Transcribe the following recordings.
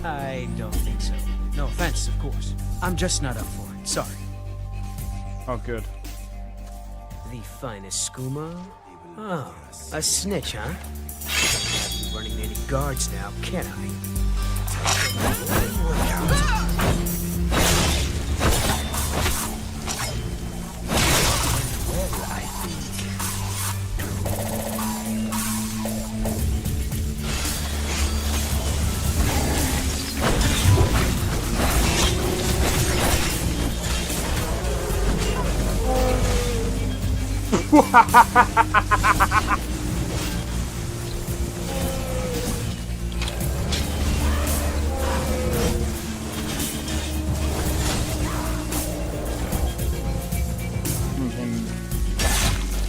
I don't think so. No offense, of course. I'm just not up for it. Sorry. Oh, good. The finest skooma? Oh, a snitch, huh? Can't have you running any guards now, can I? Well, I think.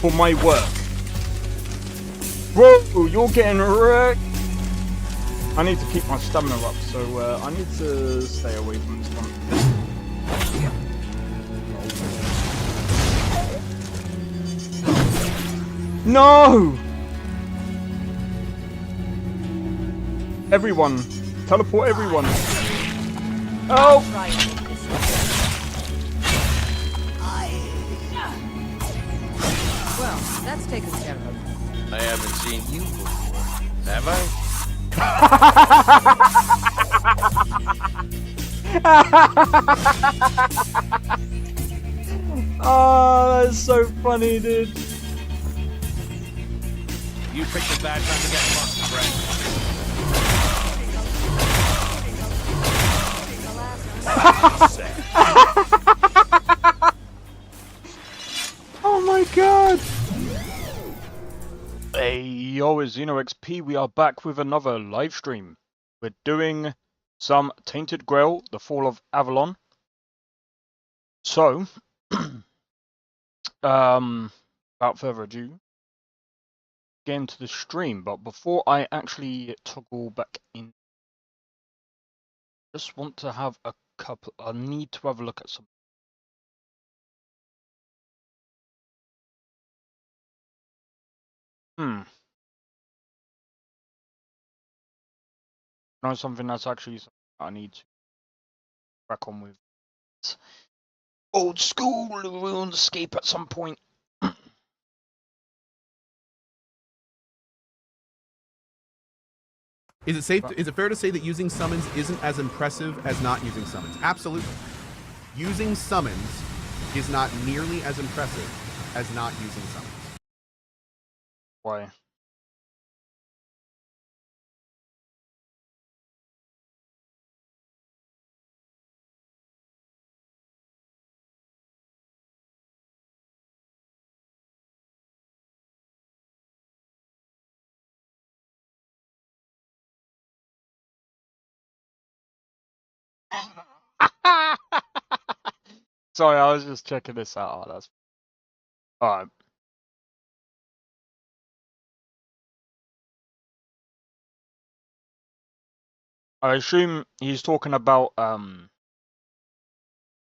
For my work. Whoa, you're getting wrecked. I need to keep my stamina up, so I need to stay away from this one. No! Everyone! Teleport everyone! Oh! Well, that's taken care of. I haven't seen you before, have I? Oh, that's so funny, dude. You picked a bad time to get fucked, friend. Oh my god! Hey yo, it's XP. We are back with another live stream. We're doing some Tainted Grail, the Fall of Avalon. So, without further ado, get into the stream. But before I actually toggle back in, just want to have a couple. I need to have a look at some. Know something that's actually something I need to crack on with. Old school RuneScape at some point. Is it safe? Is it fair to say that using summons isn't as impressive as not using summons? Absolutely. Using summons is not nearly as impressive as not using summons. Why? Sorry, I was just checking this out. Oh, that's alright. I assume he's talking about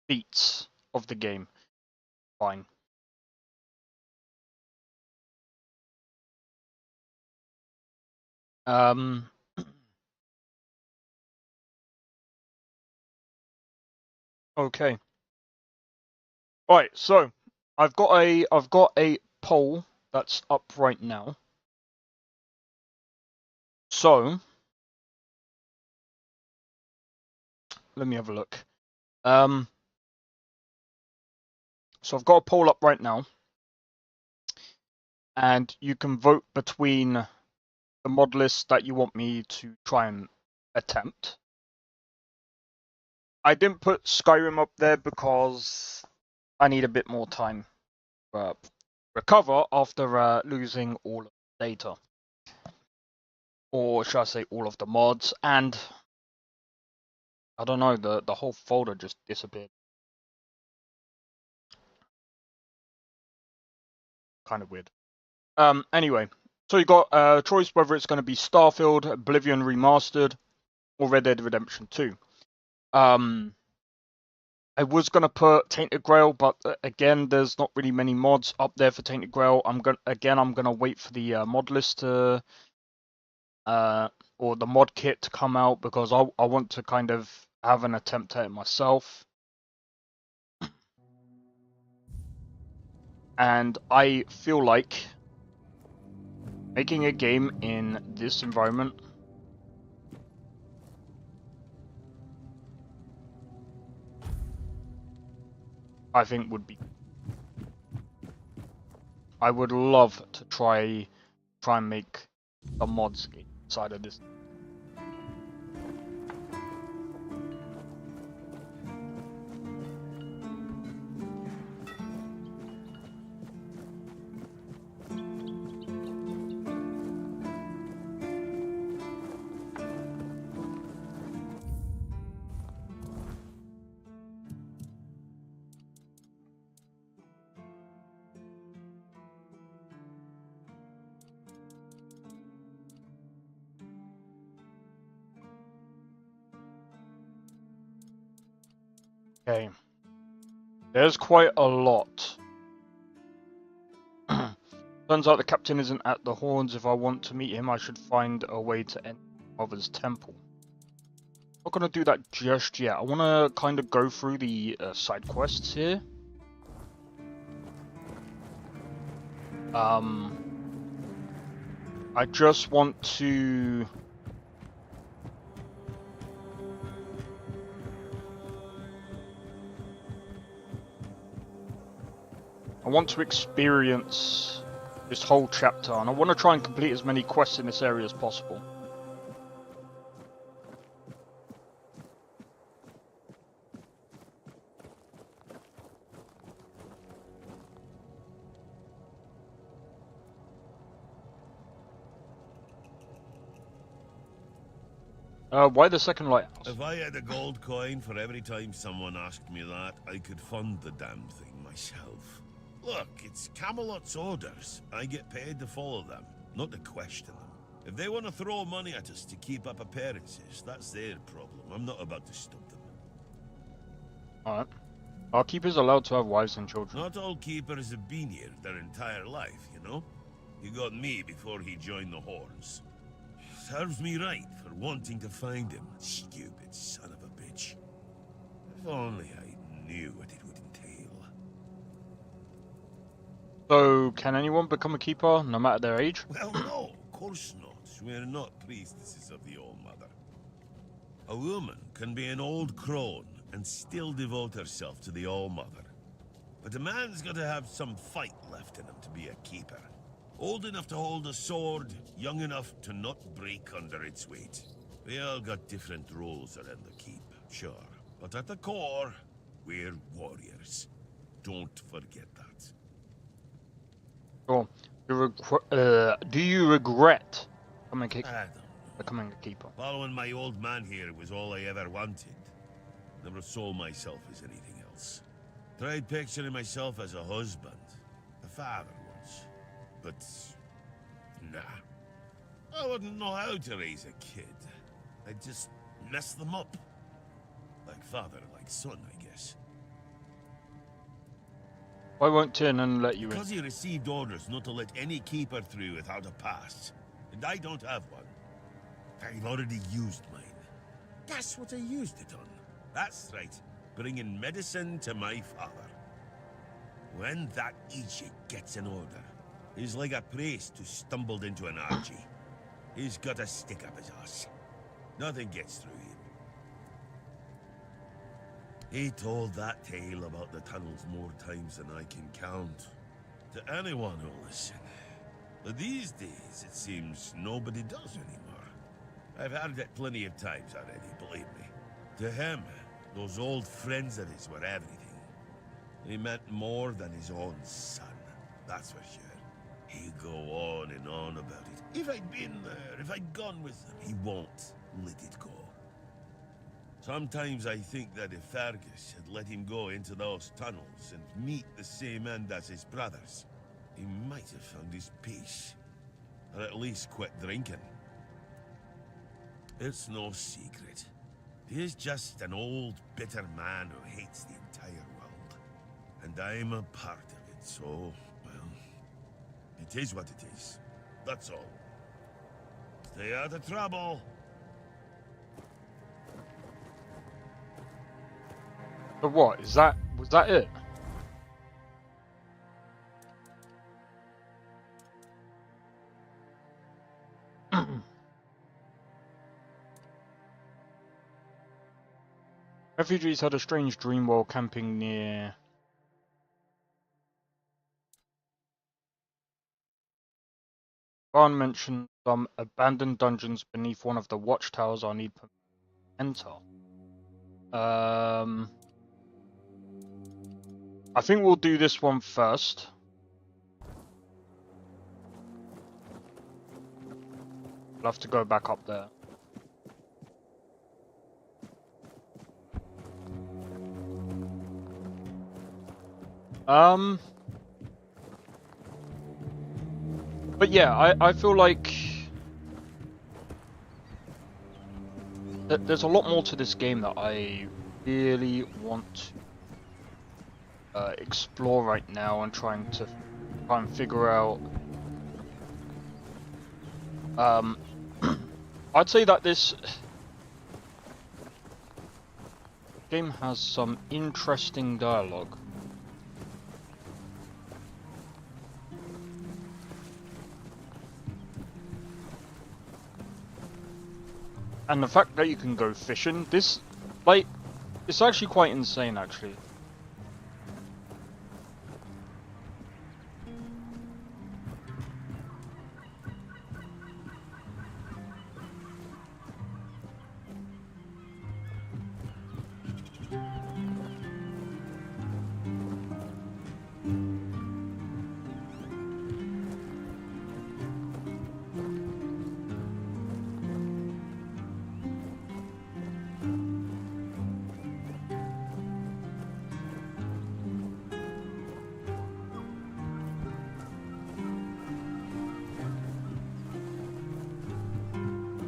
feats of the game. Fine. Okay. Alright, so I've got a poll that's up right now. So let me have a look. So I've got a poll up right now, and you can vote between the mod list that you want me to try and attempt. I didn't put Skyrim up there because I need a bit more time to recover after losing all of the data. Or should I say all of the mods, and I don't know, the whole folder just disappeared. Kind of weird. Anyway, so you got choice whether it's going to be Starfield, Oblivion Remastered, or Red Dead Redemption 2. I was going to put Tainted Grail, but again, there's not really many mods up there for Tainted Grail. I'm going to wait for the mod list to or the mod kit to come out, because I want to kind of have an attempt at it myself. And I feel like making a game in this environment I think would be. I would love to try and make some mods inside of this. Okay. There's quite a lot. Turns out the captain isn't at the Horns. If I want to meet him, I should find a way to enter Mother's temple. Not gonna do that just yet. I want to kind of go through the side quests here. I just want to. I want to experience this whole chapter, and I want to try and complete as many quests in this area as possible. Why the second lighthouse? If I had a gold coin for every time someone asked me that, I could fund the damn thing myself. Look, it's Camelot's orders. I get paid to follow them, not to question them. If they want to throw money at us to keep up appearances, that's their problem. I'm not about to stop them. Alright. Are keepers allowed to have wives and children? Not all keepers have been here their entire life, you know? He got me before he joined the Horns. Serves me right for wanting to find him, stupid son of a bitch. If only I knew what it would entail. So, can anyone become a keeper, no matter their age? Well, no, of course not. We're not priestesses of the All-Mother. A woman can be an old crone and still devote herself to the All-Mother. But a man's got to have some fight left in him to be a keeper. Old enough to hold a sword, young enough to not break under its weight. We all got different roles around the keep, sure. But at the core, we're warriors. Don't forget that. Sure. Do you regret becoming a keeper? Following my old man here was all I ever wanted. Never saw myself as anything else. Tried picturing myself as a husband, a father once. But nah. I wouldn't know how to raise a kid. I'd just mess them up. Like father, like son, I guess. Why won't Tiernan let you in? Because he received orders not to let any keeper through without a pass. And I don't have one. I've already used mine. Guess what I used it on? That's right. Bringing medicine to my father. When that idiot gets an order, he's like a priest who stumbled into an orgy. He's got a stick up his ass. Nothing gets through him. He told that tale about the tunnels more times than I can count. To anyone who'll listen. But these days, it seems nobody does anymore. I've heard it plenty of times already, believe me. To him, those old friends of his were everything. He meant more than his own son, that's for sure. He'd go on and on about it. If I'd been there, if I'd gone with him, he won't let it go. Sometimes I think that if Fergus had let him go into those tunnels and meet the same end as his brothers, he might have found his peace. Or at least quit drinking. It's no secret. He's just an old, bitter man who hates the entire world. And I'm a part of it, so, well, it is what it is. That's all. Stay out of trouble. So what? Was that it? Refugees had a strange dream while camping near... Barn mentioned some abandoned dungeons beneath one of the watchtowers I need to enter. I think we'll do this one first. We'll have to go back up there. But yeah, I feel like there's a lot more to this game that I really want to explore right now and try and figure out. I'd say that this game has some interesting dialogue. And the fact that you can go fishing, this, like, it's actually quite insane, actually.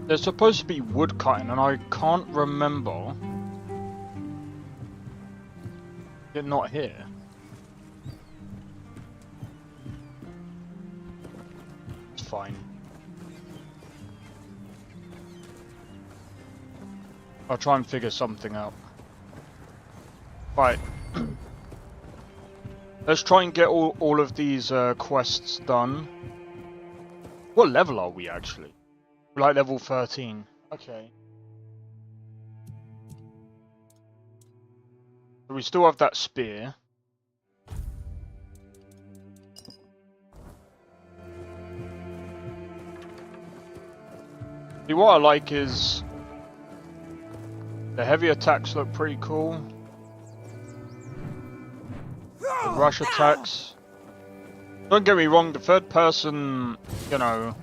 There's supposed to be wood cutting, and I can't remember it not here. It's fine. I'll try and figure something out. Right. Let's try and get all of these quests done. What level are we actually? Like level 13. Okay. So we still have that spear. See, what I like is the heavy attacks look pretty cool. The rush attacks. Don't get me wrong, the third person, you know,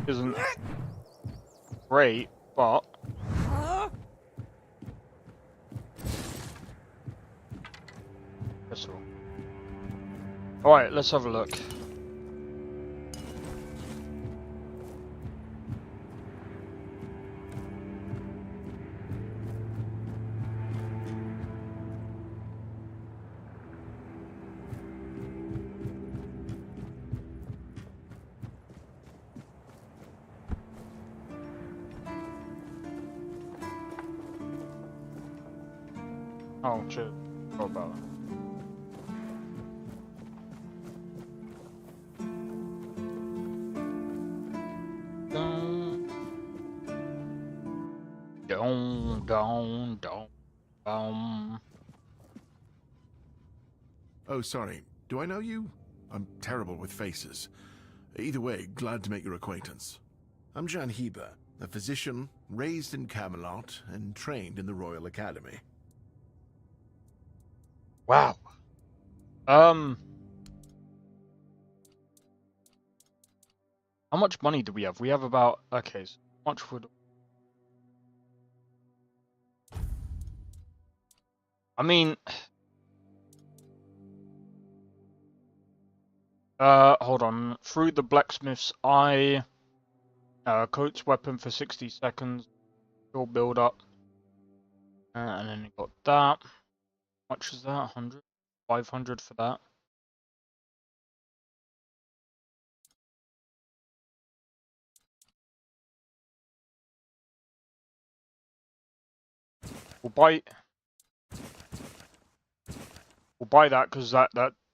isn't great, but that's all. Alright, let's have a look. Oh shit, what about it? Down. Oh, sorry. Do I know you? I'm terrible with faces. Either way, glad to make your acquaintance. I'm Jan Heber, a physician raised in Camelot and trained in the Royal Academy. Wow. How much money do we have? We have about, okay, so how much would... I mean... hold on. Through the blacksmith's eye, coats weapon for 60 seconds, full build up. And then you got that. How much is that? 100? 500 for that. We'll buy that because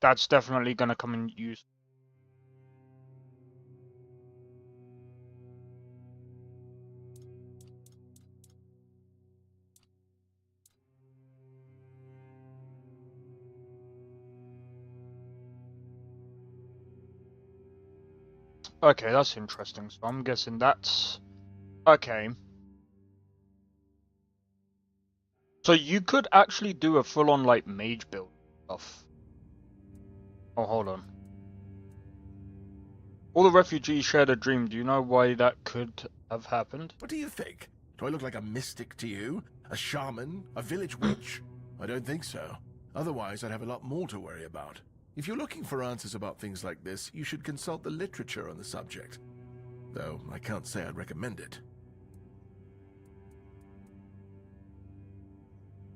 that's definitely gonna come in use. Okay, that's interesting. So I'm guessing that's okay. So you could actually do a full-on like mage build stuff. Oh, hold on. All the refugees shared a dream. Do you know why that could have happened? What do you think? Do I look like a mystic to you? A shaman? A village witch? I don't think so. Otherwise, I'd have a lot more to worry about. If you're looking for answers about things like this, you should consult the literature on the subject. Though, I can't say I'd recommend it.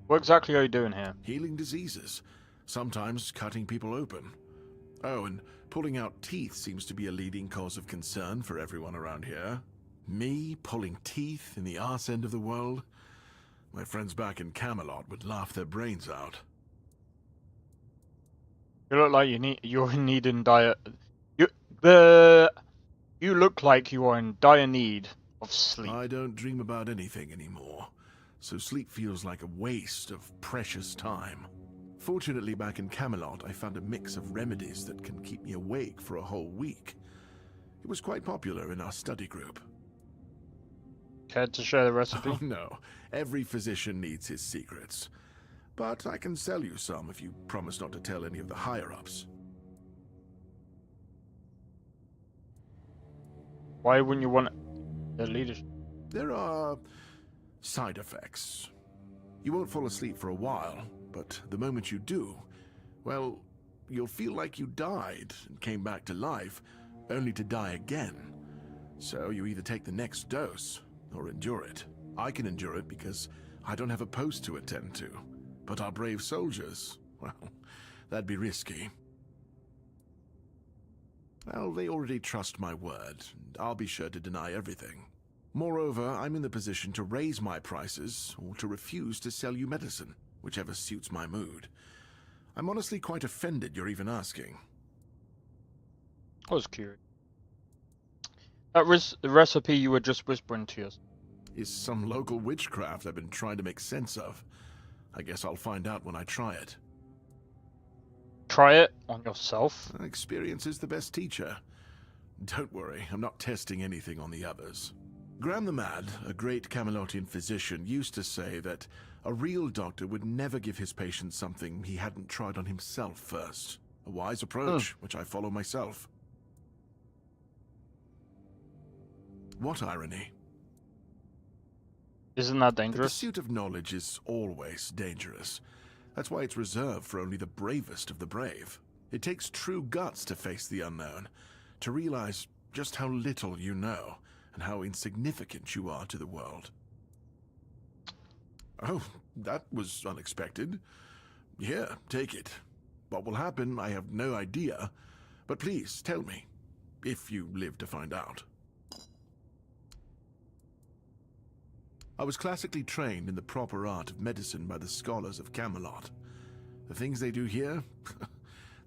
What exactly are you doing here? Healing diseases. Sometimes cutting people open. Oh, and pulling out teeth seems to be a leading cause of concern for everyone around here. Me pulling teeth in the arse end of the world? My friends back in Camelot would laugh their brains out. You look like you're in need in dire. You look like you are in dire need of sleep. I don't dream about anything anymore, so sleep feels like a waste of precious time. Fortunately, back in Camelot, I found a mix of remedies that can keep me awake for a whole week. It was quite popular in our study group. Care to share the recipe? Oh no, every physician needs his secrets. But I can sell you some if you promise not to tell any of the higher-ups. Why wouldn't you want the leadership? There are side effects. You won't fall asleep for a while, but the moment you do, well, you'll feel like you died and came back to life, only to die again. So you either take the next dose, or endure it. I can endure it because I don't have a post to attend to. But our brave soldiers, well, that'd be risky. Well, they already trust my word, and I'll be sure to deny everything. Moreover, I'm in the position to raise my prices, or to refuse to sell you medicine, whichever suits my mood. I'm honestly quite offended you're even asking. I was curious. That recipe you were just whispering to us. Is some local witchcraft I've been trying to make sense of. I guess I'll find out when I try it. Try it on yourself? Experience is the best teacher. Don't worry, I'm not testing anything on the others. Graham the Mad, a great Camelotian physician, used to say that a real doctor would never give his patients something he hadn't tried on himself first. A wise approach, which I follow myself. What irony? Isn't that The dangerous? pursuit of knowledge is always dangerous. That's why it's reserved for only the bravest of the brave. It takes true guts to face the unknown, to realize just how little you know, and how insignificant you are to the world. Oh, that was unexpected. Here, take it. What will happen, I have no idea. But please, tell me, if you live to find out. I was classically trained in the proper art of medicine by the scholars of Camelot. The things they do here,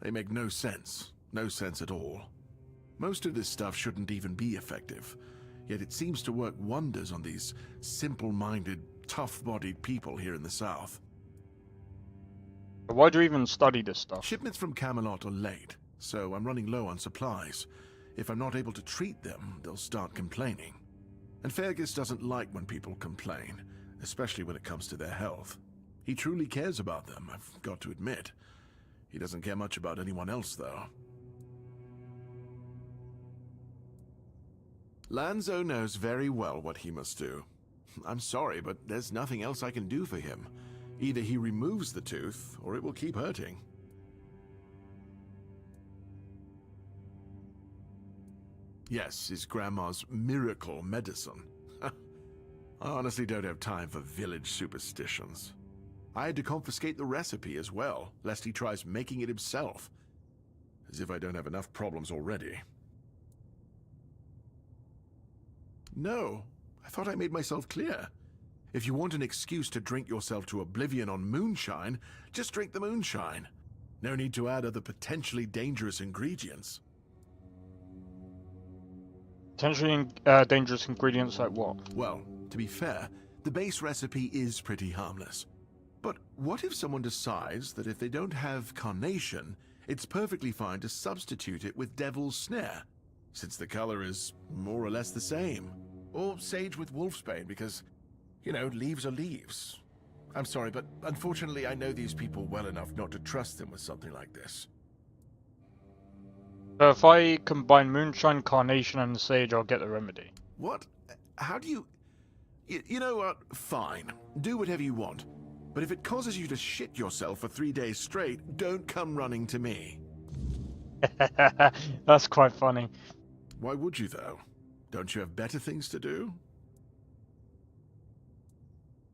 they make no sense. No sense at all. Most of this stuff shouldn't even be effective, yet it seems to work wonders on these simple-minded, tough-bodied people here in the south. Why do you even study this stuff? Shipments from Camelot are late, so I'm running low on supplies. If I'm not able to treat them, they'll start complaining. And Fergus doesn't like when people complain, especially when it comes to their health. He truly cares about them, I've got to admit. He doesn't care much about anyone else, though. Lanzo knows very well what he must do. I'm sorry, but there's nothing else I can do for him. Either he removes the tooth, or it will keep hurting. Yes, his grandma's miracle medicine. I honestly don't have time for village superstitions. I had to confiscate the recipe as well, lest he tries making it himself. As if I don't have enough problems already. No, I thought I made myself clear. If you want an excuse to drink yourself to oblivion on moonshine, just drink the moonshine. No need to add other potentially dangerous ingredients. Potentially dangerous ingredients like what? Well, to be fair, the base recipe is pretty harmless. But what if someone decides that if they don't have carnation, it's perfectly fine to substitute it with devil's snare, since the color is more or less the same? Or sage with wolfsbane, because, you know, leaves are leaves. I'm sorry, but unfortunately I know these people well enough not to trust them with something like this. So if I combine moonshine, carnation, and sage, I'll get the remedy. What? How do you... You know what? Fine. Do whatever you want. But if it causes you to shit yourself for 3 days straight, don't come running to me. That's quite funny. Why would you, though? Don't you have better things to do?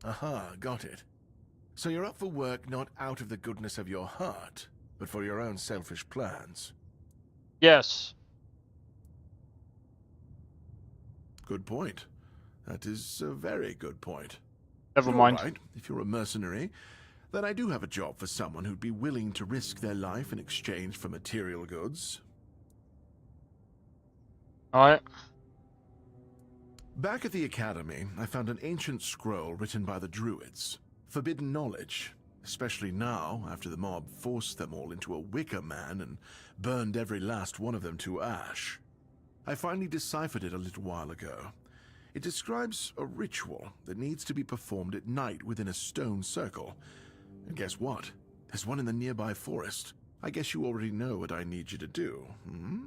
Aha, got it. So you're up for work not out of the goodness of your heart, but for your own selfish plans. Yes. Good point. That is a very good point. Never But mind. all right, if you're a mercenary, then I do have a job for someone who'd be willing to risk their life in exchange for material goods. Alright. Back at the academy, I found an ancient scroll written by the Druids. Forbidden knowledge, especially now, after the mob forced them all into a wicker man and burned every last one of them to ash. I finally deciphered it a little while ago. It describes a ritual that needs to be performed at night within a stone circle. And guess what? There's one in the nearby forest. I guess you already know what I need you to do, hmm?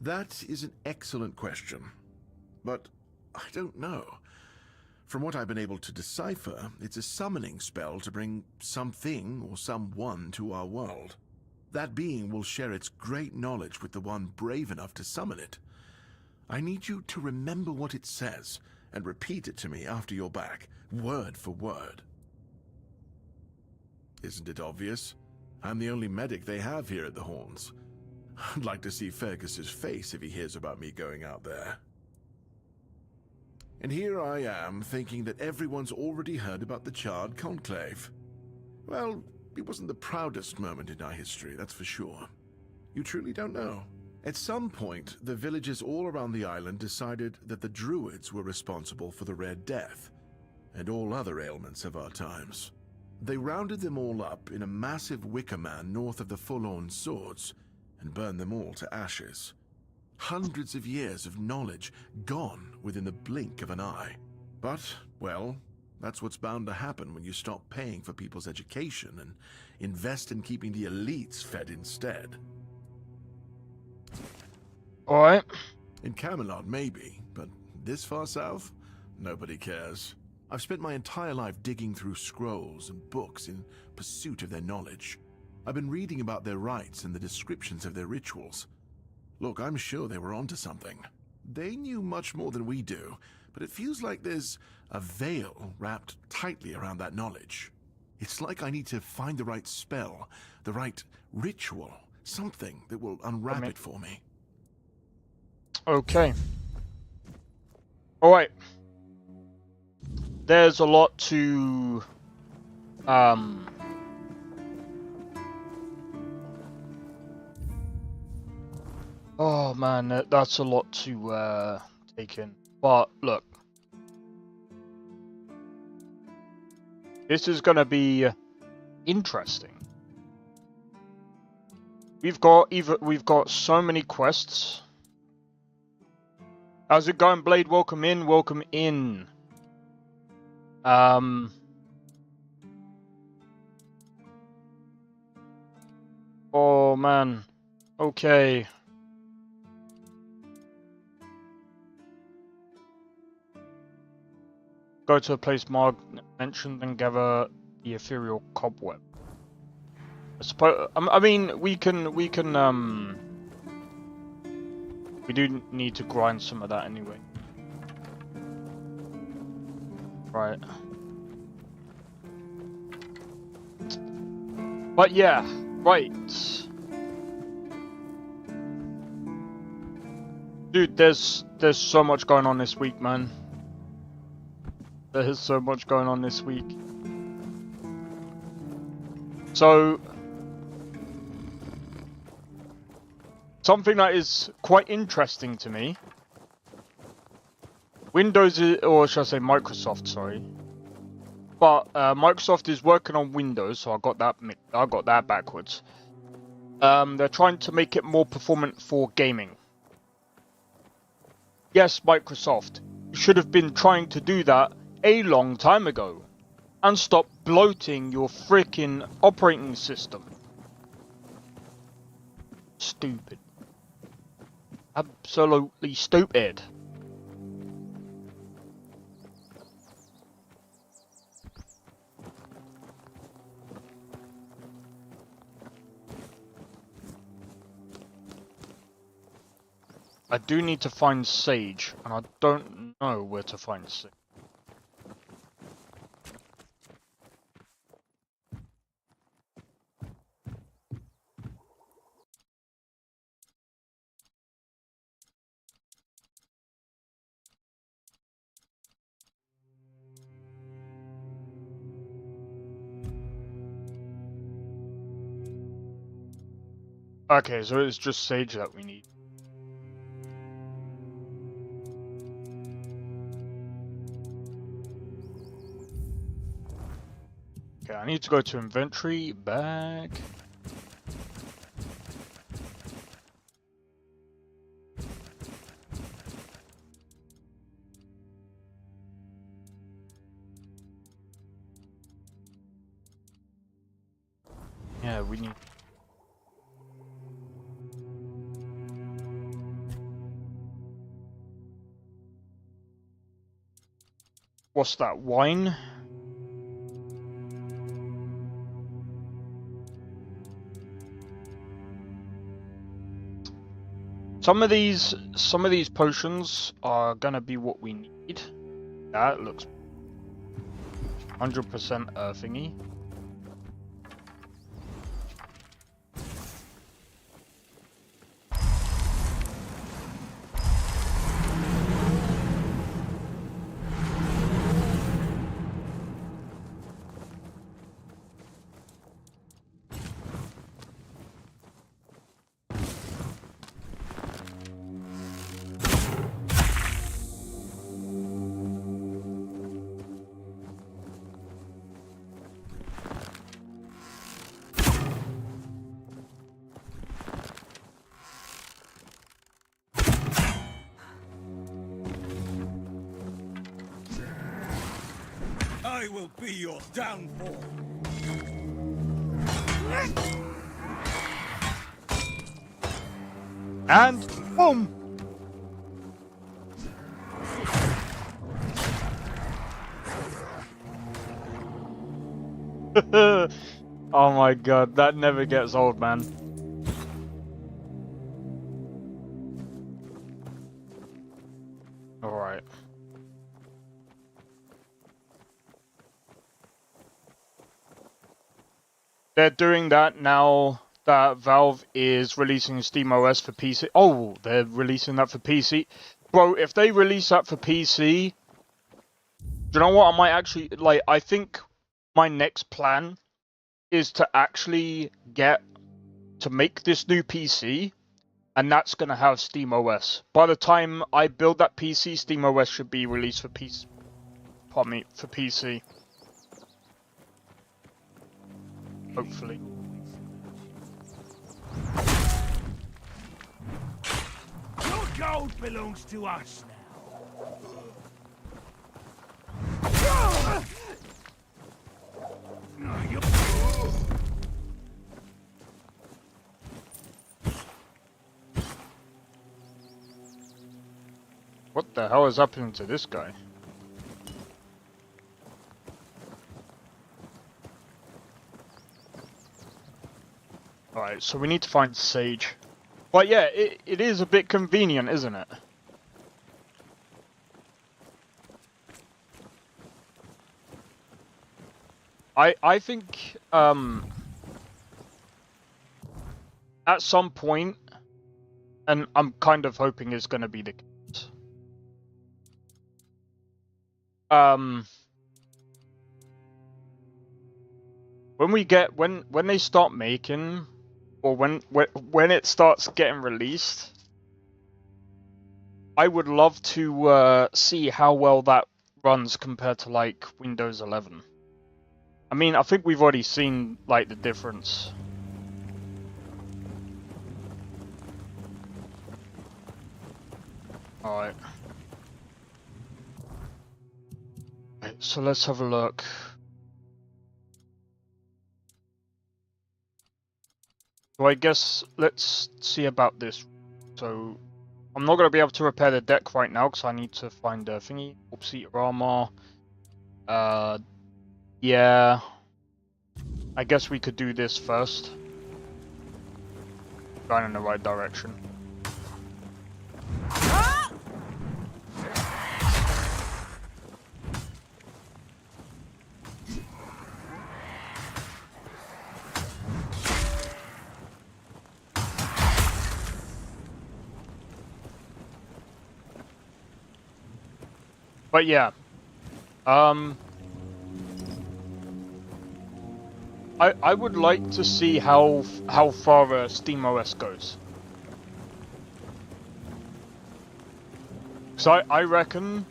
That is an excellent question. But I don't know. From what I've been able to decipher, it's a summoning spell to bring something or someone to our world. That being will share its great knowledge with the one brave enough to summon it. I need you to remember what it says and repeat it to me after you're back, word for word. Isn't it obvious? I'm the only medic they have here at the Horns. I'd like to see Fergus's face if he hears about me going out there. And here I am, thinking that everyone's already heard about the Charred Conclave. Well, it wasn't the proudest moment in our history, that's for sure. You truly don't know. At some point, the villagers all around the island decided that the Druids were responsible for the Red Death, and all other ailments of our times. They rounded them all up in a massive wicker man north of the Forlorn Swords, and burned them all to ashes. Hundreds of years of knowledge gone within the blink of an eye. But, well, that's what's bound to happen when you stop paying for people's education and invest in keeping the elites fed instead. Alright. In Camelot, maybe, but this far south, nobody cares. I've spent my entire life digging through scrolls and books in pursuit of their knowledge. I've been reading about their rites and the descriptions of their rituals. Look, I'm sure they were onto something. They knew much more than we do, but it feels like there's a veil wrapped tightly around that knowledge. It's like I need to find the right spell, the right ritual, something that will unwrap it for me. Okay. Alright. There's a lot to... Oh man, that's a lot to take in. But look, this is gonna be interesting. We've got so many quests. How's it going, Blade? Welcome in. Welcome in. Oh man. Okay. Go to a place Marg mentioned and gather the ethereal cobweb. I suppose. I mean, we do need to grind some of that anyway. Right. But yeah, right. Dude, there's so much going on this week, man. There's so much going on this week. So, something that is quite interesting to me. Windows, or should I say Microsoft, sorry. But Microsoft is working on Windows, so I got that backwards. They're trying to make it more performant for gaming. Yes, Microsoft, you should have been trying to do that a long time ago. And stop bloating your freaking operating system. Stupid. Absolutely stupid. I do need to find Sage, and I don't know where to find Sage. Okay, so it's just Sage that we need. Okay, I need to go to inventory, back. Yeah, we need... What's that, wine? Some of these potions are gonna be what we need. That looks 100% thingy. I will be your downfall. And boom! Oh my god, that never gets old, man. Alright. They're doing that now that Valve is releasing SteamOS for PC. Oh, they're releasing that for PC. Bro, if they release that for PC, do you know what? I might actually, like, I think my next plan is to actually get to make this new PC, and that's going to have SteamOS. By the time I build that PC, SteamOS should be released for PC. Pardon me, for PC. Hopefully. Your gold belongs to us now. What the hell is happening to this guy? Alright, so we need to find Sage. But yeah, it is a bit convenient, isn't it? I think, at some point, and I'm kind of hoping it's going to be the case, when they start making, or when it starts getting released, I would love to see how well that runs compared to like Windows 11. I mean, I think we've already seen like the difference. All right. So let's have a look. So I guess let's see about this. So I'm not going to be able to repair the deck right now because I need to find a thingy. Upseater armor. Yeah. I guess we could do this first. Going in the right direction. But yeah, I would like to see how far SteamOS goes. So I reckon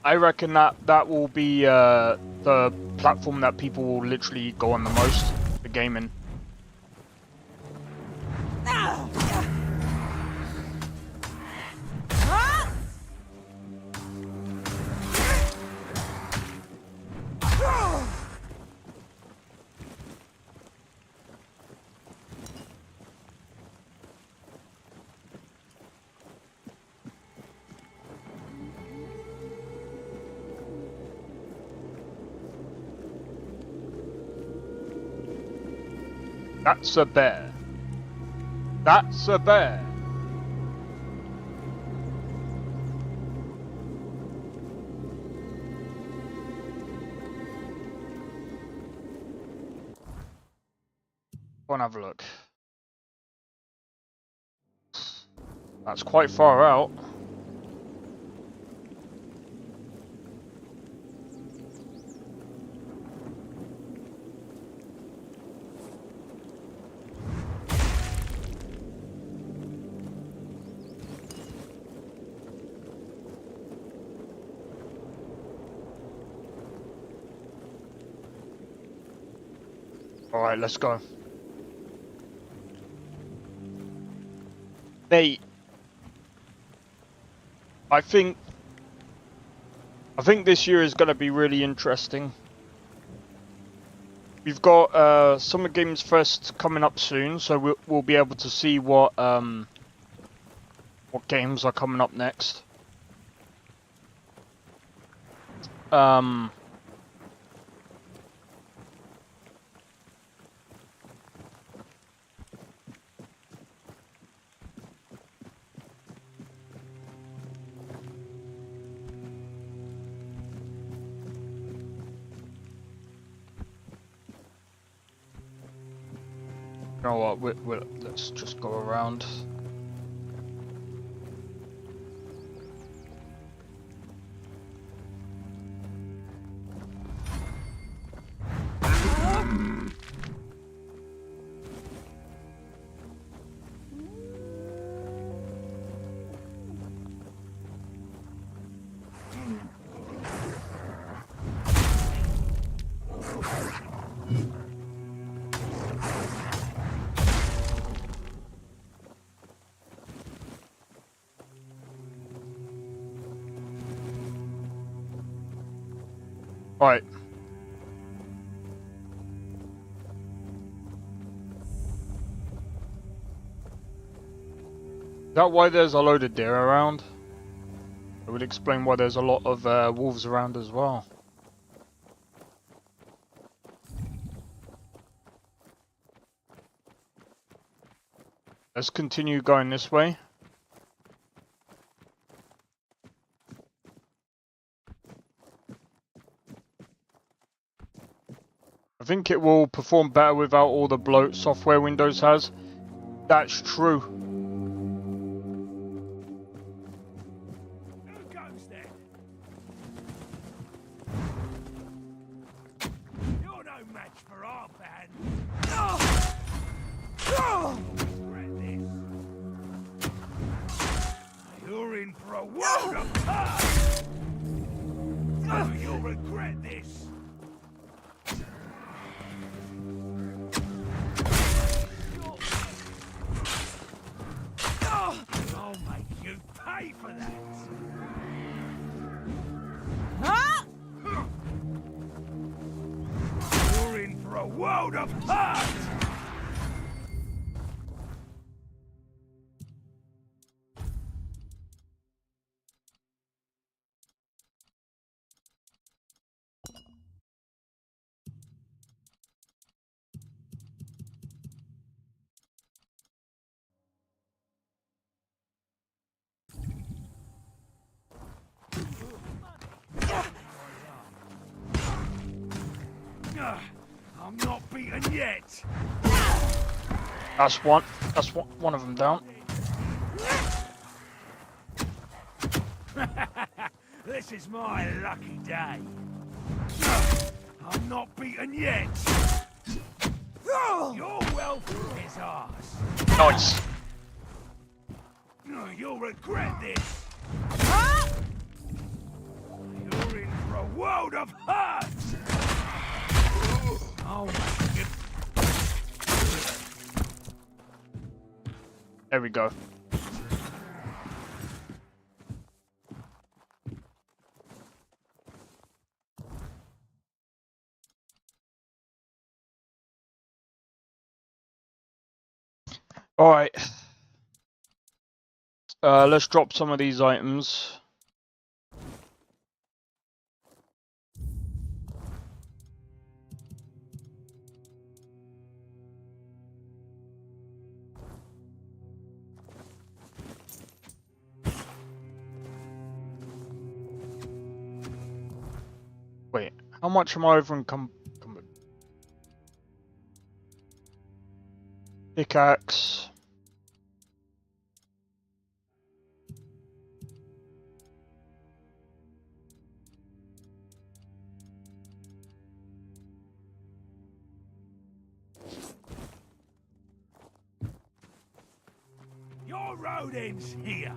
that will be the platform that people will literally go on the most for gaming. That's a bear. That's a bear. Go and have a look. That's quite far out. Alright, let's go. Mate, I think this year is going to be really interesting. We've got Summer Games Fest coming up soon, so we'll be able to see what games are coming up next. You know what? Let's just go around. Right. Is that why there's a load of deer around? It would explain why there's a lot of wolves around as well. Let's continue going this way. I think it will perform better without all the bloat software Windows has. That's true. Who goes there? world of hurt! I'm not beaten yet. That's one. That's one of them down. This is my lucky day. I'm not beaten yet. Your wealth is ours. Nice. You'll regret this. You're in for a world of hurt. Oh my God. There we go. All right. Let's drop some of these items. Wait, how much am I over encumbered? Pickaxe. Your road ends here.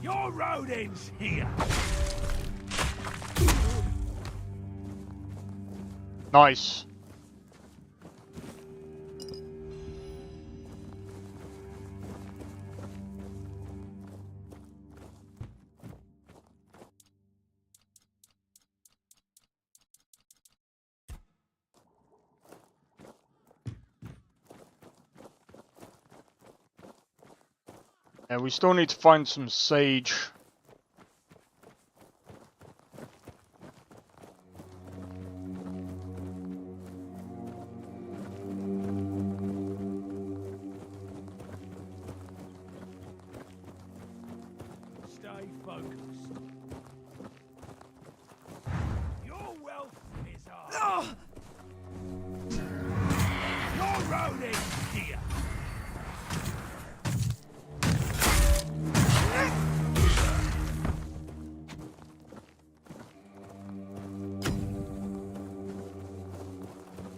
Your road ends here. Nice. Yeah, we still need to find some sage. Stay focused. Your wealth is ours. Your road ends here.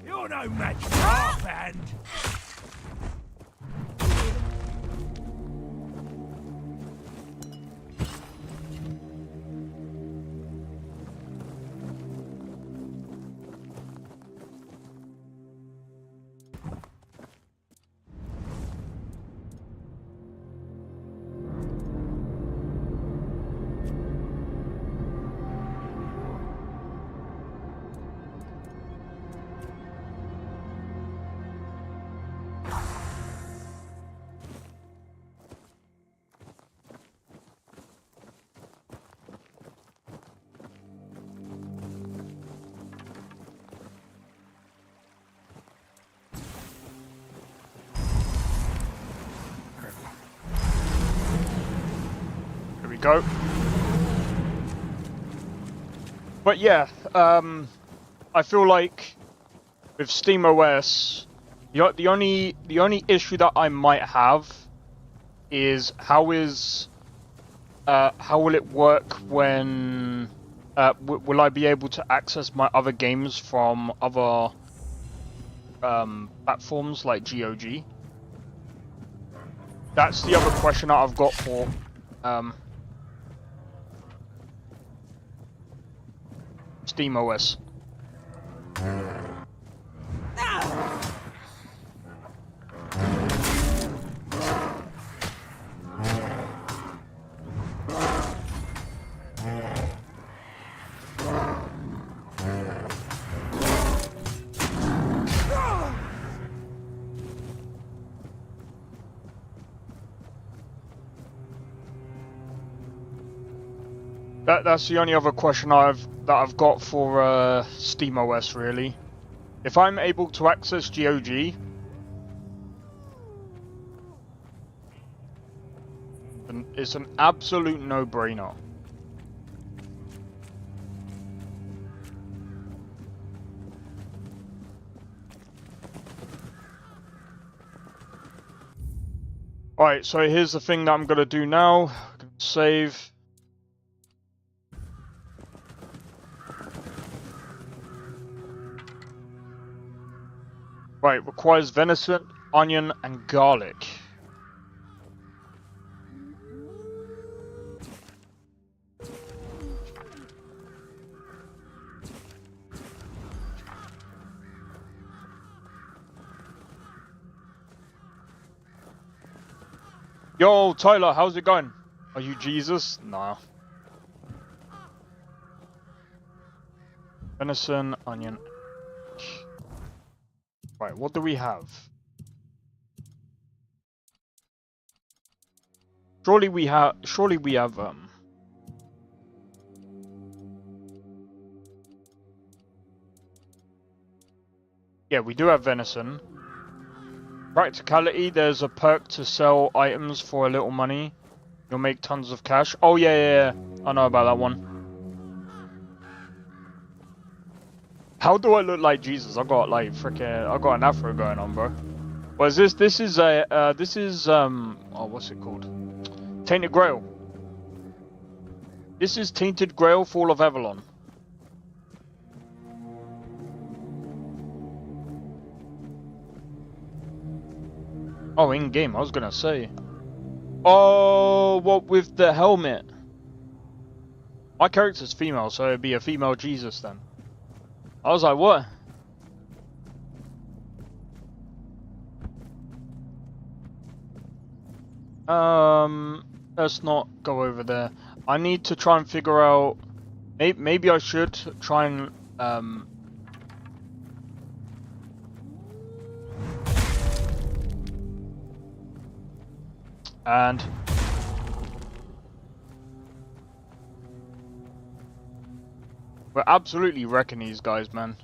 You're no match for our band. There we go. But yeah, I feel like with SteamOS, the only issue that I might have is how will it work when will I be able to access my other games from other platforms like GOG? That's the other question that I've got for SteamOS. That's the only other question I've got for SteamOS really. If I'm able to access GOG, then it's an absolute no-brainer. Alright, so here's the thing that I'm gonna do now. Save. Right, requires venison, onion, and garlic. Yo, Tyler, how's it going? Are you Jesus? Nah. Venison, onion. Right, what do we have? Surely we have yeah, we do have venison. Practicality, there's a perk to sell items for a little money. You'll make tons of cash. Oh yeah. I know about that one. How do I look like Jesus? I got like I got an afro going on, bro. What is this? This is oh, what's it called? Tainted Grail. This is Tainted Grail, Fall of Avalon. Oh, in game, I was gonna say. Oh, what with the helmet? My character's female, so it'd be a female Jesus then. I was like, what? Let's not go over there. I need to try and figure out. Maybe I should try and we're absolutely wrecking these guys, man.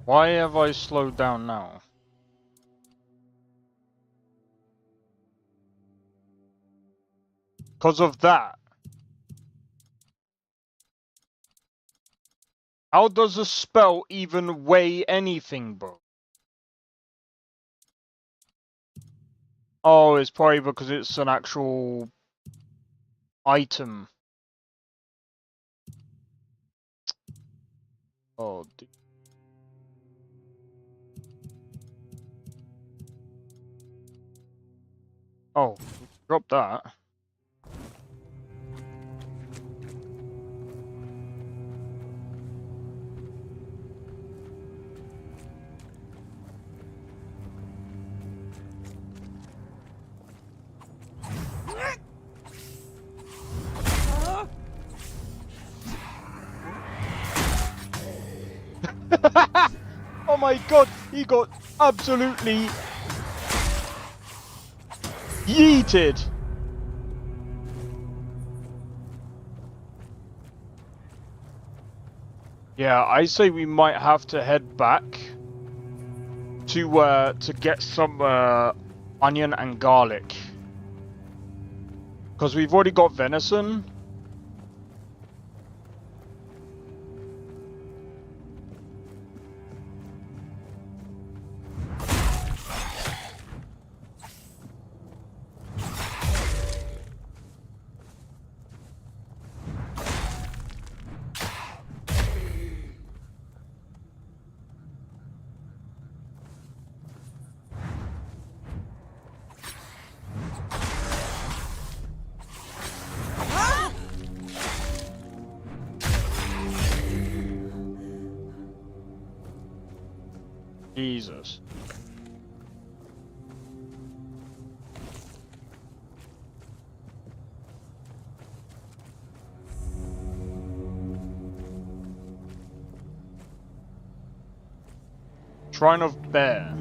Why have I slowed down now? Because of that. How does a spell even weigh anything, bro? Oh, it's probably because it's an actual item. Oh, dude. Oh, drop that. Oh my god, he got absolutely yeeted. Yeah, I say we might have to head back to get some onion and garlic, because we've already got venison. Jesus. Shrine of Bear.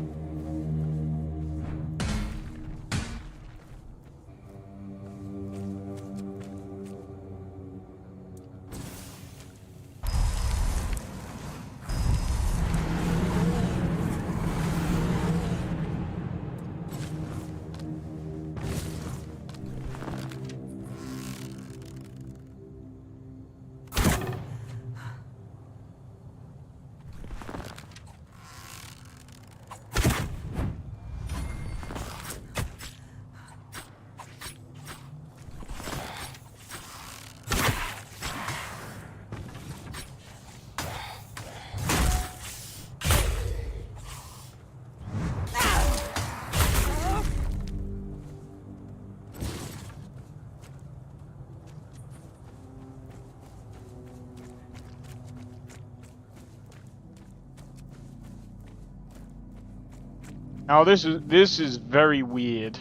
Now this is very weird.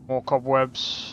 More cobwebs.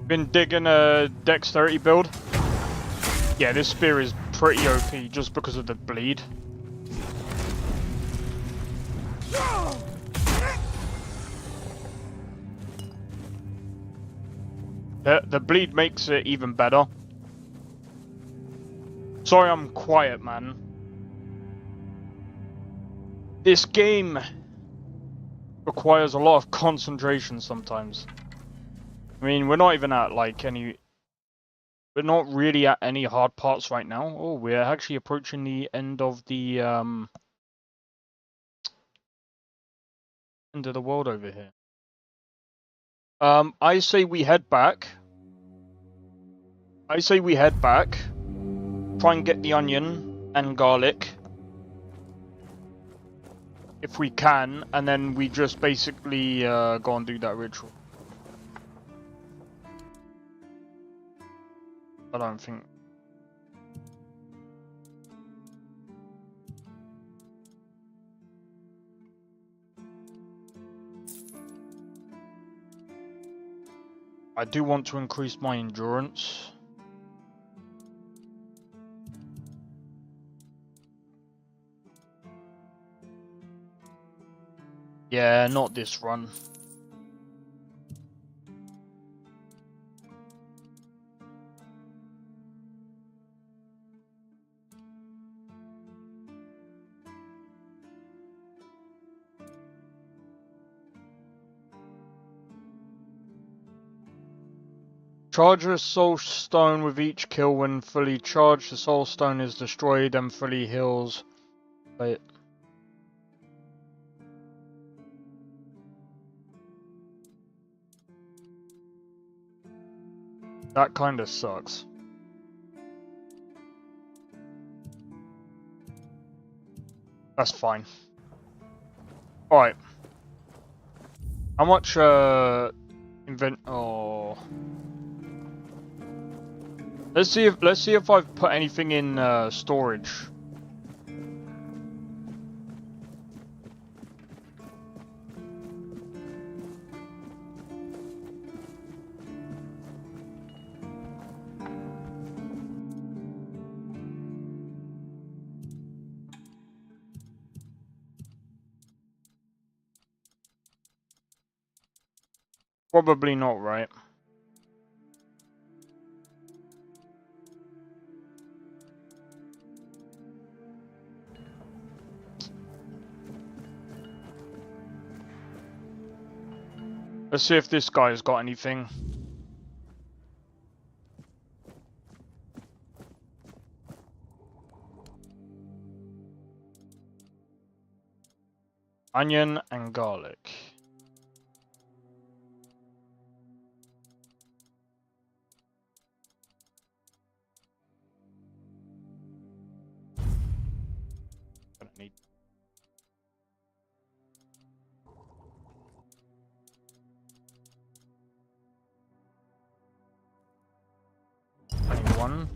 Been digging a dexterity build. Yeah, this spear is pretty OP just because of the bleed. The bleed makes it even better. Sorry I'm quiet, man. This game requires a lot of concentration sometimes. I mean, we're not even at like any... We're not really at any hard parts right now. Oh, we're actually approaching the end of the end of the world over here. I say we head back. Try and get the onion and garlic. If we can, and then we just basically go and do that ritual. I don't think... I do want to increase my endurance. Yeah, not this run. Charge a soul stone with each kill. When fully charged, the soul stone is destroyed and fully heals. Wait. That kinda sucks. That's fine. Alright. How much oh. Let's see if I've put anything in storage. Probably not, right? Let's see if this guy's got anything. Onion and garlic. Gonna need. One.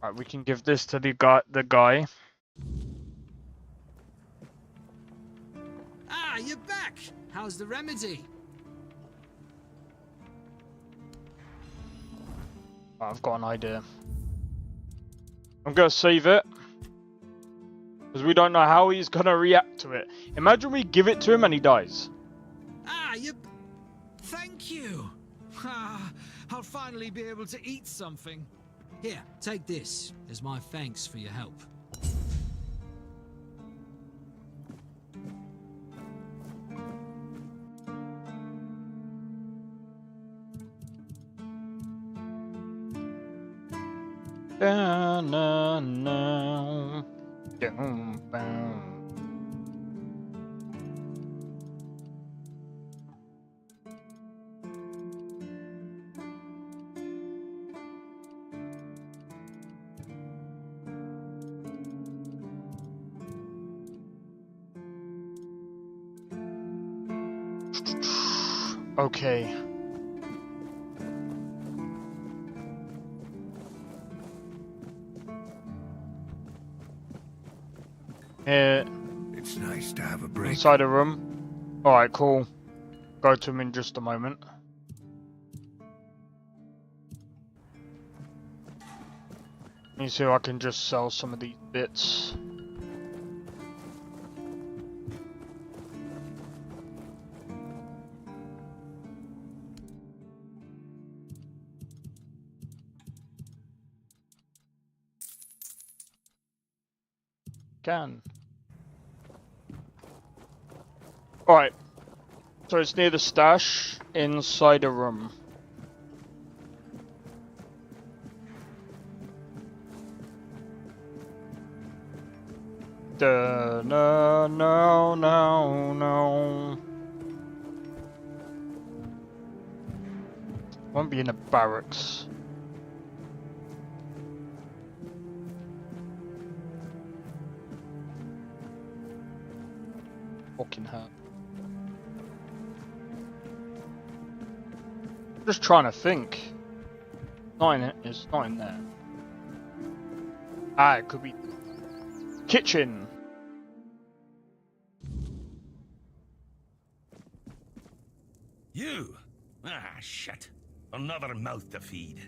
Alright, we can give this to the guy. Ah, you're back! How's the remedy? I've got an idea. I'm gonna save it. Because we don't know how he's gonna react to it. Imagine we give it to him and he dies. Ah, you... Thank you! Ah, I'll finally be able to eat something. Here, take this as my thanks for your help. Okay. It's nice to have a break. Inside a room. Alright, cool. Go to him in just a moment. Let me see if I can just sell some of these bits. Can. Alright. So it's near the stash inside a room. No, no, no, no. Won't be in the barracks. Fucking hell. Just trying to think. Not in it. It's not in there. Ah, it could be kitchen. You? Ah, shit. Another mouth to feed.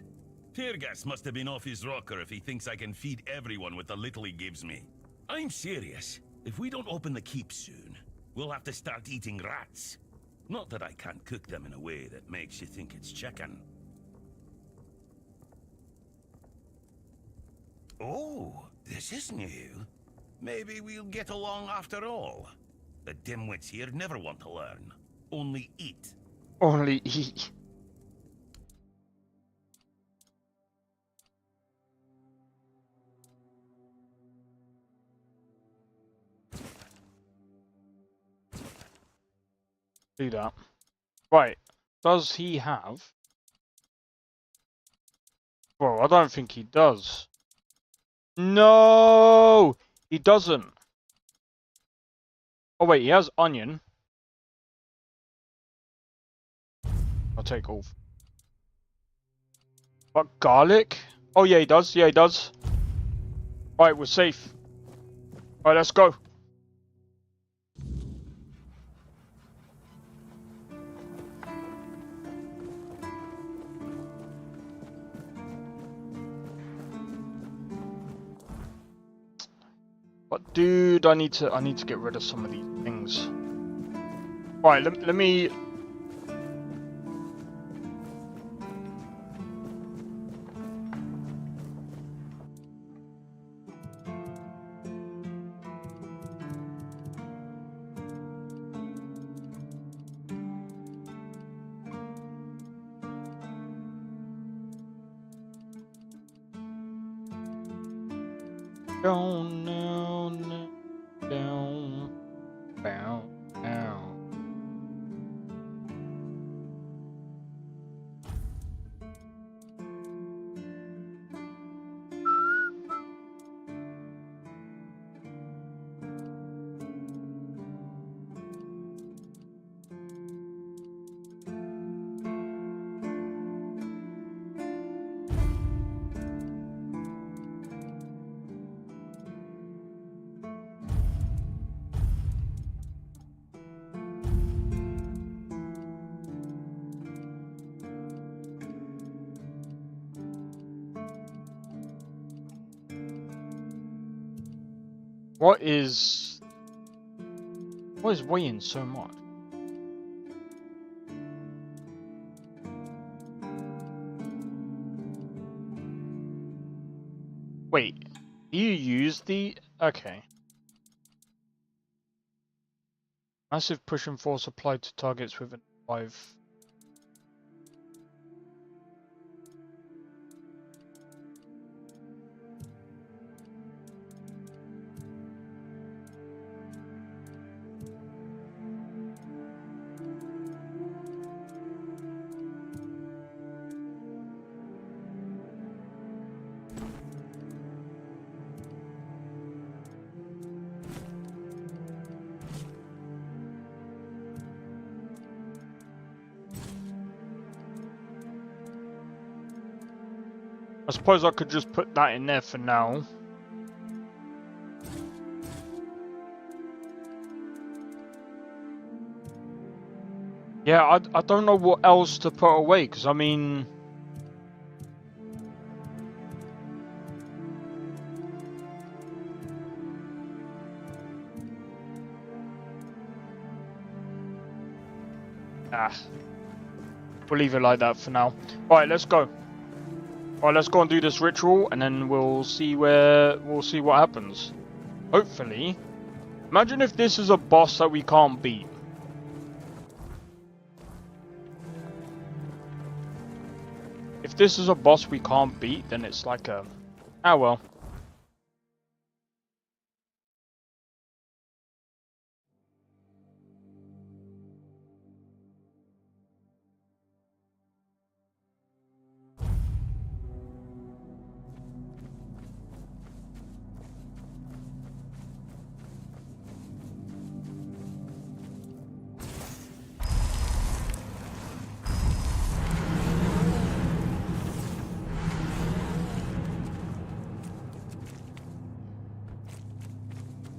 Teargas must have been off his rocker if he thinks I can feed everyone with the little he gives me. I'm serious. If we don't open the keep soon, we'll have to start eating rats. Not that I can't cook them in a way that makes you think it's chicken. Oh, this is new. Maybe we'll get along after all. The dimwits here never want to learn. Only eat. Only eat. Do that. Right. Does he have? Well, I don't think he does. No! He doesn't. Oh wait, he has onion. I'll take all. What, garlic? Oh yeah, he does. Yeah, he does. Alright, we're safe. Alright, let's go. But dude, I need to get rid of some of these things. Right, let me. Down, down, down, down, down. What is weighing so much? Wait, do you use the... Okay. Massive pushing force applied to targets within 5... I suppose I could just put that in there for now. Yeah, I don't know what else to put away, because I mean... We'll leave it like that for now. Alright, let's go. Alright, let's go and do this ritual, and then we'll see what happens. Hopefully. Imagine if this is a boss that we can't beat. If this is a boss we can't beat, then it's like a... Ah well.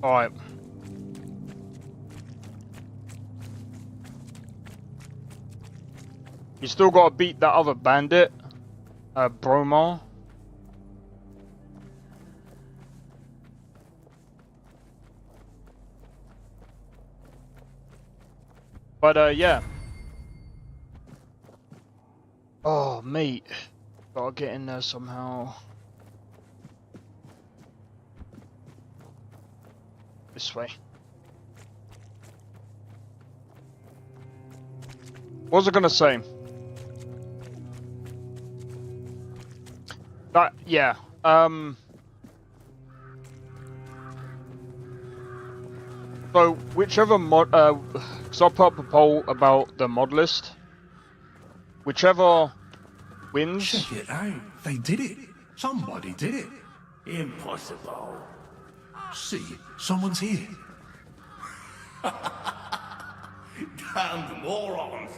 Alright. You still gotta beat that other bandit, Bromar. But, yeah. Oh, mate. Gotta get in there somehow. This way. What was I gonna say? That, yeah. So whichever mod, because I'll put up a poll about the mod list. Whichever wins. Check it out. They did it. Somebody did it. Impossible. See, someone's here. Damned morons.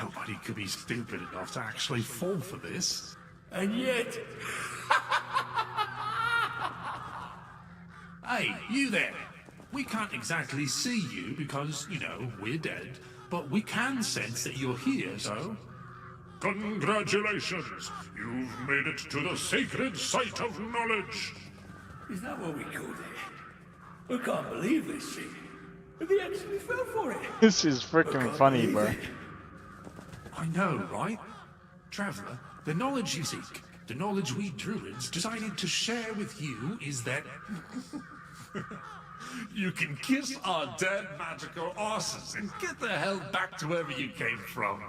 Nobody could be stupid enough to actually fall for this. And yet... Hey, you there. We can't exactly see you because, you know, we're dead. But we can sense that you're here, so... Congratulations! You've made it to the sacred site of knowledge. Is that what we called it? I can't believe this shit. They actually fell for it. This is freaking funny, bro. I know, right? Traveller, the knowledge you seek, the knowledge we druids decided to share with you is that... you can kiss our dead magical asses and get the hell back to wherever you came from.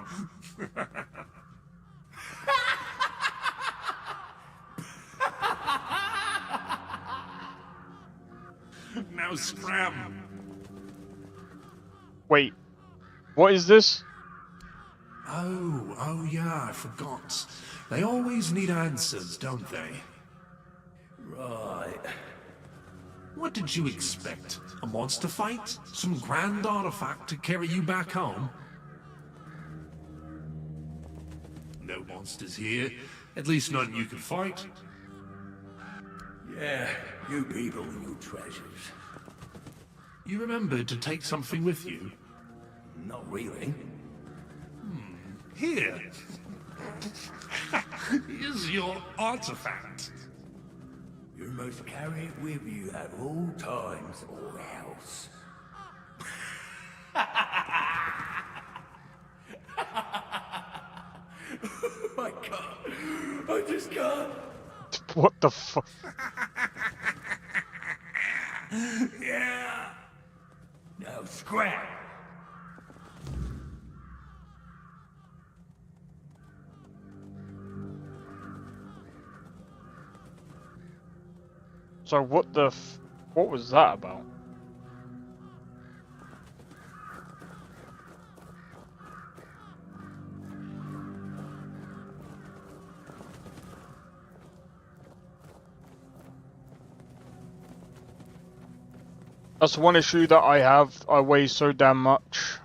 Now scram. Wait, what is this? Oh yeah, I forgot. They always need answers, don't they? Right. What did you expect? A monster fight? Some grand artifact to carry you back home? No monsters here. At least none you can fight. Yeah, you people and your treasures. You remembered to take something with you? Not really. Here. Here's your artifact. You must carry it with you at all times or else. I can't. I just can't. What the fuck? Yeah. Now scrap. So what was that about? That's one issue that I have. I weigh so damn much.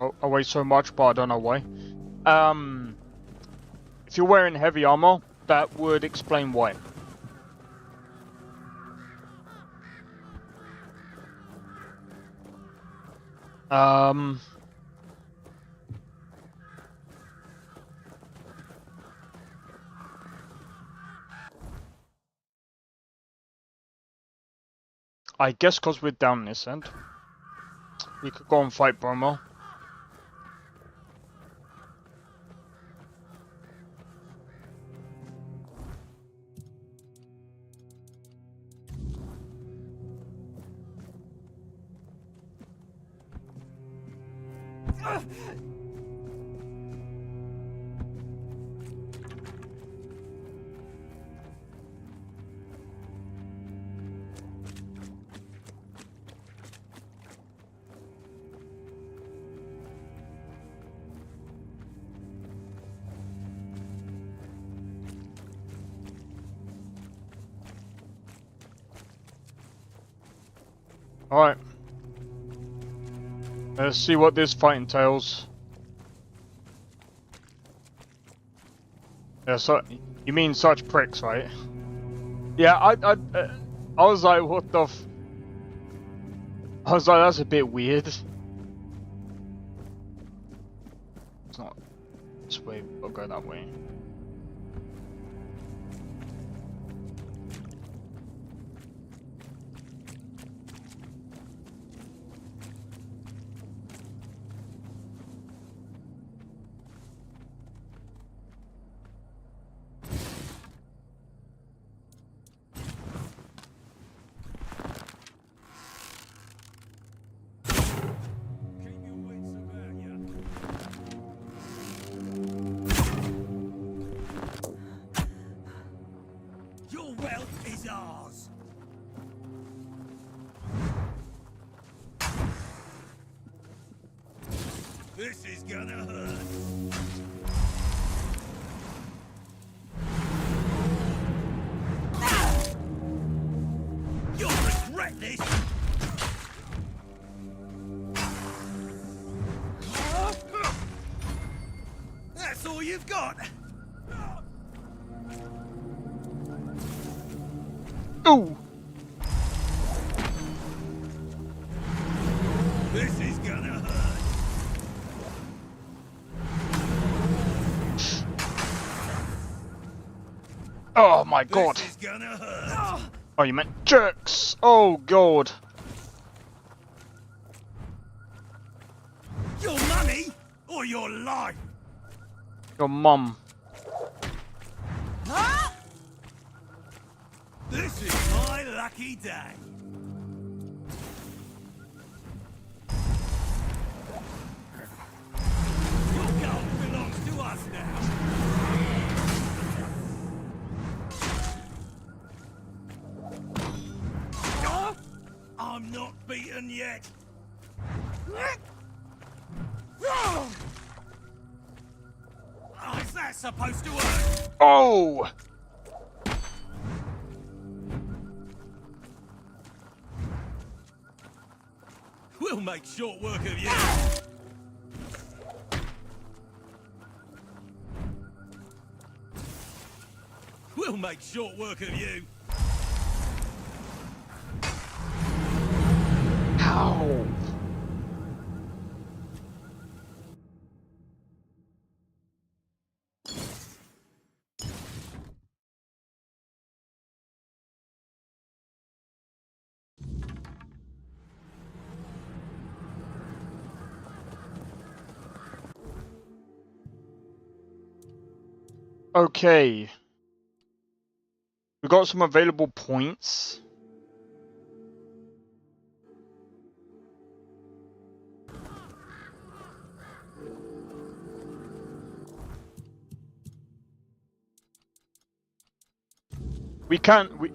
I weigh so much, but I don't know why. If you're wearing heavy armor, that would explain why. I guess because we're down this end, we could go and fight Bromo. Alright. Let's see what this fight entails. Yeah, so you mean such pricks, right? Yeah, I was like, what the f... I was like, that's a bit weird. It's not this way, we'll go that way. This is gonna hurt. You'll regret this. That's all you've got. Ooh. This is gonna hurt. Oh my god. This is gonna hurt. Oh, you meant jerks! Oh, God. Your money or your life? Your mum. This is my lucky day. Your gold belongs to us now. I'm not beaten yet. Oh, is that supposed to work? Oh! We'll make short work of you. We'll make short work of you. Ow! Okay. We got some available points.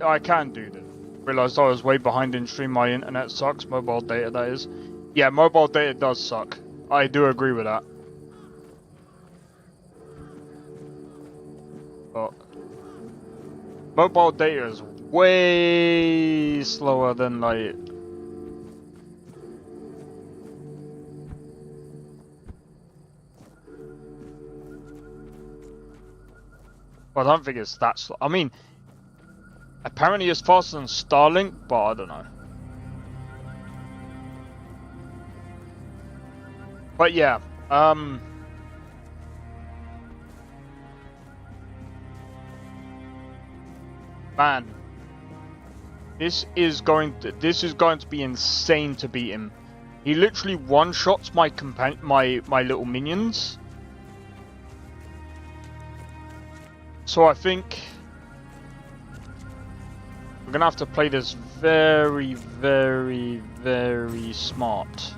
I can do this. Realized I was way behind in stream. My internet sucks. Mobile data, that is. Yeah, mobile data does suck. I do agree with that. But mobile data is way slower than like. Well, I don't think it's that slow. I mean, apparently it's faster than Starlink, but I don't know. But yeah, man, this is going to be insane to beat him. He literally one-shots my little minions. So I think we're gonna have to play this very, very, very smart.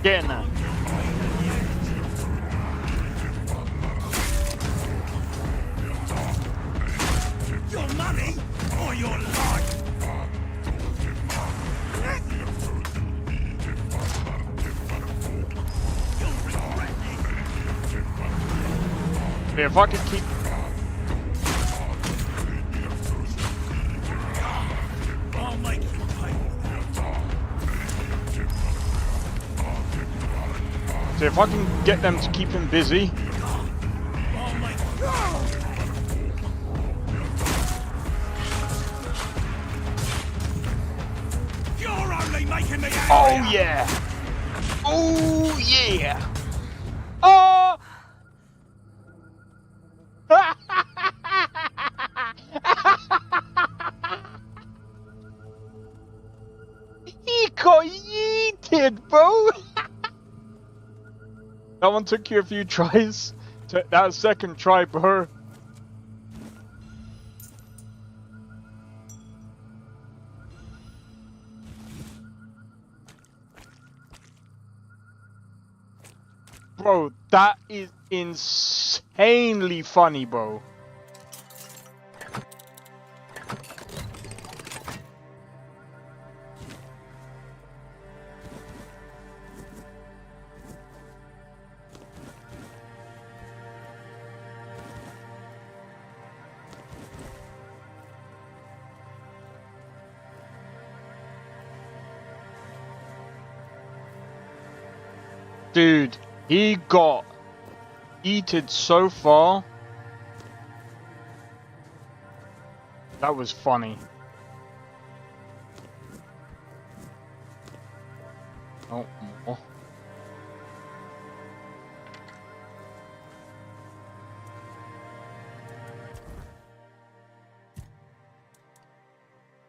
Get in there. Your money or your life? If I could keep. I'll make you pay. So if I can get them to keep him busy. You're only making me angry. Oh yeah! Oh yeah! Oh! He got yeeted, bro! That one took you a few tries. That second try, bro. Bro, that is insanely funny, bro. Dude, he got eated so far. That was funny. Oh, more.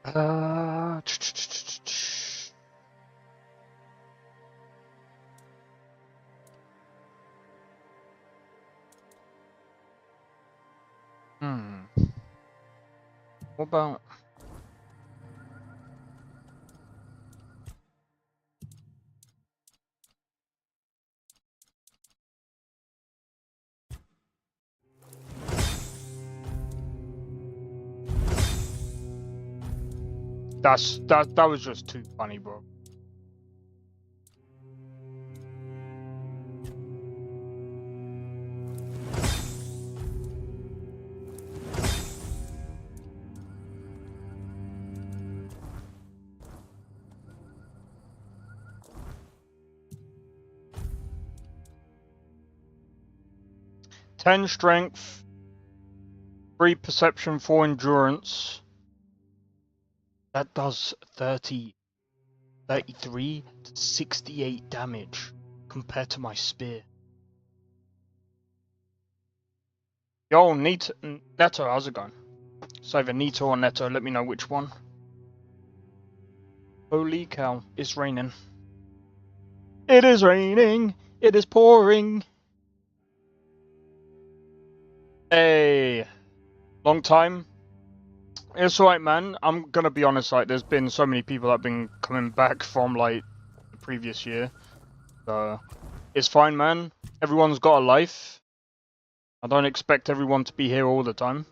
Uh, hmm. What about? That was just too funny, bro. Ten strength, 3 perception, 4 endurance. That does 33 to 68 damage compared to my spear. Yo, Neto, how's it going? It's either Neto or Neto, let me know which one. Holy cow, it's raining. It is raining, it is pouring. Hey, long time. It's alright, man. I'm gonna be honest, like, there's been so many people that have been coming back from, like, the previous year. So, it's fine, man. Everyone's got a life. I don't expect everyone to be here all the time.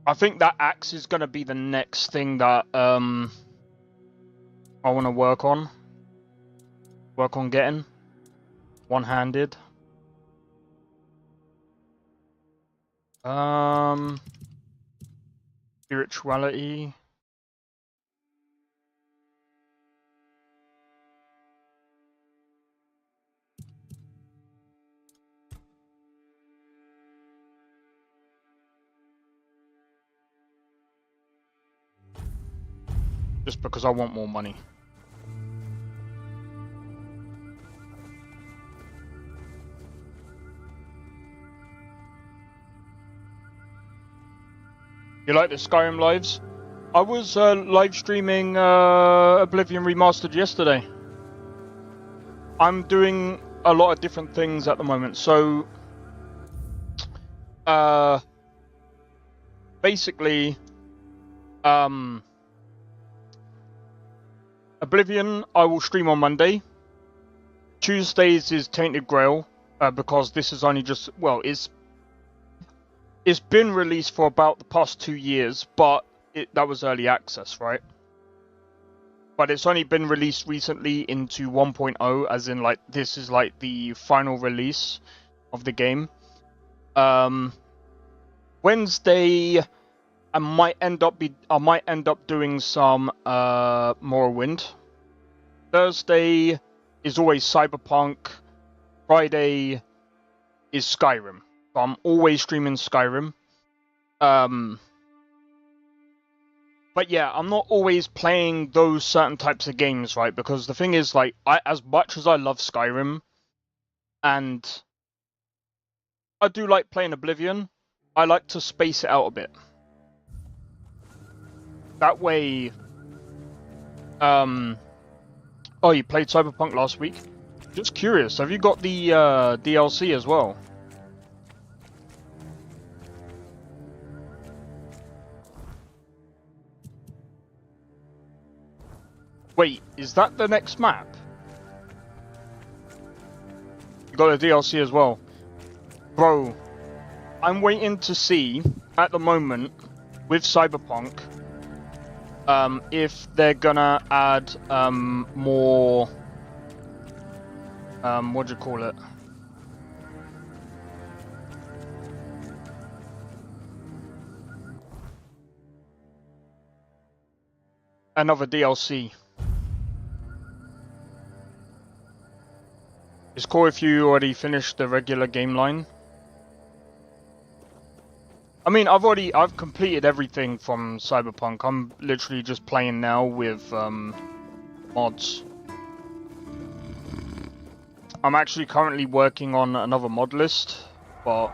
I think that axe is gonna be the next thing that, I want to work on. Work on getting. One-handed. Spirituality. Just because I want more money. You like the Skyrim lives? I was live streaming Oblivion Remastered yesterday. I'm doing a lot of different things at the moment. So, basically, Oblivion I will stream on Monday. Tuesdays is Tainted Grail, because this is only just, well, it's been released for about the past 2 years, but that was early access, right? But it's only been released recently into 1.0, as in, like, this is like the final release of the game. Wednesday, I might end up doing some Morrowind. Thursday is always Cyberpunk. Friday is Skyrim. So I'm always streaming Skyrim. But yeah, I'm not always playing those certain types of games, right? Because the thing is, like, as much as I love Skyrim, and I do like playing Oblivion, I like to space it out a bit. That way, oh, you played Cyberpunk last week? Just curious, have you got the DLC as well? Wait, is that the next map? You got the DLC as well. Bro, I'm waiting to see, at the moment, with Cyberpunk, if they're gonna add, more, what do you call it? another DLC. It's cool if you already finished the regular game line. I mean, I've completed everything from Cyberpunk. I'm literally just playing now with mods. I'm actually currently working on another mod list, but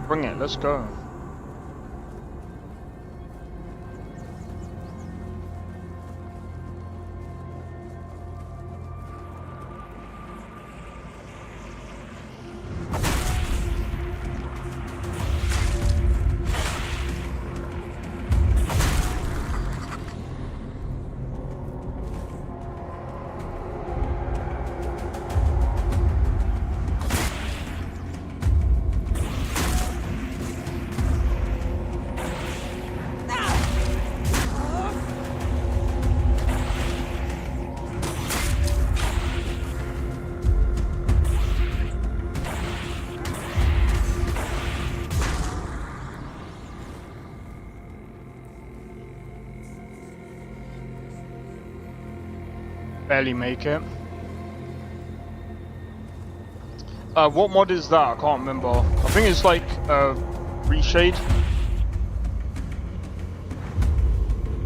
bring it, let's go. Barely make it. What mod is that? I can't remember. I think it's like Reshade.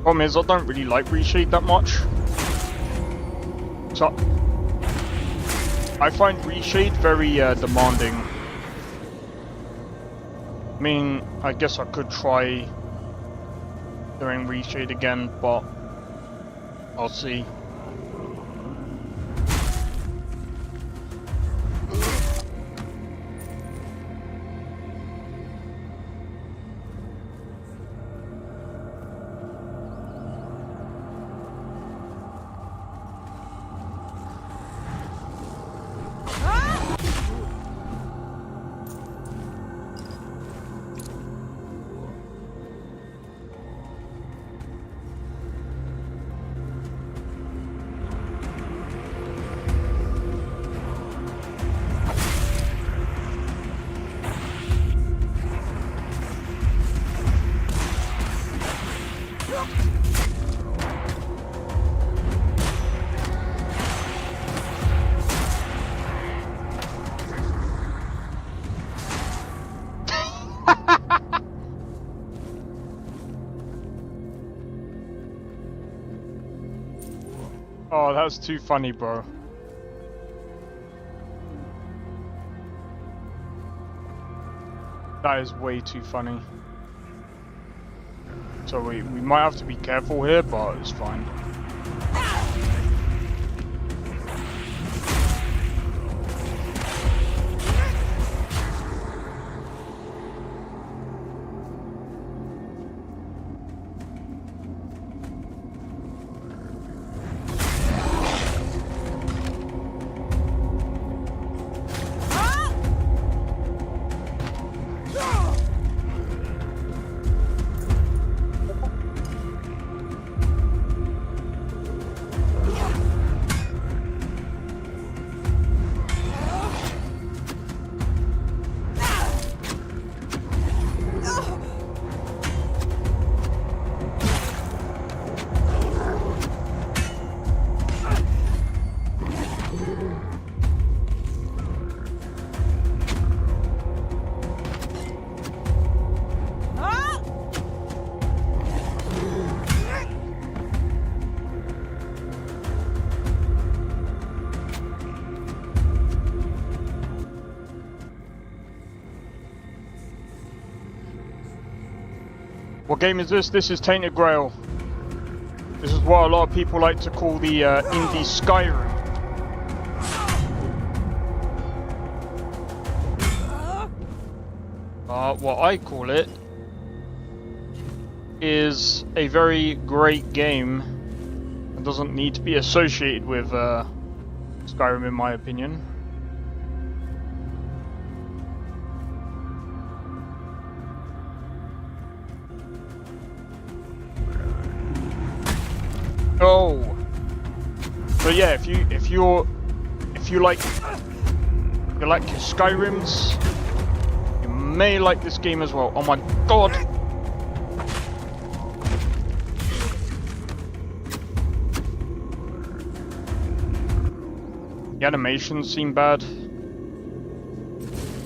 Problem is, I don't really like Reshade that much. So I find Reshade very demanding. I mean, I guess I could try doing Reshade again, but I'll see. Oh, that's too funny, bro. That is way too funny. So we might have to be careful here, but it's fine. What game is this? This is Tainted Grail. This is what a lot of people like to call the indie Skyrim. What I call it is a very great game and doesn't need to be associated with Skyrim, in my opinion. Oh, so yeah, if you like you like your Skyrims, you may like this game as well. Oh my god! The animations seem bad.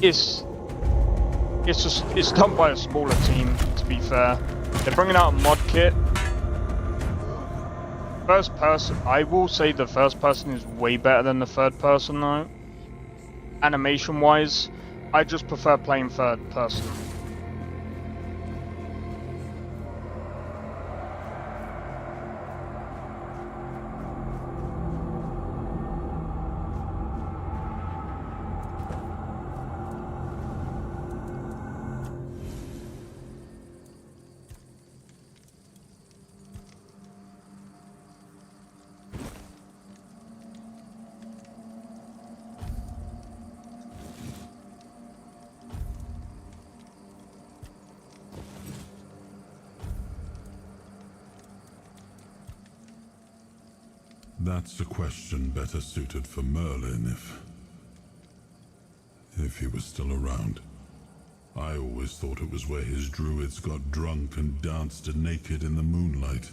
It's done by a smaller team, to be fair. They're bringing out a mod kit. First person, I will say the first person is way better than the third person though. Animation wise, I just prefer playing third person. That's a question better suited for Merlin if he was still around. I always thought it was where his druids got drunk and danced naked in the moonlight.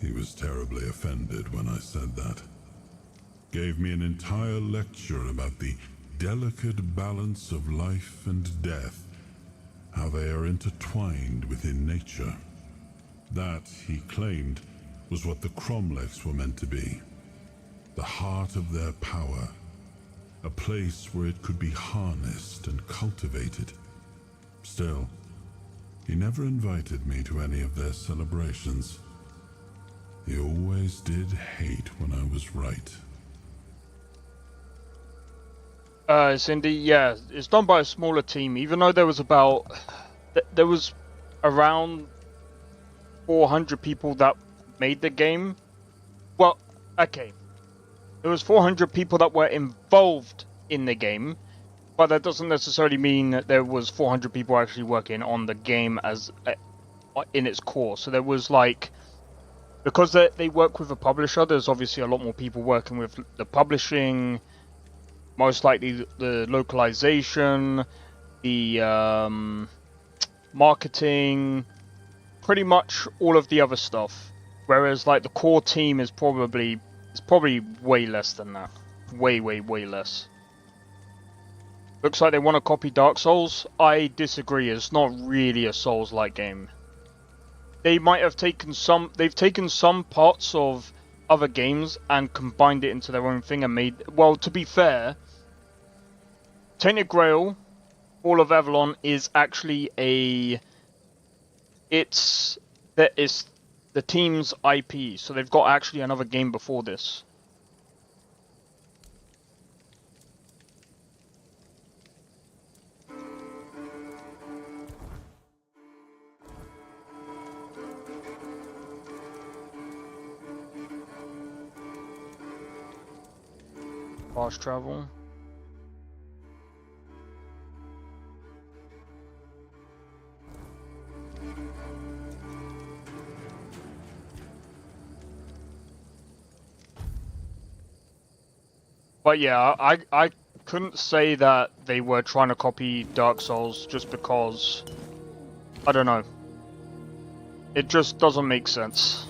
He was terribly offended when I said that. Gave me an entire lecture about the delicate balance of life and death, how they are intertwined within nature. That, he claimed, was what the Cromlechs were meant to be. The heart of their power. A place where it could be harnessed and cultivated. Still, he never invited me to any of their celebrations. He always did hate when I was right. Cindy, yeah, it's done by a smaller team, even though there was around 400 people that made the game. Well, okay. There was 400 people that were involved in the game, but that doesn't necessarily mean that there was 400 people actually working on the game as in its core. So there was like, because they work with a publisher, there's obviously a lot more people working with the publishing, most likely the localization, the marketing, pretty much all of the other stuff. Whereas like the core team is probably way less than that. Way less. Looks like they want to copy Dark Souls. I disagree. It's not really a Souls-like game. They might have taken some. They've taken some parts of other games and combined it into their own thing and made. Well, to be fair, Tainted Grail, Fall of Avalon is actually it's the team's IP, so they've got actually another game before this. Fast travel. But yeah, I couldn't say that they were trying to copy Dark Souls just because, I don't know. It just doesn't make sense.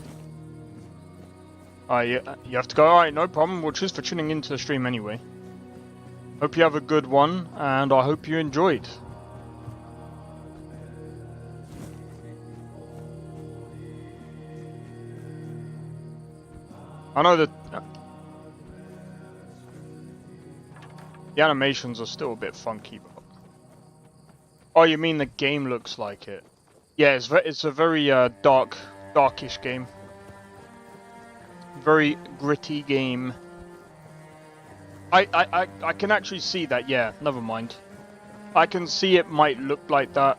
You have to go, alright, no problem. Well, cheers for tuning into the stream anyway. Hope you have a good one, and I hope you enjoyed. I know that the animations are still a bit funky, but... Oh, you mean the game looks like it? Yeah, it's a very darkish game. Very gritty game. I can actually see that, yeah, never mind. I can see it might look like that.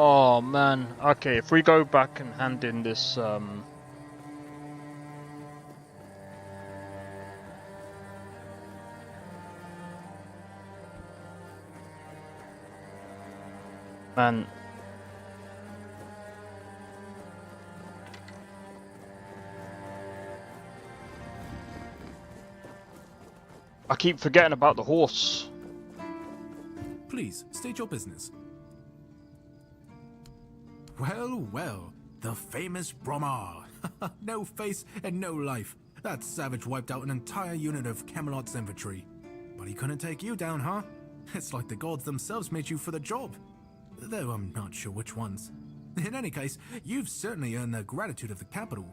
Oh man, okay, if we go back and hand in this man, I keep forgetting about the horse. Please, state your business. Well, well, the famous Bromar. No face and no life. That savage wiped out an entire unit of Camelot's infantry. But he couldn't take you down, huh? It's like the gods themselves made you for the job. Though I'm not sure which ones. In any case, you've certainly earned the gratitude of the capital.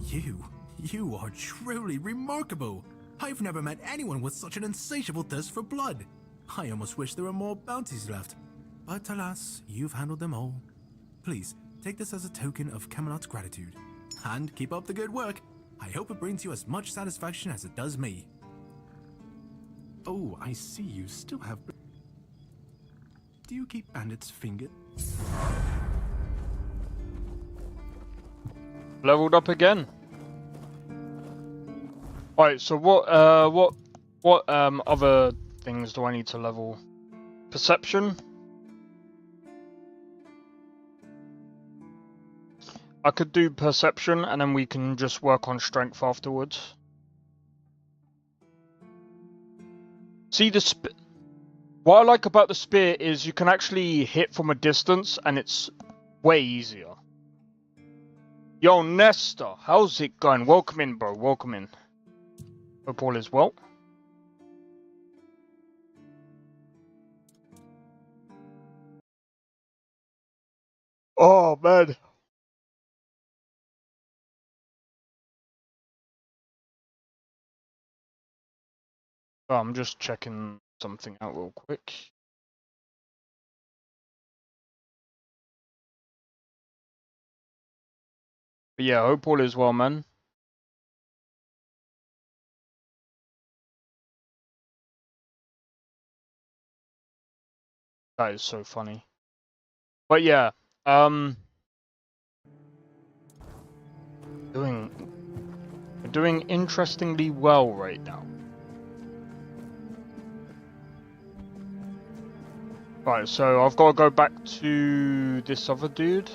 You are truly remarkable. I've never met anyone with such an insatiable thirst for blood. I almost wish there were more bounties left. But alas, you've handled them all. Please, take this as a token of Camelot's gratitude. And keep up the good work. I hope it brings you as much satisfaction as it does me. Oh, I see you still have... Do you keep bandits' fingers? Leveled up again. Alright, so what other things do I need to level? Perception? I could do perception and then we can just work on strength afterwards. See, what I like about the spear is you can actually hit from a distance and it's way easier. Yo, Nestor, how's it going? Welcome in, bro. Welcome in. Hope all is well. Oh, man. Oh, I'm just checking something out real quick. But yeah, hope all is well, man. That is so funny. But yeah, doing interestingly well right now. Right, so I've got to go back to this other dude.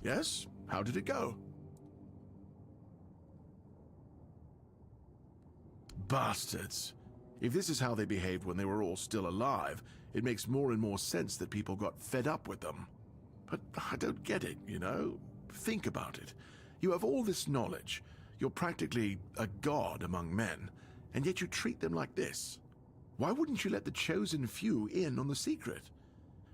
Yes? How did it go? Bastards. If this is how they behaved when they were all still alive, it makes more and more sense that people got fed up with them. But I don't get it, you know? Think about it. You have all this knowledge. You're practically a god among men, and yet you treat them like this. Why wouldn't you let the chosen few in on the secret?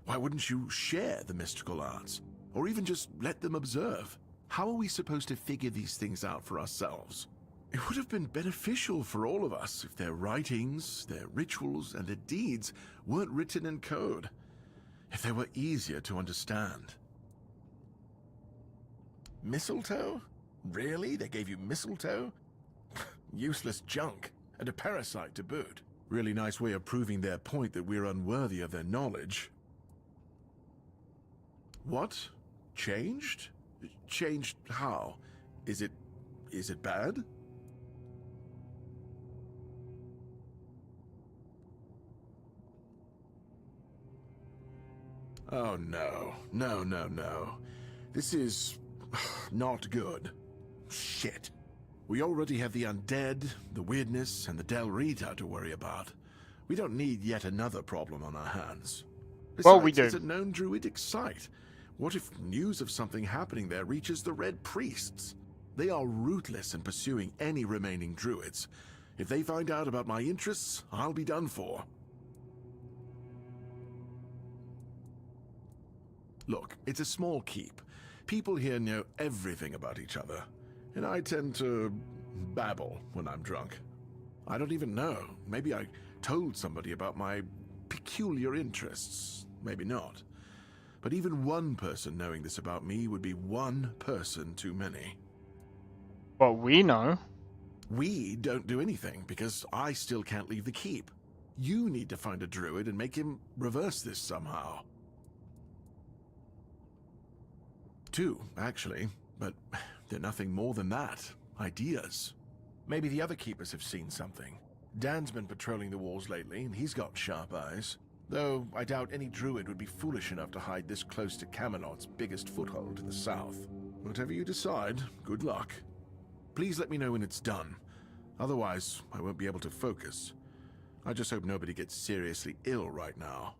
Why wouldn't you share the mystical arts? Or even just let them observe? How are we supposed to figure these things out for ourselves? It would have been beneficial for all of us if their writings, their rituals, and their deeds weren't written in code. If they were easier to understand. Mistletoe? Really? They gave you mistletoe? Useless junk, and a parasite to boot. Really nice way of proving their point that we're unworthy of their knowledge. What? Changed? Changed how? Is it bad? Oh no. No. This is not good. Shit. We already have the undead, the weirdness, and the Del Rita to worry about. We don't need yet another problem on our hands. Besides, Well, we do. It's a known druidic site. What if news of something happening there reaches the Red Priests? They are ruthless in pursuing any remaining druids. If they find out about my interests, I'll be done for. Look, it's a small keep. People here know everything about each other, and I tend to babble when I'm drunk. I don't even know. Maybe I told somebody about my peculiar interests. Maybe not. But even one person knowing this about me would be one person too many. Well, we know. We don't do anything, because I still can't leave the keep. You need to find a druid and make him reverse this somehow. Two, actually, but they're nothing more than that. Ideas. Maybe the other keepers have seen something. Dan's been patrolling the walls lately, and he's got sharp eyes. Though I doubt any druid would be foolish enough to hide this close to Camelot's biggest foothold to the south. Whatever you decide, good luck. Please let me know when it's done. Otherwise, I won't be able to focus. I just hope nobody gets seriously ill right now.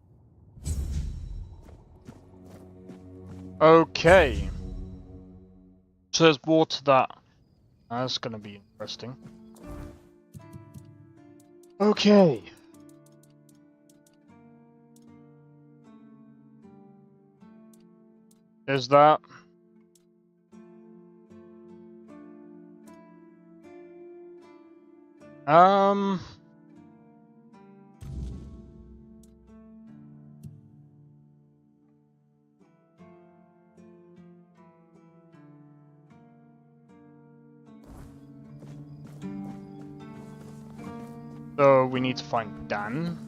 Okay. So there's more to that. That's gonna be interesting. Okay. There's that. So we need to find Dan.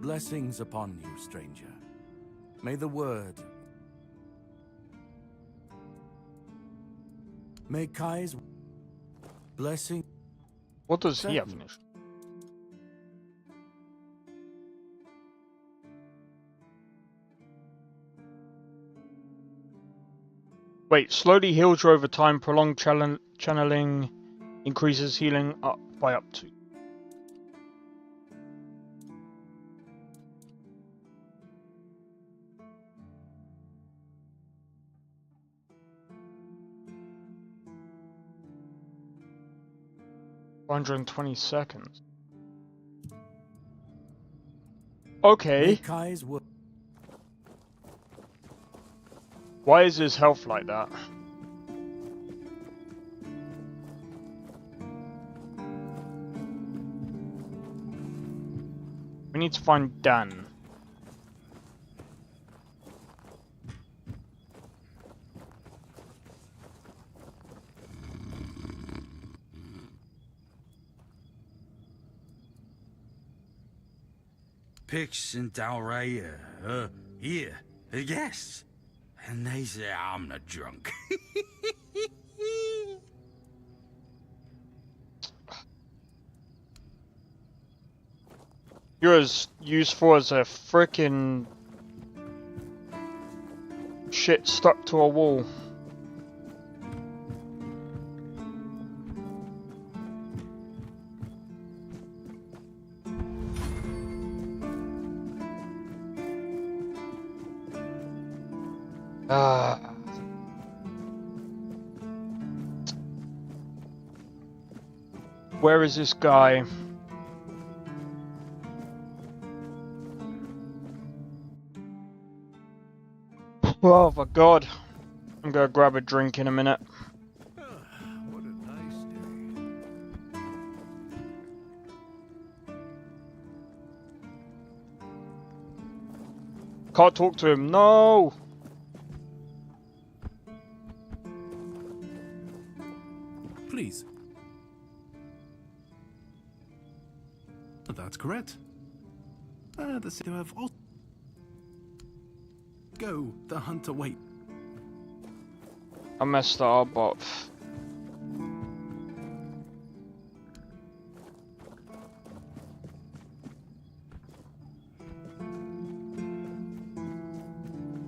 Blessings upon you, stranger. May the word... May Kai's... blessing... What does he have finished? Wait, slowly heals you over time, prolonged channeling increases healing up by up to. $120. Okay. Why is his health like that? We need to find Dan. Pix and Dalray here, guests. And they say I'm not drunk. You're as useful as a frickin' shit stuck to a wall. Where is this guy? Oh my god. I'm gonna grab a drink in a minute. What a nice day. Can't talk to him, no! Please. That's correct. The city have also... Go, the hunter wait. I messed that up, but...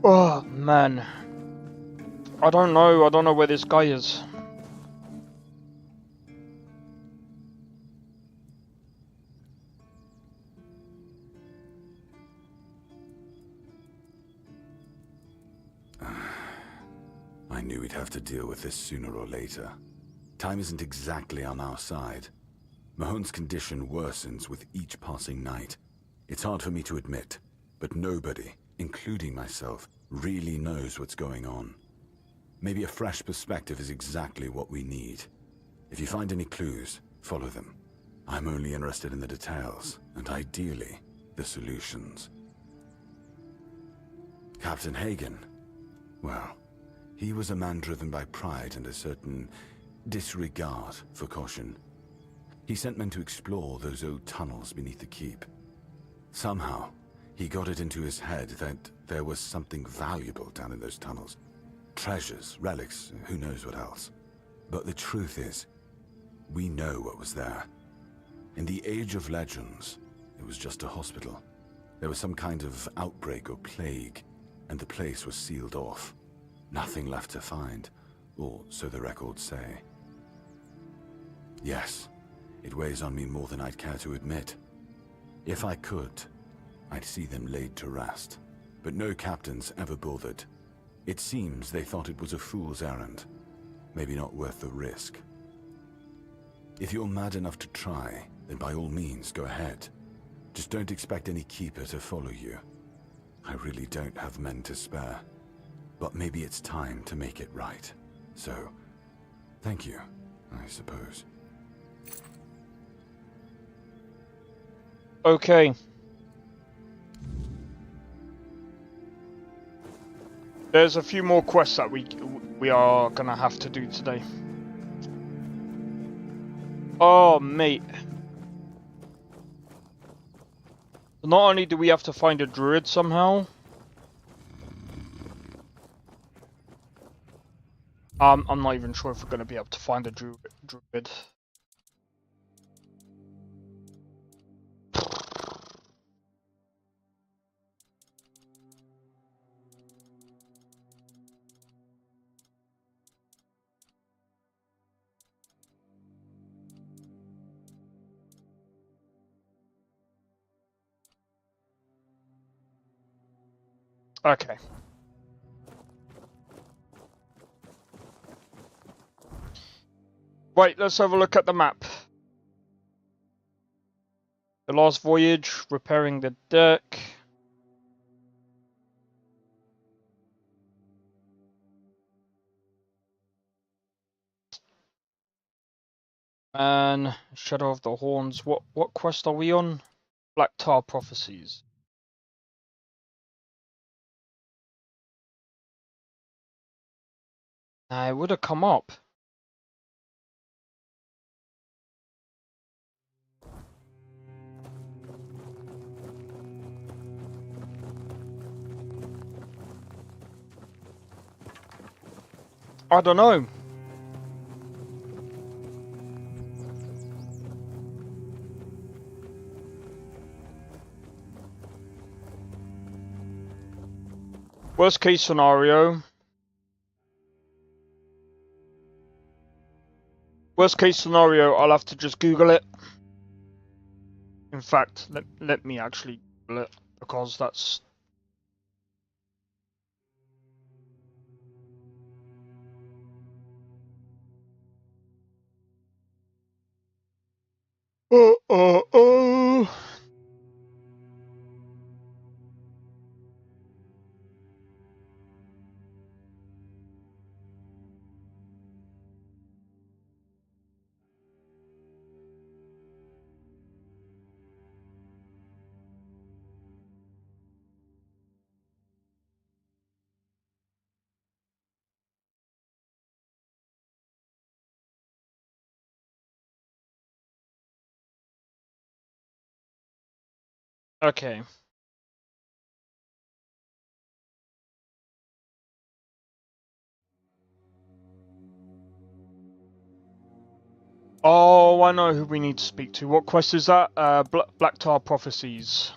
Oh, man. I don't know where this guy is. I knew we'd have to deal with this sooner or later. Time isn't exactly on our side. Mahone's condition worsens with each passing night. It's hard for me to admit, but nobody, including myself, really knows what's going on. Maybe a fresh perspective is exactly what we need. If you find any clues, follow them. I'm only interested in the details, and ideally, the solutions. Captain Hagen, well, he was a man driven by pride and a certain disregard for caution. He sent men to explore those old tunnels beneath the keep. Somehow, he got it into his head that there was something valuable down in those tunnels. Treasures, relics, who knows what else. But the truth is, we know what was there. In the Age of Legends, it was just a hospital. There was some kind of outbreak or plague, and the place was sealed off. Nothing left to find, or so the records say. Yes, it weighs on me more than I'd care to admit. If I could, I'd see them laid to rest. But no captains ever bothered. It seems they thought it was a fool's errand. Maybe not worth the risk. If you're mad enough to try, then by all means, go ahead. Just don't expect any keeper to follow you. I really don't have men to spare. But maybe it's time to make it right. So, thank you, I suppose. Okay. There's a few more quests that we are gonna have to do today. Oh, mate. Not only do we have to find a druid somehow. I'm not even sure if we're gonna be able to find a druid. Okay. Right, let's have a look at the map. The last voyage, repairing the deck. And Shadow of the Horns. What quest are we on? Black Tar Prophecies. It would have come up. I don't know. Worst case scenario. Worst case scenario, I'll have to just Google it. In fact, let me actually Google it, because that's... Okay. Oh, I know who we need to speak to. What quest is that? Black Tar Prophecies.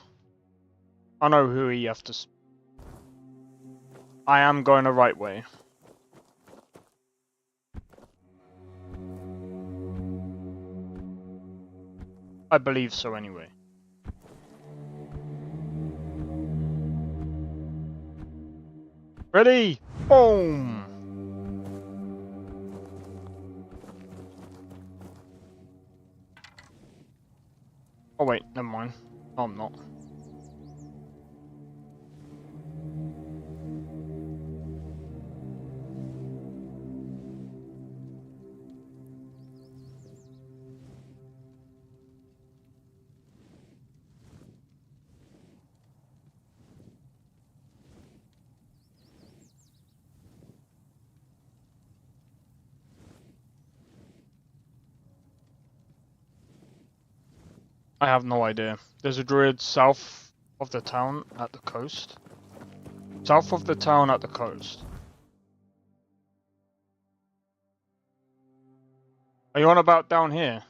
I know who we have to... I am going the right way. I believe so anyway. Ready? Boom! Oh wait, never mind. No, I'm not. I have no idea. There's a druid south of the town at the coast. South of the town at the coast. Are you on about down here?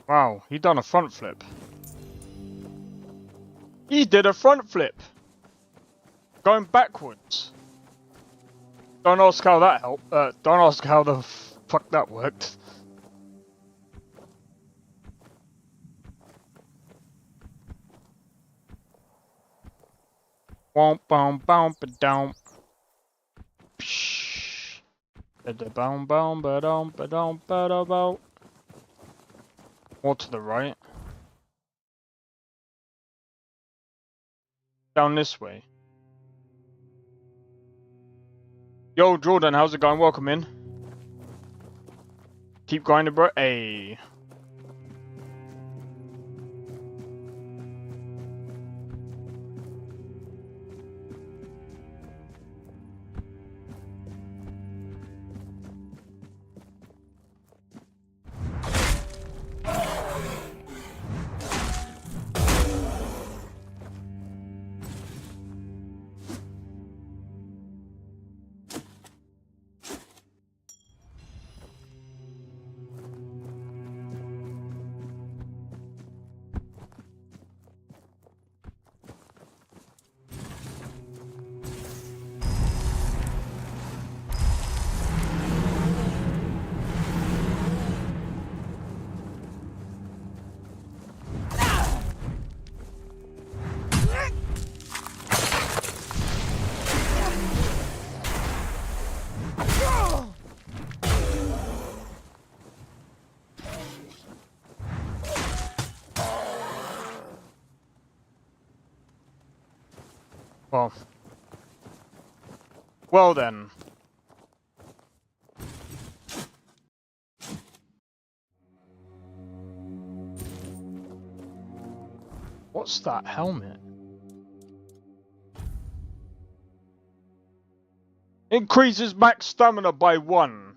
Wow, he done a front flip. He did a front flip. Going backwards. Don't ask how that helped. Don't ask how the fuck that worked. Womp bom bom ba dom. Psh. Ba bom bom ba dom ba dom ba da bo. More to the right. Down this way. Yo, Jordan, how's it going? Welcome in. Keep grinding, bro. Hey. Well then. What's that helmet? Increases max stamina by 1.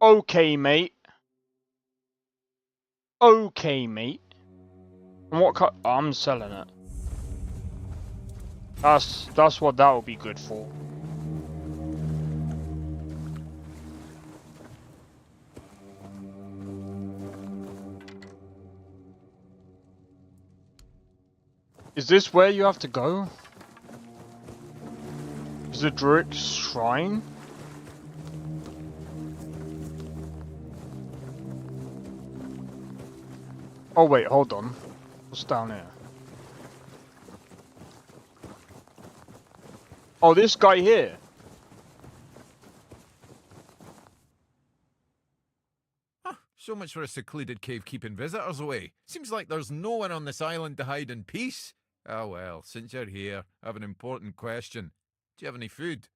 Okay, mate. Okay, mate. And what cut? I'm selling it. That's what that will be good for. Is this where you have to go? Is the Druid Shrine? Oh wait, hold on. What's down here? Oh, this guy here. So much for a secluded cave keeping visitors away. Seems like there's no one on this island to hide in peace. Ah well, since you're here, I have an important question. Do you have any food?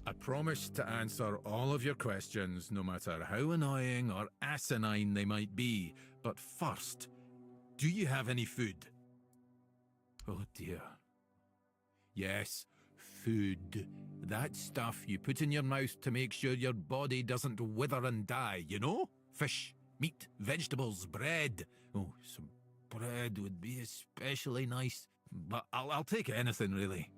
I promise to answer all of your questions, no matter how annoying or asinine they might be. But first, do you have any food? Oh dear. Yes, food. That stuff you put in your mouth to make sure your body doesn't wither and die, you know? Fish, meat, vegetables, bread. Oh, some bread would be especially nice. But I'll take anything, really.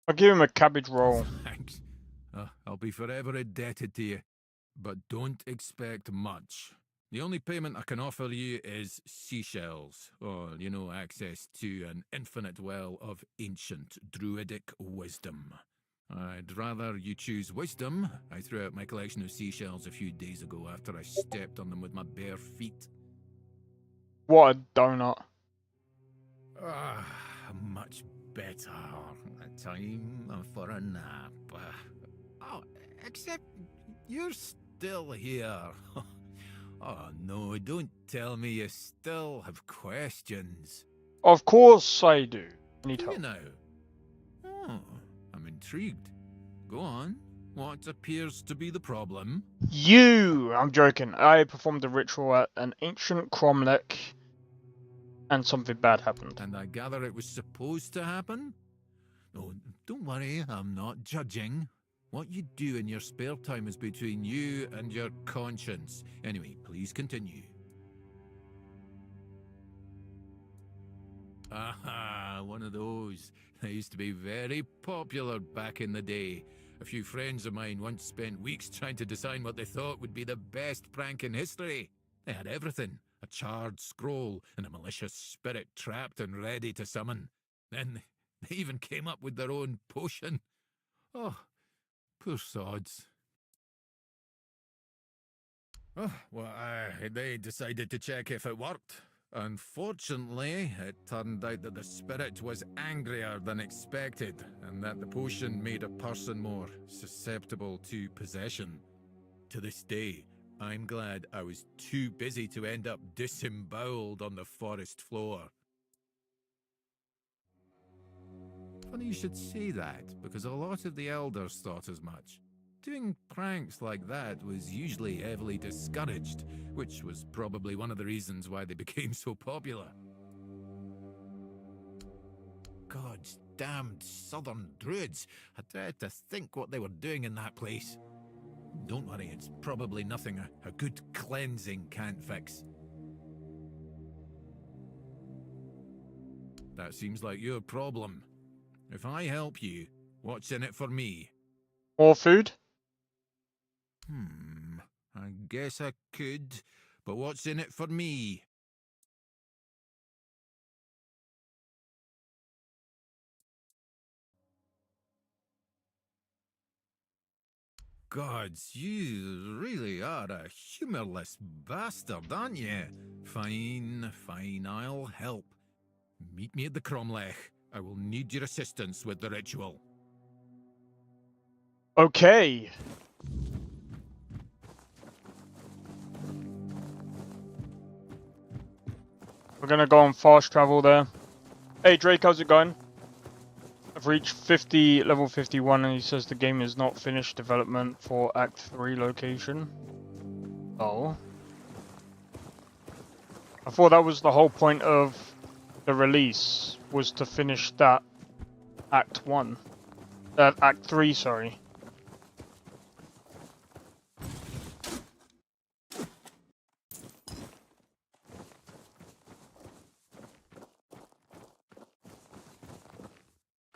I'll give him a cabbage roll. Thanks. I'll be forever indebted to you. But don't expect much. The only payment I can offer you is seashells, or, you know, access to an infinite well of ancient druidic wisdom. I'd rather you choose wisdom. I threw out my collection of seashells a few days ago after I stepped on them with my bare feet. What a donut. Ah, much better. A time for a nap. Oh, except you're still here. Oh no, don't tell me you still have questions. Of course I do. Need Do help. you now? Oh, I'm intrigued. Go on. What appears to be the problem? I'm joking. I performed a ritual at an ancient cromlech and something bad happened. And I gather it was supposed to happen? Oh, don't worry, I'm not judging. What you do in your spare time is between you and your conscience. Anyway, please continue. Aha, one of those. They used to be very popular back in the day. A few friends of mine once spent weeks trying to design what they thought would be the best prank in history. They had everything. A charred scroll and a malicious spirit trapped and ready to summon. Then they even came up with their own potion. Oh, poor sods. Oh, well, they decided to check if it worked. Unfortunately, it turned out that the spirit was angrier than expected, and that the potion made a person more susceptible to possession. To this day, I'm glad I was too busy to end up disemboweled on the forest floor. Funny you should say that, because a lot of the elders thought as much. Doing pranks like that was usually heavily discouraged, which was probably one of the reasons why they became so popular. God's damned southern druids. I dread to think what they were doing in that place. Don't worry, it's probably nothing a good cleansing can't fix. That seems like your problem. If I help you, what's in it for me? More food? I guess I could, but what's in it for me? Gods, you really are a humorless bastard, aren't you? Fine, I'll help. Meet me at the Cromlech. I will need your assistance with the ritual. Okay. We're gonna go on fast travel there. Hey Drake, how's it going? I've reached level 51, and he says the game is not finished development for Act 3 location. Oh. I thought that was the whole point of the release, was to finish that Act 3, sorry.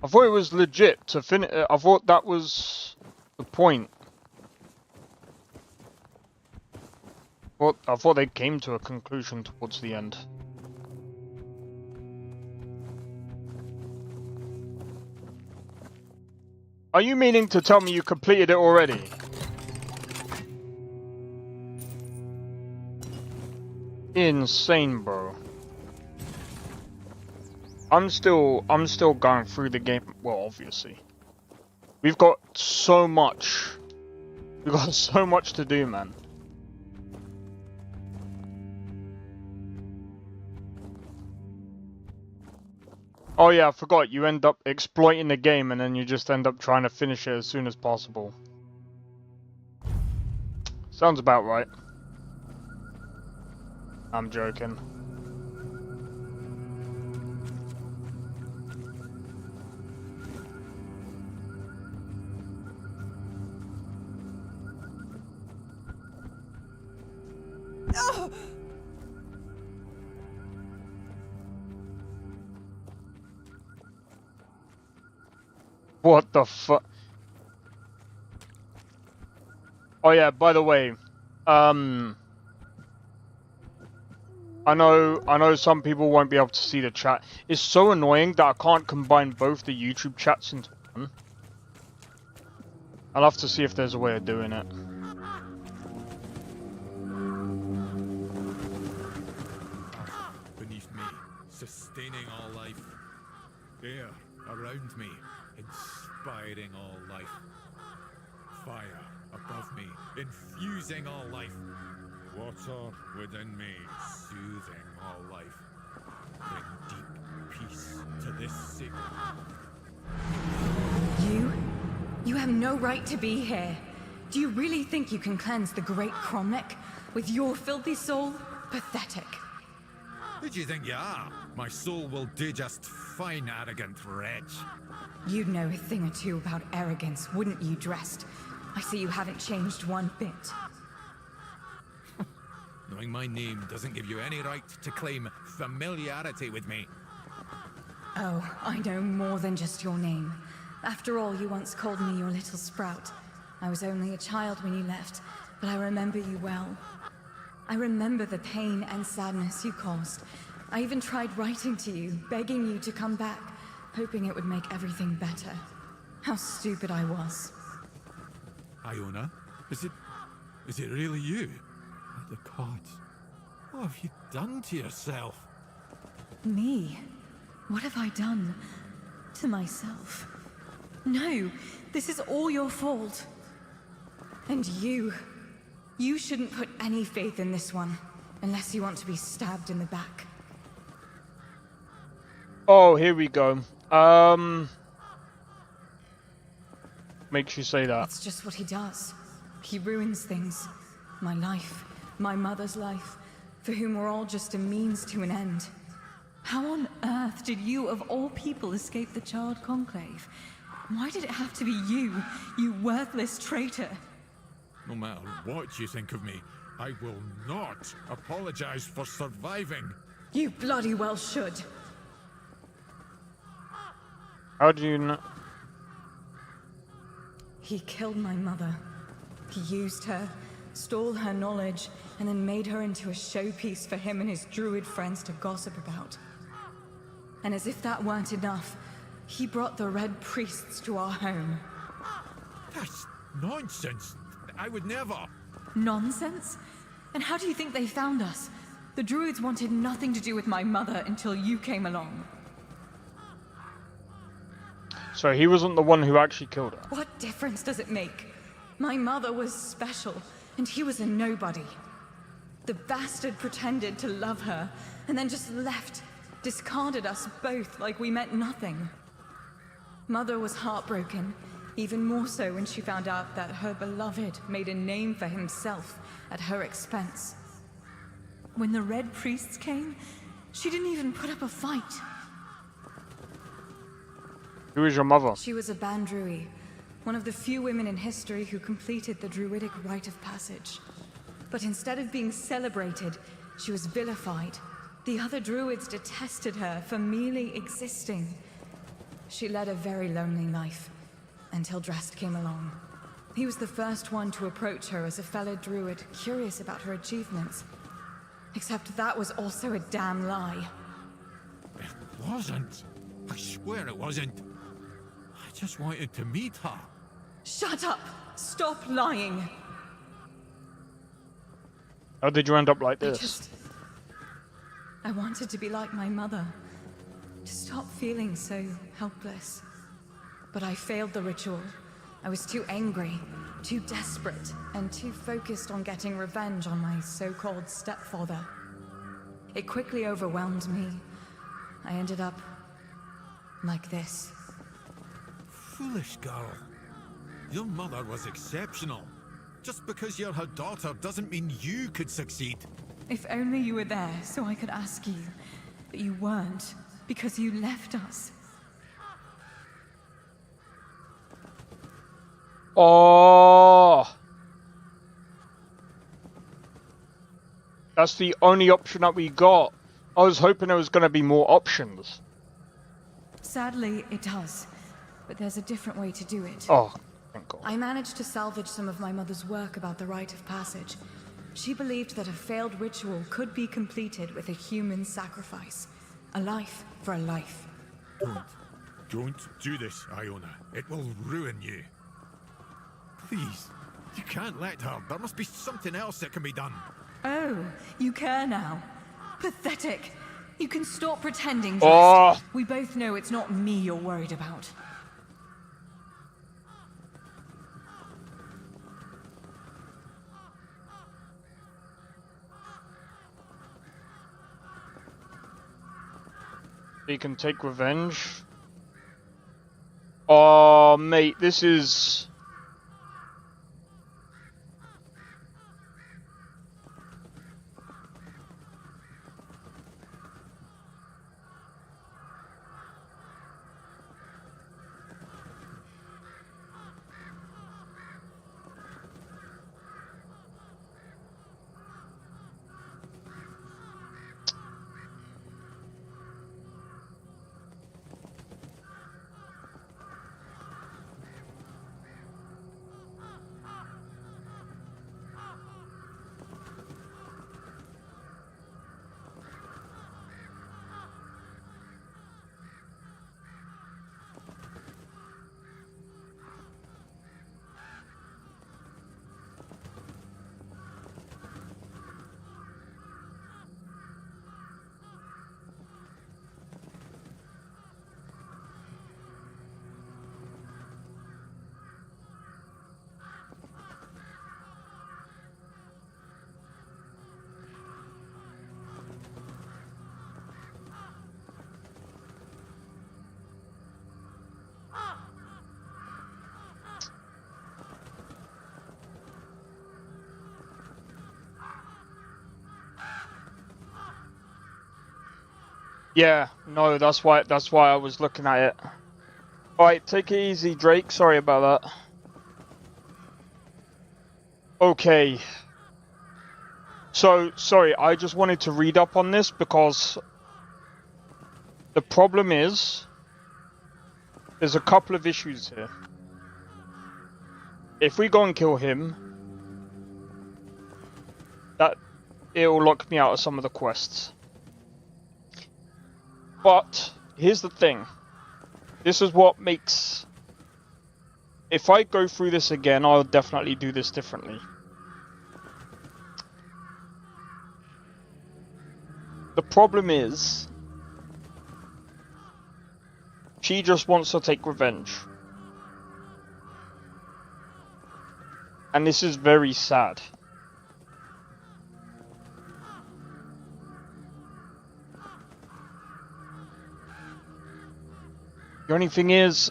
I thought it was legit to finish. I thought that was the point. I thought they came to a conclusion towards the end. Are you meaning to tell me you completed it already? Insane, bro. I'm still going through the game. Well, obviously. We've got so much. We've got so much to do, man. Oh yeah, I forgot. You end up exploiting the game and then you just end up trying to finish it as soon as possible. Sounds about right. I'm joking. What the fuck? Oh yeah, by the way, I know some people won't be able to see the chat. It's so annoying that I can't combine both the YouTube chats into one. I'll have to see if there's a way of doing it. Beneath me, sustaining all life. Air around me, inspiring all life. Fire above me, infusing all life. Water within me, soothing all life. Bring deep peace to this city. You have no right to be here. Do you really think you can cleanse the great Cromlech with your filthy soul? Pathetic. Who do you think you are? My soul will do just fine, arrogant wretch. You'd know a thing or two about arrogance, wouldn't you, Dressed? I see you haven't changed one bit. Knowing my name doesn't give you any right to claim familiarity with me. Oh, I know more than just your name. After all, you once called me your little sprout. I was only a child when you left, but I remember you well. I remember the pain and sadness you caused. I even tried writing to you, begging you to come back, hoping it would make everything better. How stupid I was. Iona, is it really you? By the gods, what have you done to yourself? Me? What have I done to myself? No, this is all your fault. And you shouldn't put any faith in this one, unless you want to be stabbed in the back. Oh, here we go. Makes you say that. It's just what he does. He ruins things. My life, my mother's life, for whom we're all just a means to an end. How on earth did you, of all people, escape the Charred Conclave? Why did it have to be you, you worthless traitor? No matter what you think of me, I will not apologize for surviving. You bloody well should. How do you know? He killed my mother. He used her, stole her knowledge, and then made her into a showpiece for him and his druid friends to gossip about. And as if that weren't enough, he brought the Red Priests to our home. That's nonsense. I would never. Nonsense? And how do you think they found us? The druids wanted nothing to do with my mother until you came along. So he wasn't the one who actually killed her. What difference does it make? My mother was special, and he was a nobody. The bastard pretended to love her, and then just left, discarded us both like we meant nothing. Mother was heartbroken, even more so when she found out that her beloved made a name for himself at her expense. When the Red Priests came, she didn't even put up a fight. Who is your mother? She was a Bandrui, one of the few women in history who completed the druidic rite of passage. But instead of being celebrated, she was vilified. The other druids detested her for merely existing. She led a very lonely life, until Drast came along. He was the first one to approach her as a fellow druid, curious about her achievements. Except that was also a damn lie. It wasn't. I swear it wasn't. I just wanted to meet her. Shut up! Stop lying! How did you end up like this? I wanted to be like my mother. To stop feeling so helpless. But I failed the ritual. I was too angry, too desperate, and too focused on getting revenge on my so-called stepfather. It quickly overwhelmed me. I ended up like this. Foolish girl. Your mother was exceptional. Just because you're her daughter doesn't mean you could succeed. If only you were there so I could ask you. But you weren't, because you left us. Oh, that's the only option that we got. I was hoping there was going to be more options. Sadly, it does. But there's a different way to do it. Oh, thank God. I managed to salvage some of my mother's work about the rite of passage. She believed that a failed ritual could be completed with a human sacrifice. A life for a life. Don't do this, Iona. It will ruin you. Please, you can't let her. There must be something else that can be done. Oh, you care now. Pathetic. You can stop pretending, Oh. Drest. We both know it's not me you're worried about. He can take revenge. Oh, mate, this is... Yeah, no, that's why I was looking at it. Alright, take it easy, Drake. Sorry about that. Okay. So, sorry, I just wanted to read up on this because the problem is there's a couple of issues here. If we go and kill him, it'll lock me out of some of the quests. But here's the thing. This is what makes... If I go through this again, I'll definitely do this differently. The problem is... she just wants to take revenge. And this is very sad. The only thing is...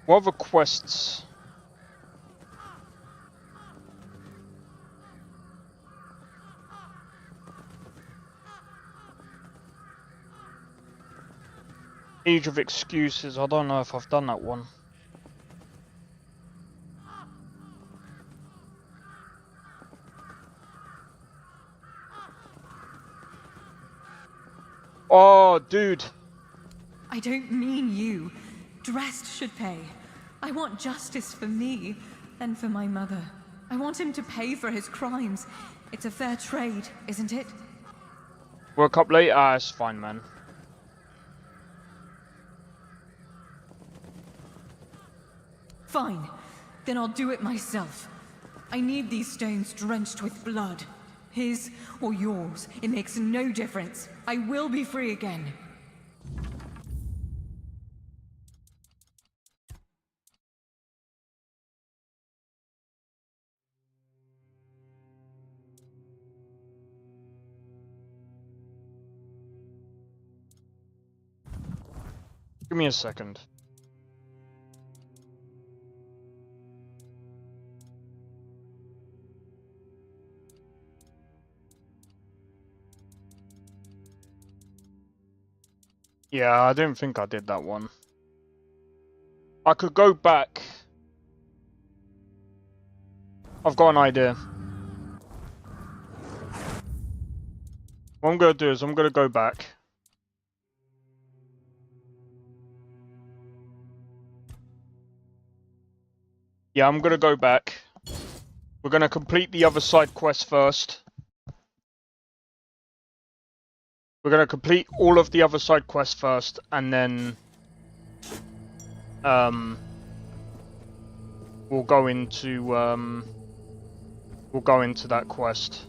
what other quests? Age of Excuses, I don't know if I've done that one. Oh, dude. I don't mean you. Drest should pay. I want justice for me and for my mother. I want him to pay for his crimes. It's a fair trade, isn't it? Woke up late? Ah, it's fine, man. Fine. Then I'll do it myself. I need these stones drenched with blood. His or yours, it makes no difference. I will be free again. Give me a second. Yeah, I didn't think I did that one. I could go back. I've got an idea. What I'm gonna do is I'm gonna go back. Yeah, I'm gonna go back. We're gonna complete the other side quest first. We're gonna complete all of the other side quests first, and then we'll go into that quest.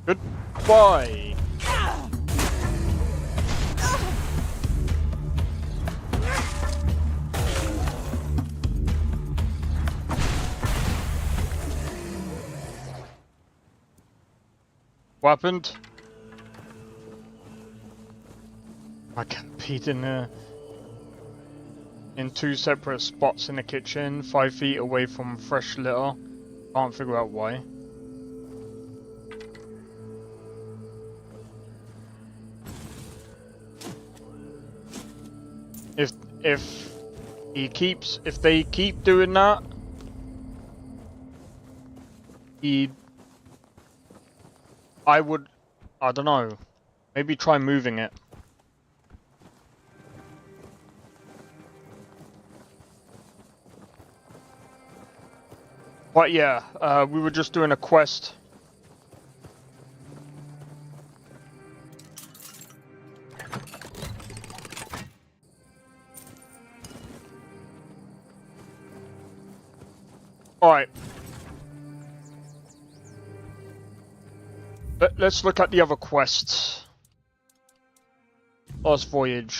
Goodbye. What happened? I camped in two separate spots in the kitchen, 5 feet away from fresh litter. Can't figure out why. If they keep doing that, I don't know, maybe try moving it. But yeah, we were just doing a quest. Alright. Let's look at the other quests. Last voyage.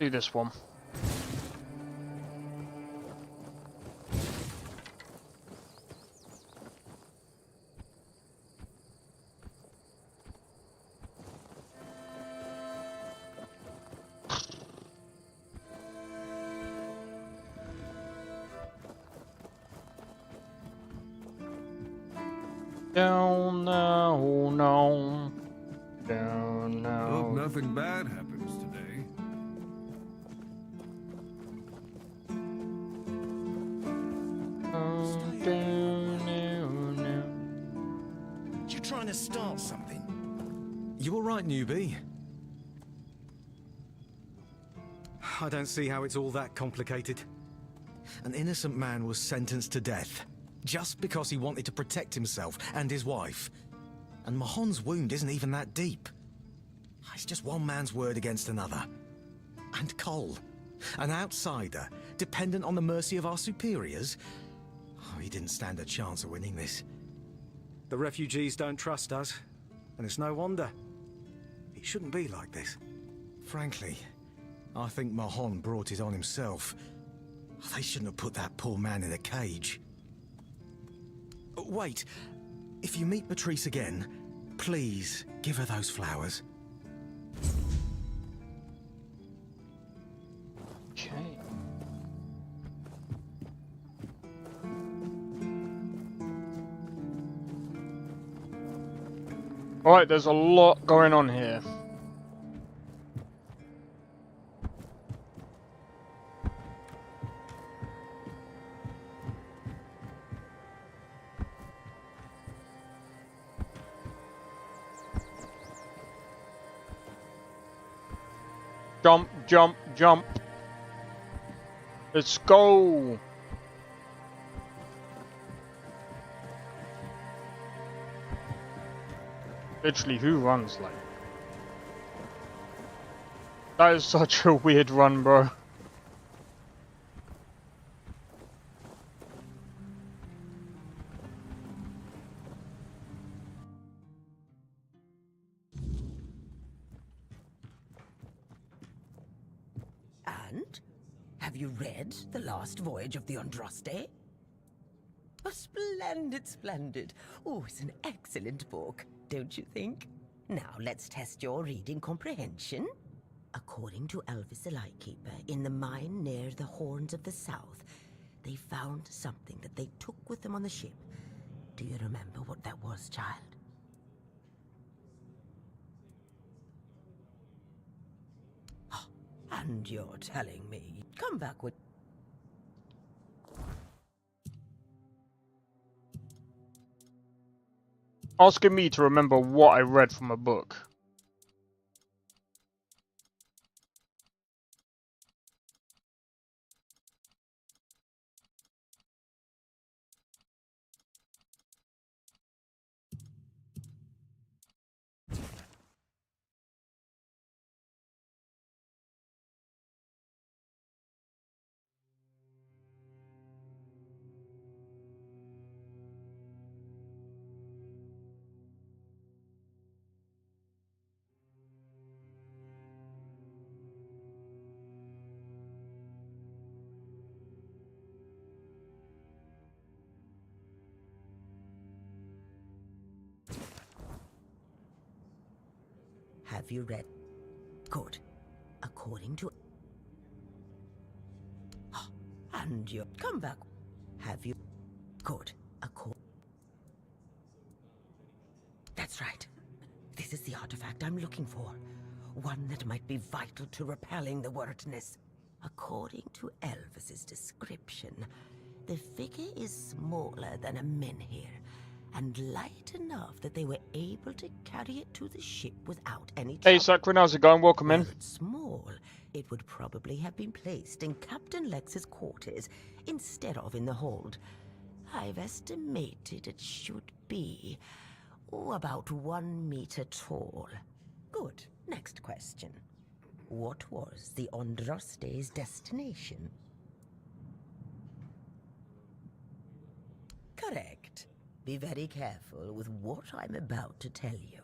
Do this one. Down now, no. Down now. Hope nothing bad happens today. You trying to start something? You all right, newbie? I don't see how it's all that complicated. An innocent man was sentenced to death just because he wanted to protect himself and his wife. And Mahon's wound isn't even that deep. It's just one man's word against another. And Cole, an outsider, dependent on the mercy of our superiors. Oh, he didn't stand a chance of winning this. The refugees don't trust us, and it's no wonder. It shouldn't be like this. Frankly, I think Mahon brought it on himself. They shouldn't have put that poor man in a cage. Wait, if you meet Patrice again, please give her those flowers. Okay. Alright, there's a lot going on here. Jump, jump, jump. Let's go. Literally, who runs like that? Is such a weird run, bro. And? Have you read The Last Voyage of the Andraste? Oh, splendid, splendid. Oh, it's an excellent book, don't you think? Now, let's test your reading comprehension. According to Elvis the Lightkeeper, in the mine near the Horns of the South, they found something that they took with them on the ship. Do you remember what that was, child? And you're telling me. Come back with... Asking me to remember what I read from a book. Have you read? Good. According to... And you... Come back. Have you... Good. That's right. This is the artifact I'm looking for. One that might be vital to repelling the wordness. According to Elvis's description, the figure is smaller than a menhir, and light enough that they were able to carry it to the ship without any trouble. Hey, Sakura, how's it going? Welcome in. Small, it would probably have been placed in Captain Lex's quarters instead of in the hold. I've estimated it should be, about 1 meter tall. Good. Next question. What was the Andraste's destination? Correct. Be very careful with what I'm about to tell you.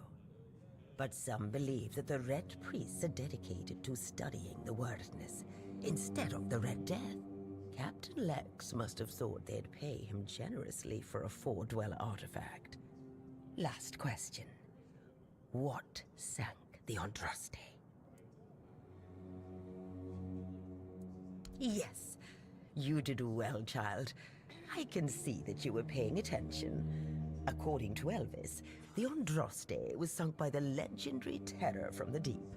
But some believe that the Red Priests are dedicated to studying the Wordness instead of the Red Death. Captain Lex must have thought they'd pay him generously for a Four-Dweller artifact. Last question. What sank the Andraste? Yes, you did well, child. I can see that you were paying attention. According to Elvis, the Andraste was sunk by the legendary terror from the deep.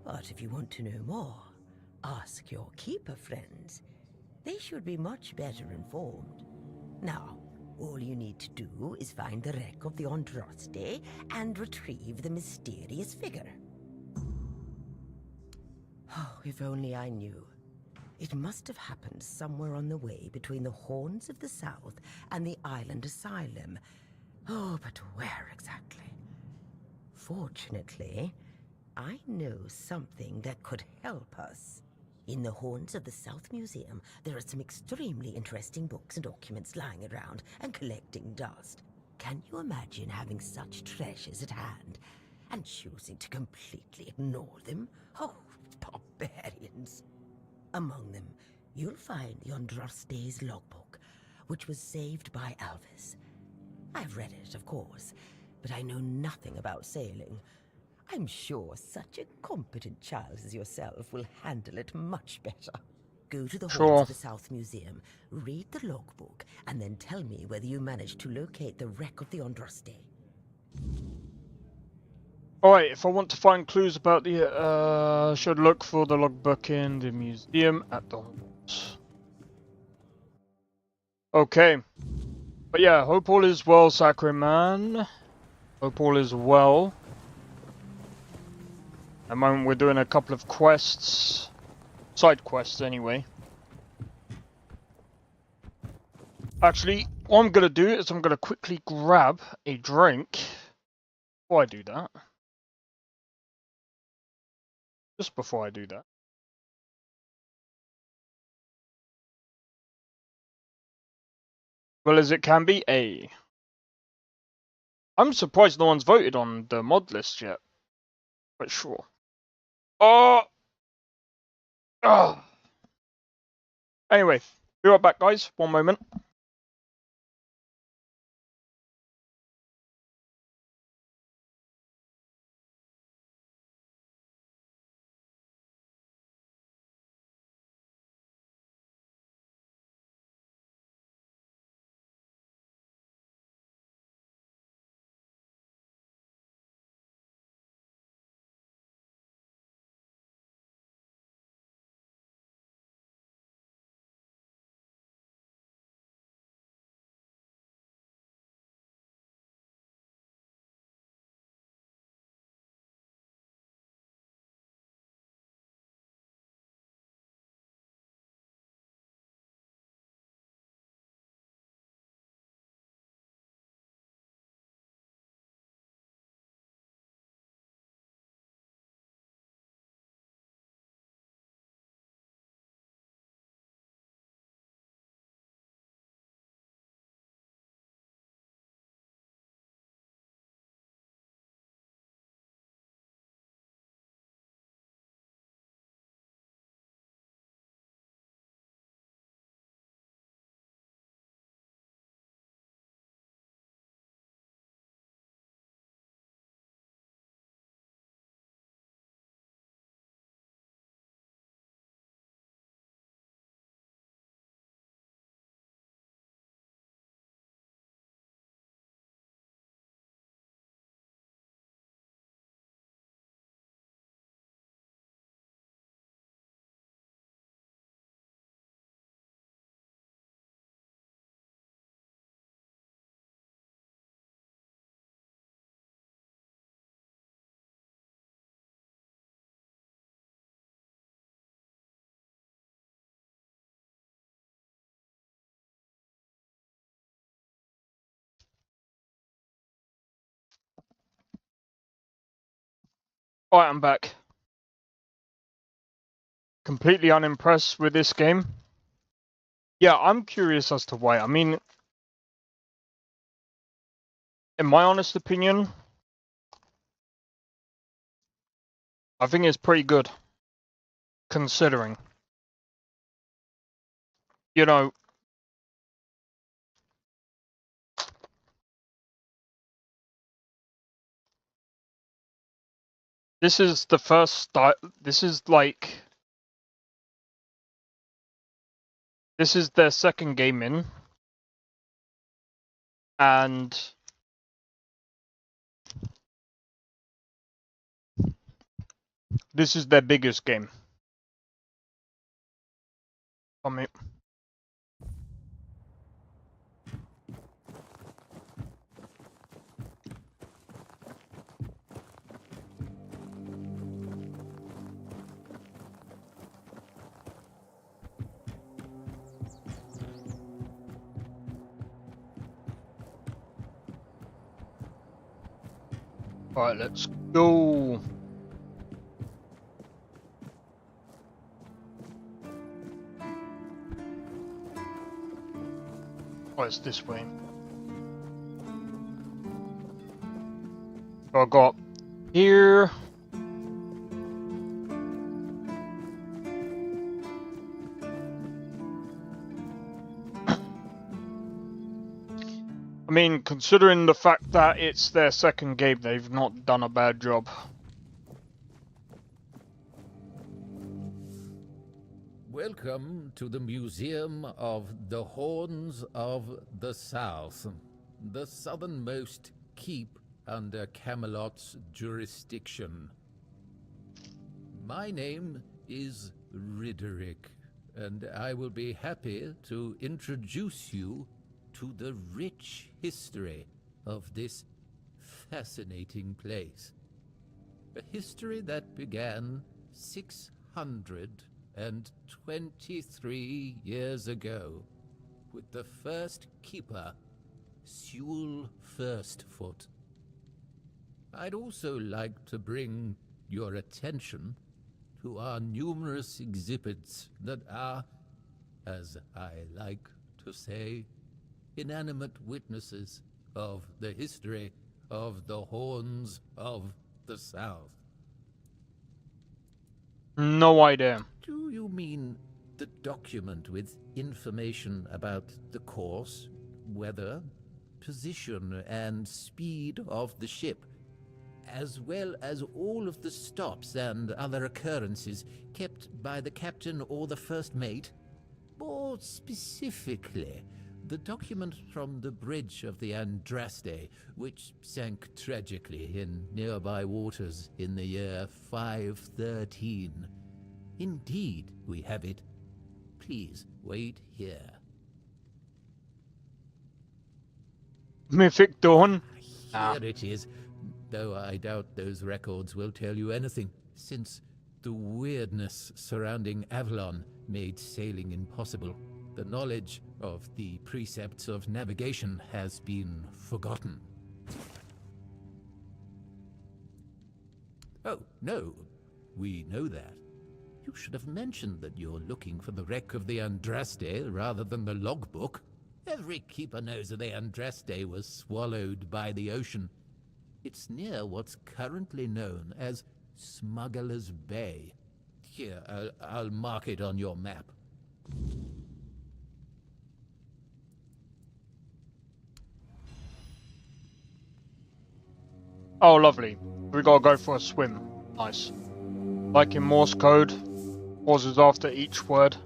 But if you want to know more, ask your keeper friends. They should be much better informed. Now, all you need to do is find the wreck of the Andraste and retrieve the mysterious figure. Oh, if only I knew. It must have happened somewhere on the way between the Horns of the South and the Island Asylum. Oh, but where exactly? Fortunately, I know something that could help us. In the Horns of the South Museum, there are some extremely interesting books and documents lying around and collecting dust. Can you imagine having such treasures at hand and choosing to completely ignore them? Oh, barbarians! Among them, you'll find the Andraste's logbook, which was saved by Alvis. I've read it, of course, but I know nothing about sailing. I'm sure such a competent child as yourself will handle it much better. Go to the Horns of the South Museum, read the logbook, and then tell me whether you managed to locate the wreck of the Andraste. Alright, if I want to find clues about the, should look for the logbook in the museum at the Horns. Okay. But yeah, hope all is well, Sakura Man. Hope all is well. At the moment we're doing a couple of quests. Side quests anyway. Actually, what I'm going to do is I'm going to quickly grab a drink. Before I do that. Just before I do that. Well as it can be, A. I'm surprised no one's voted on the mod list yet. But sure. Oh! Oh! Anyway, be right back guys, one moment. Alright, I'm back. Completely unimpressed with this game. Yeah, I'm curious as to why. I mean, in my honest opinion, I think it's pretty good. Considering. You know, this is the first start. This is like. This is their second game in. And. This is their biggest game. I mean. Alright, let's go. Oh, it's this way. So I got here. I mean, considering the fact that it's their second game, they've not done a bad job. Welcome to the Museum of the Horns of the South, the southernmost keep under Camelot's jurisdiction. My name is Ridderick, and I will be happy to introduce you to the rich history of this fascinating place. A history that began 623 years ago with the first keeper, Sewell Firstfoot. I'd also like to bring your attention to our numerous exhibits that are, as I like to say, inanimate witnesses of the history of the Horns of the South. No idea. Do you mean the document with information about the course, weather, position, and speed of the ship, as well as all of the stops and other occurrences kept by the captain or the first mate? More specifically, the document from the bridge of the Andraste, which sank tragically in nearby waters in the year 513. Indeed, we have it. Please wait here. Mythic Dawn? Here it is, though I doubt those records will tell you anything, since the weirdness surrounding Avalon made sailing impossible. The knowledge of the precepts of navigation has been forgotten. Oh, no, we know that. You should have mentioned that you're looking for the wreck of the Andraste rather than the logbook. Every keeper knows that the Andraste was swallowed by the ocean. It's near what's currently known as Smuggler's Bay. Here, I'll mark it on your map. Oh, lovely. We gotta go for a swim. Nice. Like in Morse code, pauses after each word.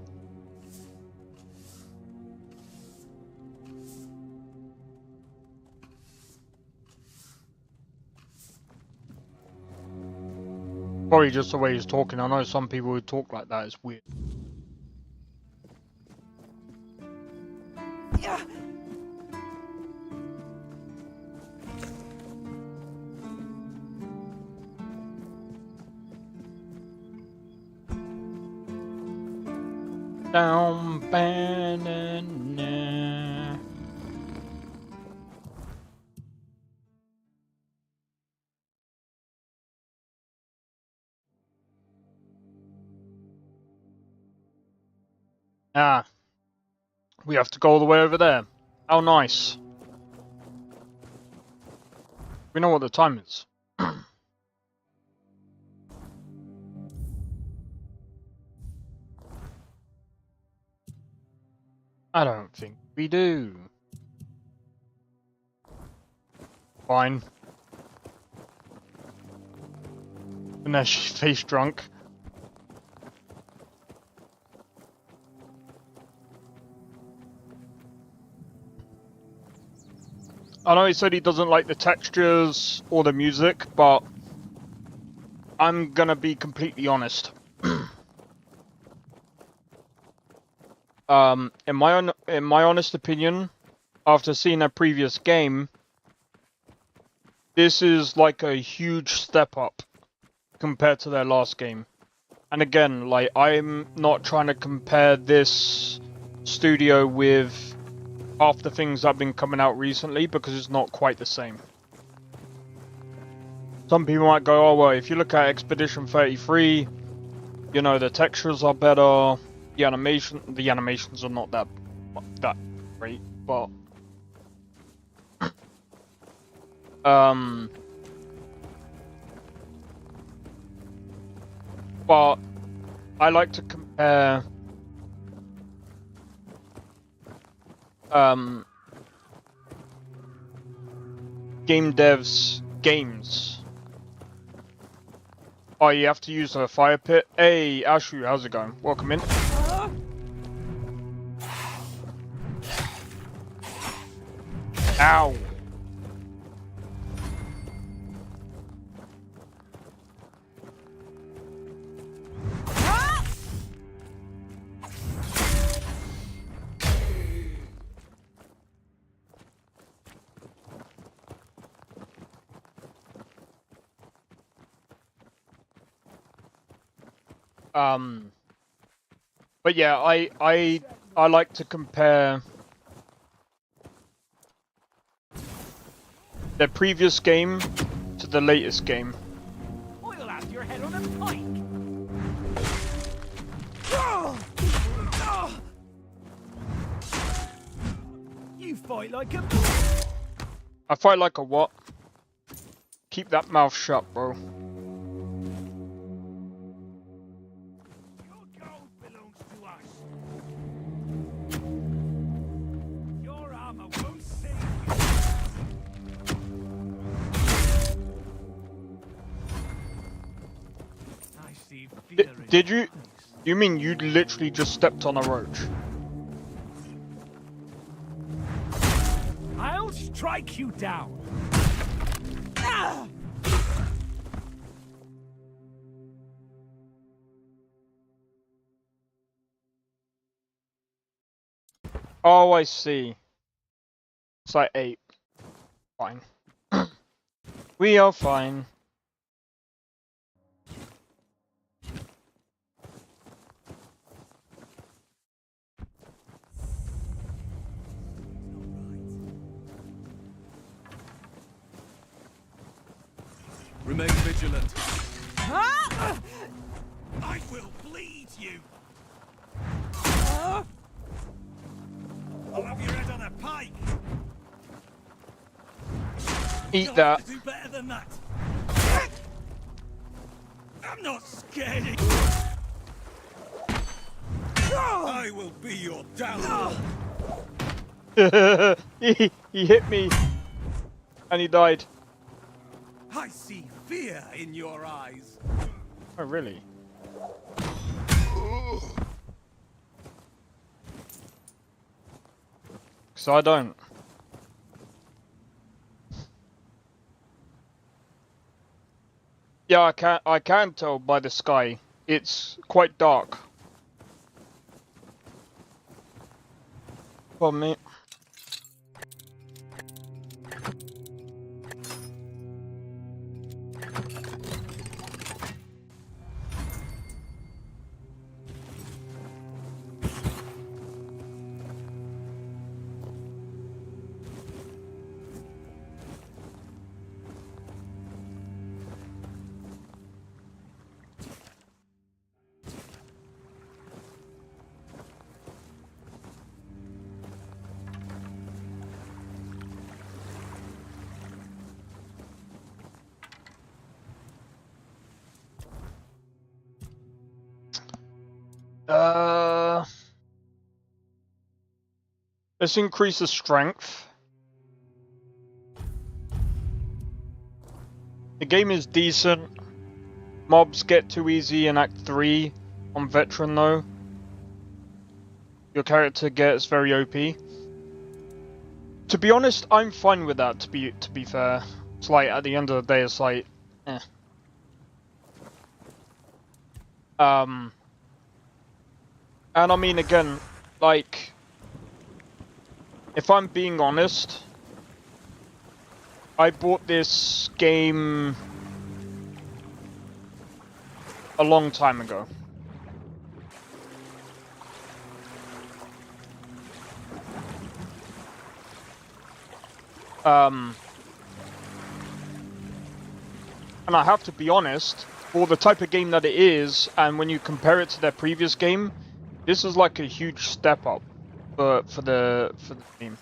Probably just the way he's talking. I know some people who talk like that is weird. Yeah. Down banana. Ah. We have to go all the way over there. How nice. We know what the time is. I don't think we do. Fine. And then she's face drunk. I know he said he doesn't like the textures or the music, but I'm gonna be completely honest. In my honest opinion, after seeing a previous game, this is like a huge step up compared to their last game. And again, like, I'm not trying to compare this studio with half the things that have been coming out recently, because it's not quite the same. Some people might go, oh well, if you look at Expedition 33, you know, the textures are better, the animations are not that great, but but I like to compare game devs' games. Oh, you have to use a fire pit? Hey, Ashu, how's it going? Welcome in. Ow. But yeah, I like to compare the previous game to the latest game. I'll have your head on a pike. You fight like a... I fight like a what? Keep that mouth shut, bro. Did you? You mean you literally just stepped on a roach? I'll strike you down. Oh, I see. It's like 8. Fine. We are fine. Remain vigilant. I will bleed you. I'll have your head on a pike. Eat that. Do better than that. I'm not scared of you. I will be your downfall. He hit me. And he died. I see fear in your eyes. Oh, really? So I don't. Yeah, I can tell by the sky. It's quite dark. Pardon me. Let's increase the strength. The game is decent. Mobs get too easy in Act 3 on Veteran though. Your character gets very OP. To be honest, I'm fine with that, to be fair. It's like, at the end of the day, it's like, eh. And I mean, again, like, if I'm being honest, I bought this game a long time ago. And I have to be honest, for the type of game that it is, and when you compare it to their previous game, this is like a huge step up for the game.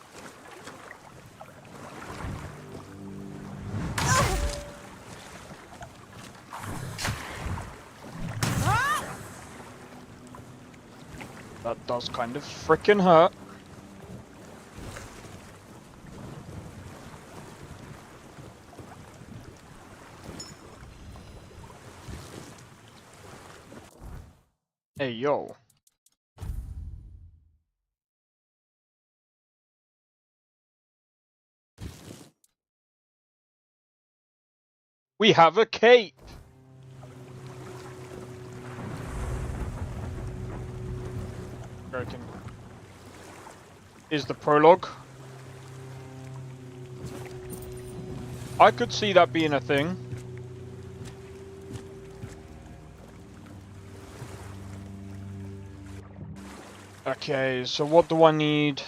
That does kind of frickin' hurt. Hey, yo. We have a cape! Joking. Is the prologue. I could see that being a thing. Okay, so what do I need?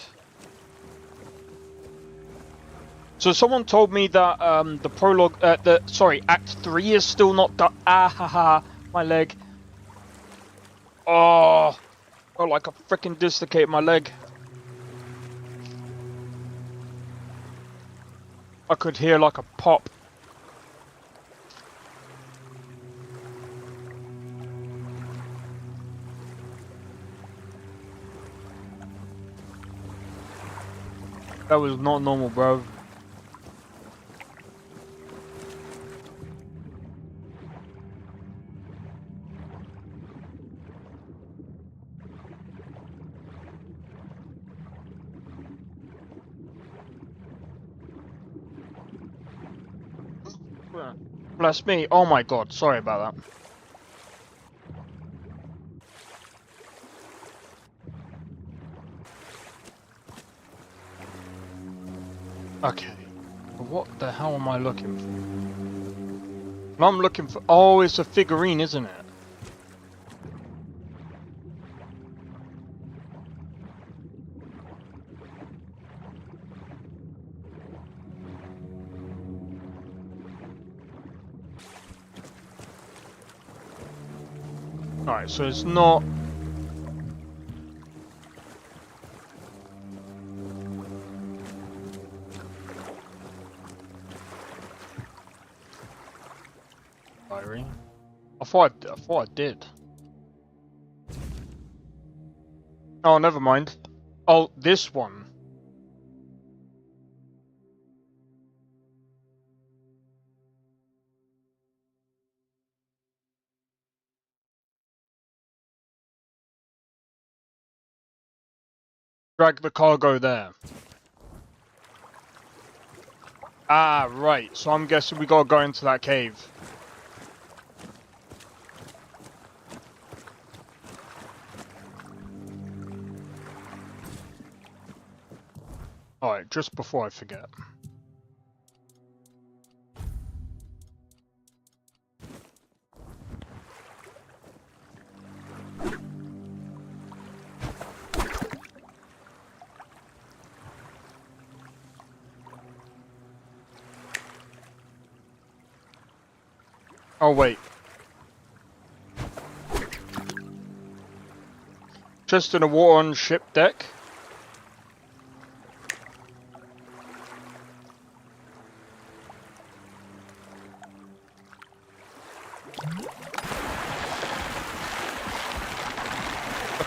So someone told me that the prologue, Act 3 is still not done. Ah, haha, my leg. Oh, felt like I freaking dislocated my leg. I could hear like a pop. That was not normal, bro. Bless me. Oh my god, sorry about that. Okay. What the hell am I looking for? I'm looking for... Oh, it's a figurine, isn't it? Alright, so it's not... Diary? I thought I did. Oh, never mind. Oh, this one. Drag the cargo there. Ah, right. So I'm guessing we gotta go into that cave. Alright, just before I forget. Oh, wait. Just in a war on ship deck.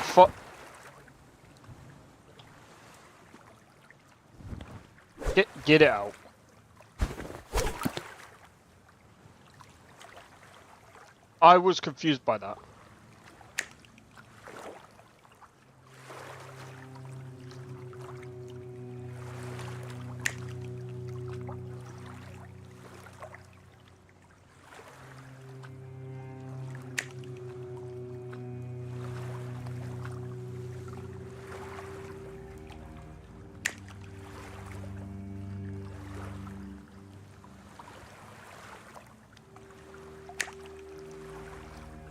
fuck? Get it out. I was confused by that.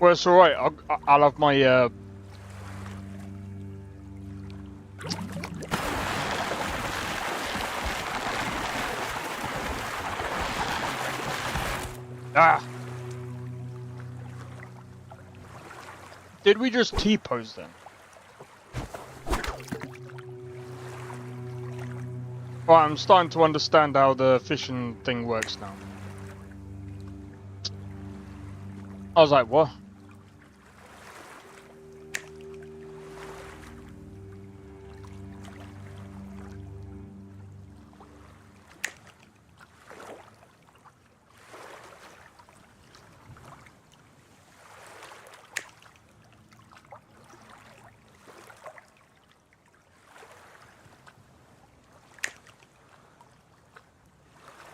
Well, it's alright. I'll have my Ah! Did we just T-pose then? Right, I'm starting to understand how the fishing thing works now. I was like, what?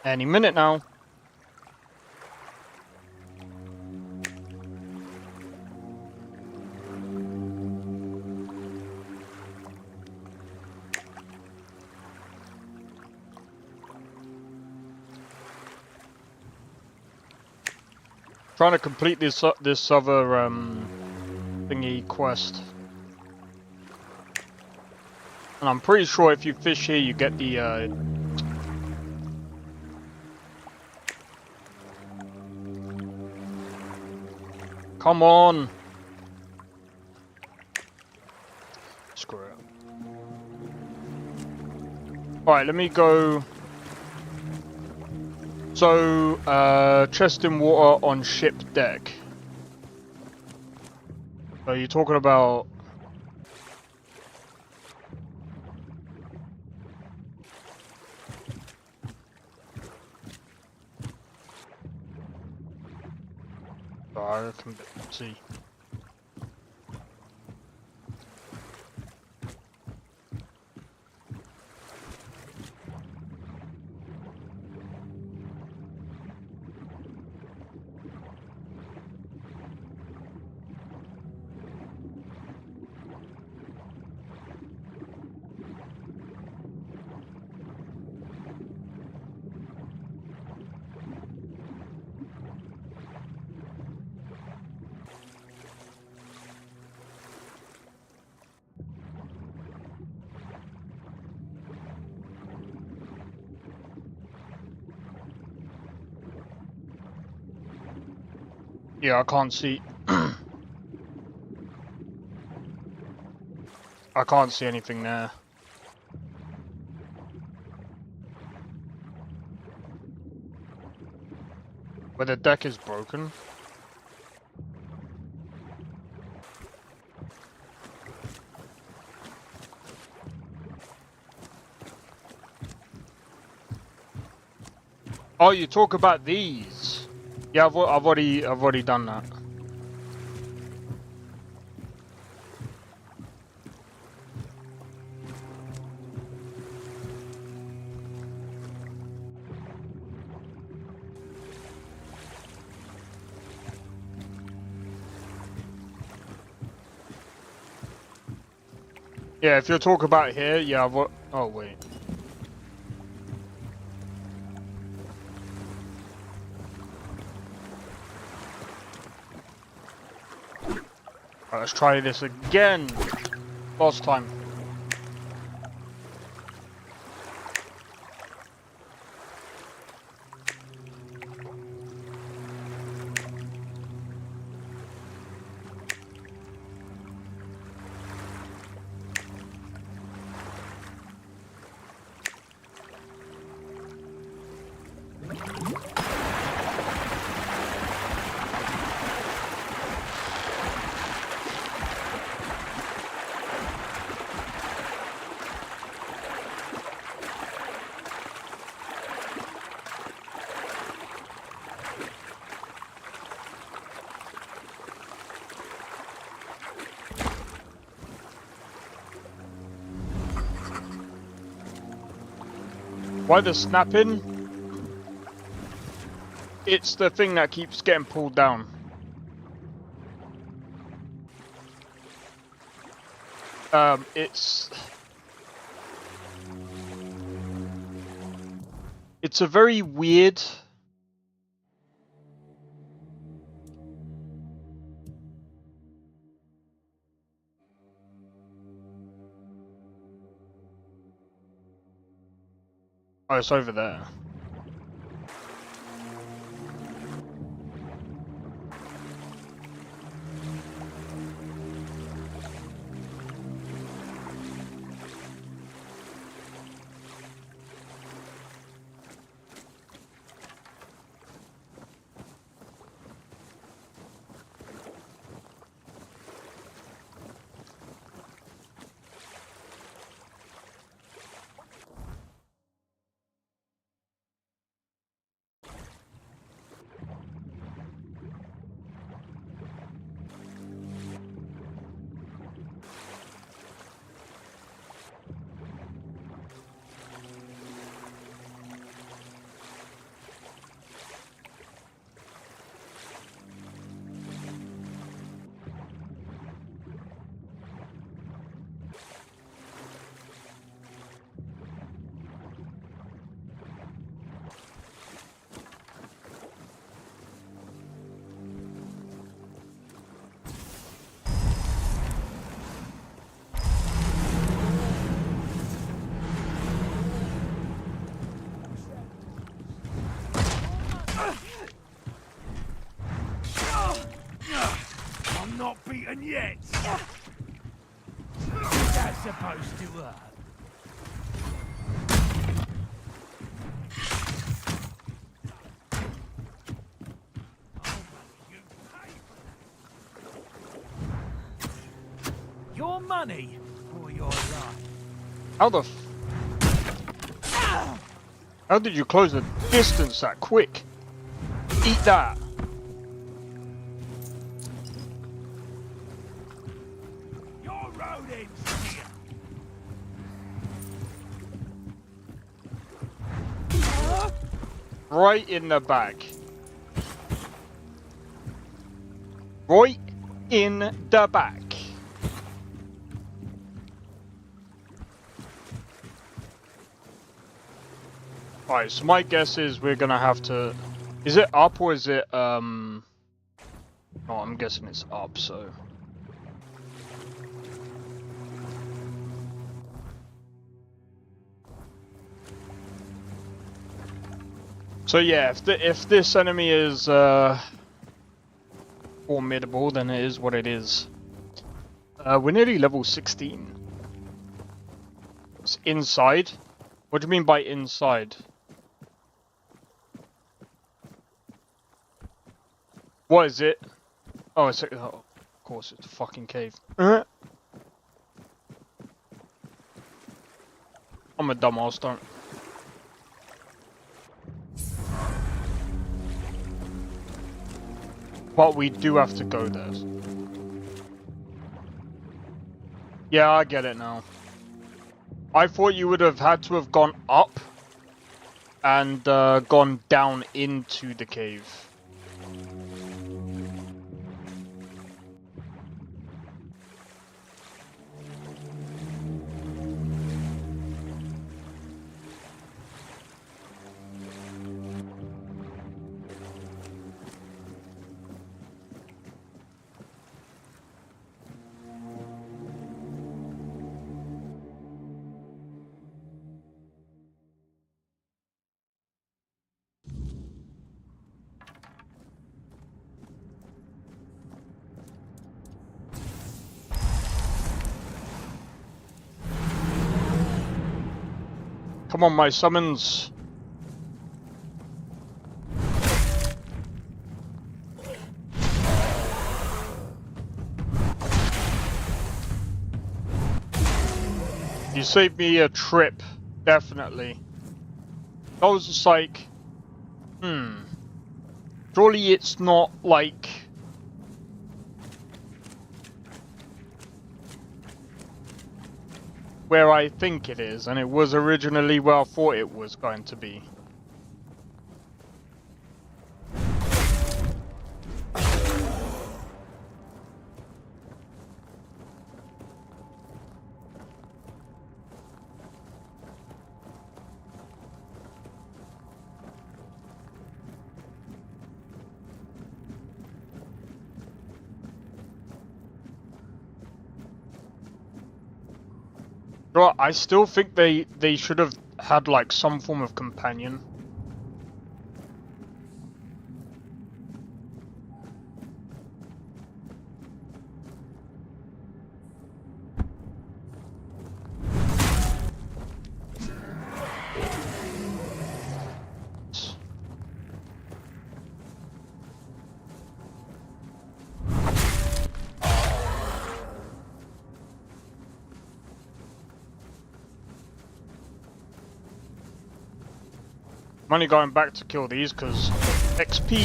Any minute now. Trying to complete this other thingy quest, and I'm pretty sure if you fish here, you get the Come on! Screw it. Alright, let me go. So, chest in water on ship deck. Are you talking about? I can see. Yeah, I can't see. I can't see anything there. But the deck is broken. Oh, you talk about these. Yeah, I've already done that. Yeah, if you're talking about here, yeah, oh wait. Alright, let's try this again. Last time. Why the snapping? It's the thing that keeps getting pulled down. It's a very weird. Oh, it's over there. I'm not beaten yet. That's supposed to hurt. Your money or your life? How the How did you close the distance that quick? Eat that. Your road ends here. Right in the back. Right in the back. Alright, so my guess is we're gonna have to... Is it up or is it, Oh, I'm guessing it's up, so... So yeah, if this enemy is, formidable, then it is what it is. We're nearly level 16. It's inside? What do you mean by inside? What is it? Oh, it's oh, of course, it's a fucking cave. I'm a dumbass, don't. But we do have to go there. Yeah, I get it now. I thought you would have had to have gone up and gone down into the cave. Come on, my summons. You saved me a trip, definitely. I was just like, surely it's not like... where I think it is, and it was originally where I thought it was going to be. Right, I still think they should have had like some form of companion. I'm only going back to kill these because XP.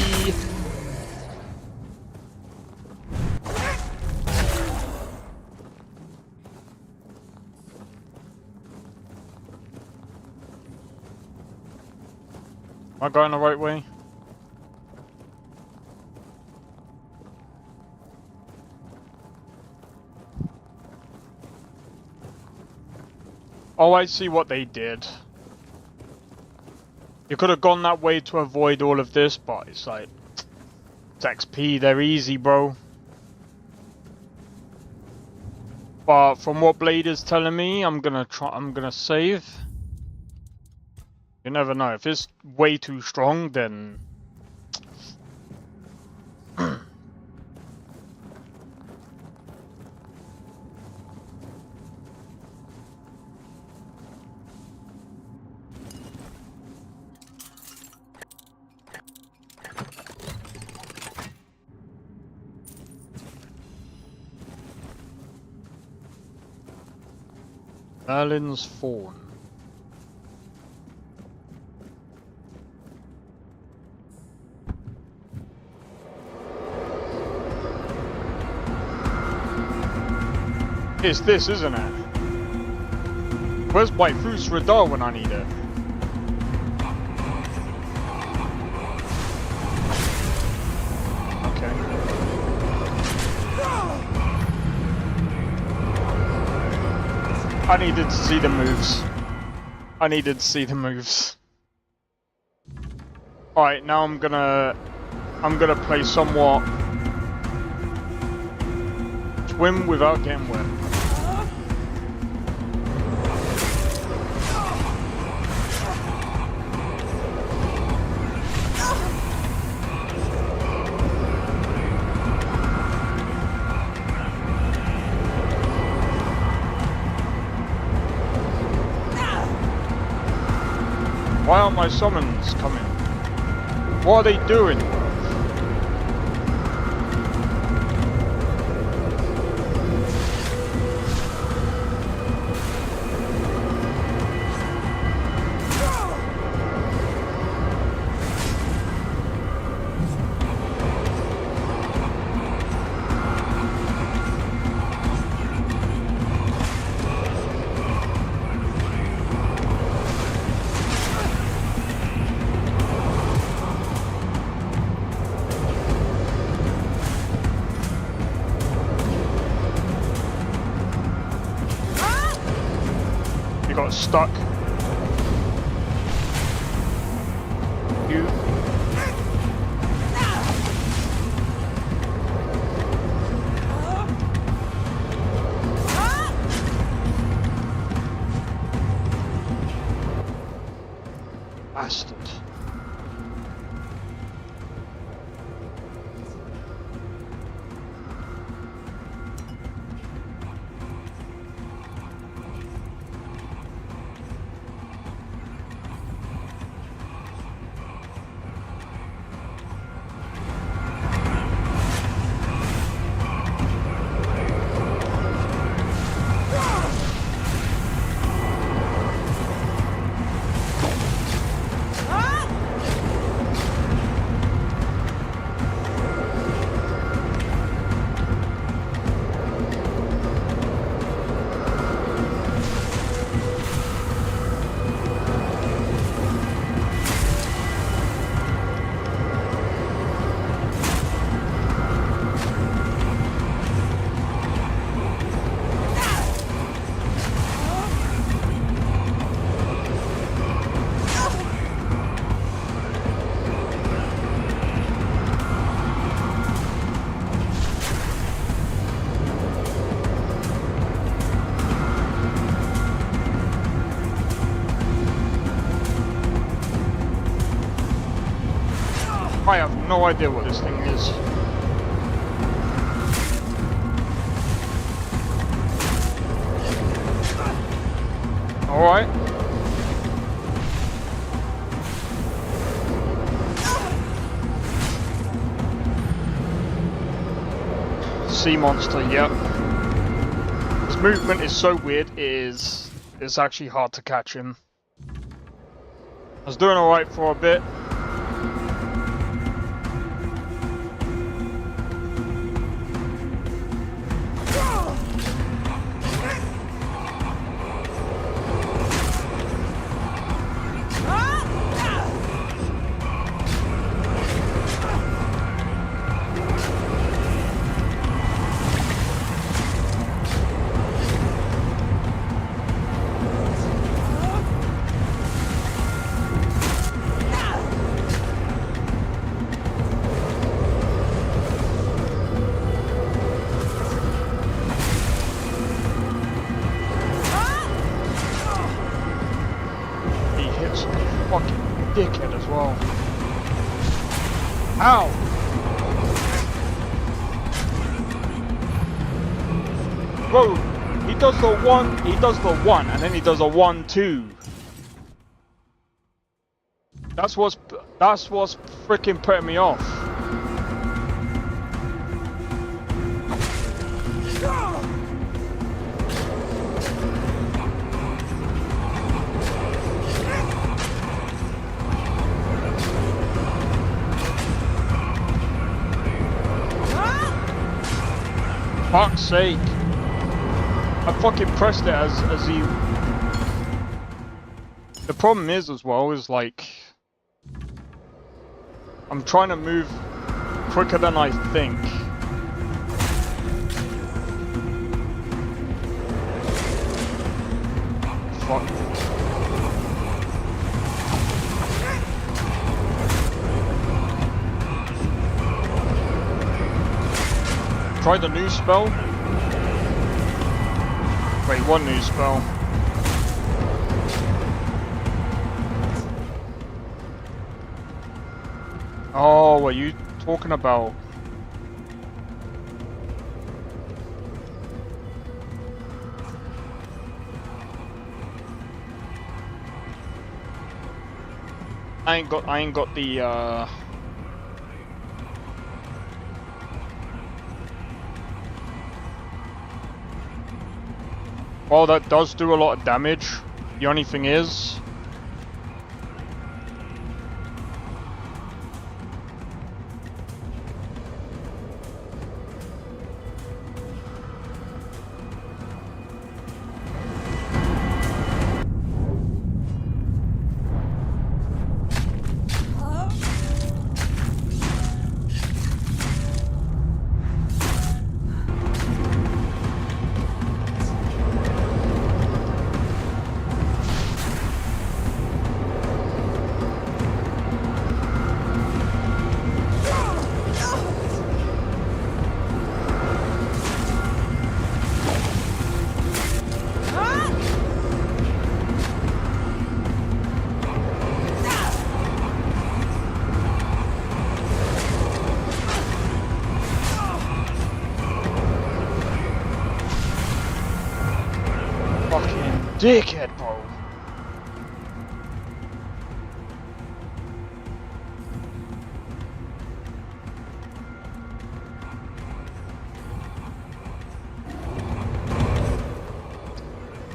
Am I going the right way? Oh, I see what they did. You could have gone that way to avoid all of this, but it's like, it's XP, they're easy, bro. But from what Blade is telling me, I'm gonna save. You never know, if it's way too strong, then... Merlin's Fawn. It's this, isn't it? Where's White Fruits Radar when I need it? I needed to see the moves. I needed to see the moves. Alright, now I'm gonna play somewhat swim without getting wet. Why aren't my summons coming? What are they doing? Stuck. You. Bastard. I have no idea what this thing is. Alright. Sea monster, yep. His movement is so weird, it's actually hard to catch him. I was doing alright for a bit. Dickhead as well. Ow! Bro, he does the one, and then he does a 1-2. That's what's freaking putting me off. Fuck's sake. I fucking pressed it as he... The problem is as well is like... I'm trying to move quicker than I think. Fuck. Try the new spell. Wait, one new spell. Oh, what are you talking about? I ain't got the Well, that does do a lot of damage. The only thing is... Dickhead, bro.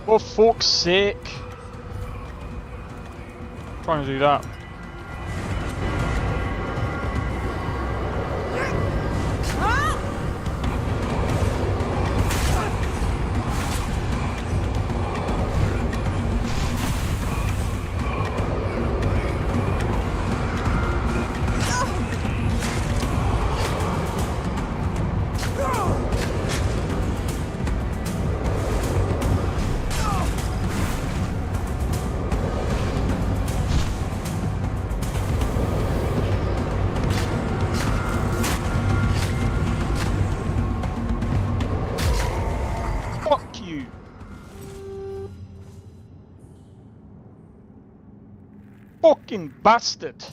For fuck's sake. Trying to do that. Fucking bastard!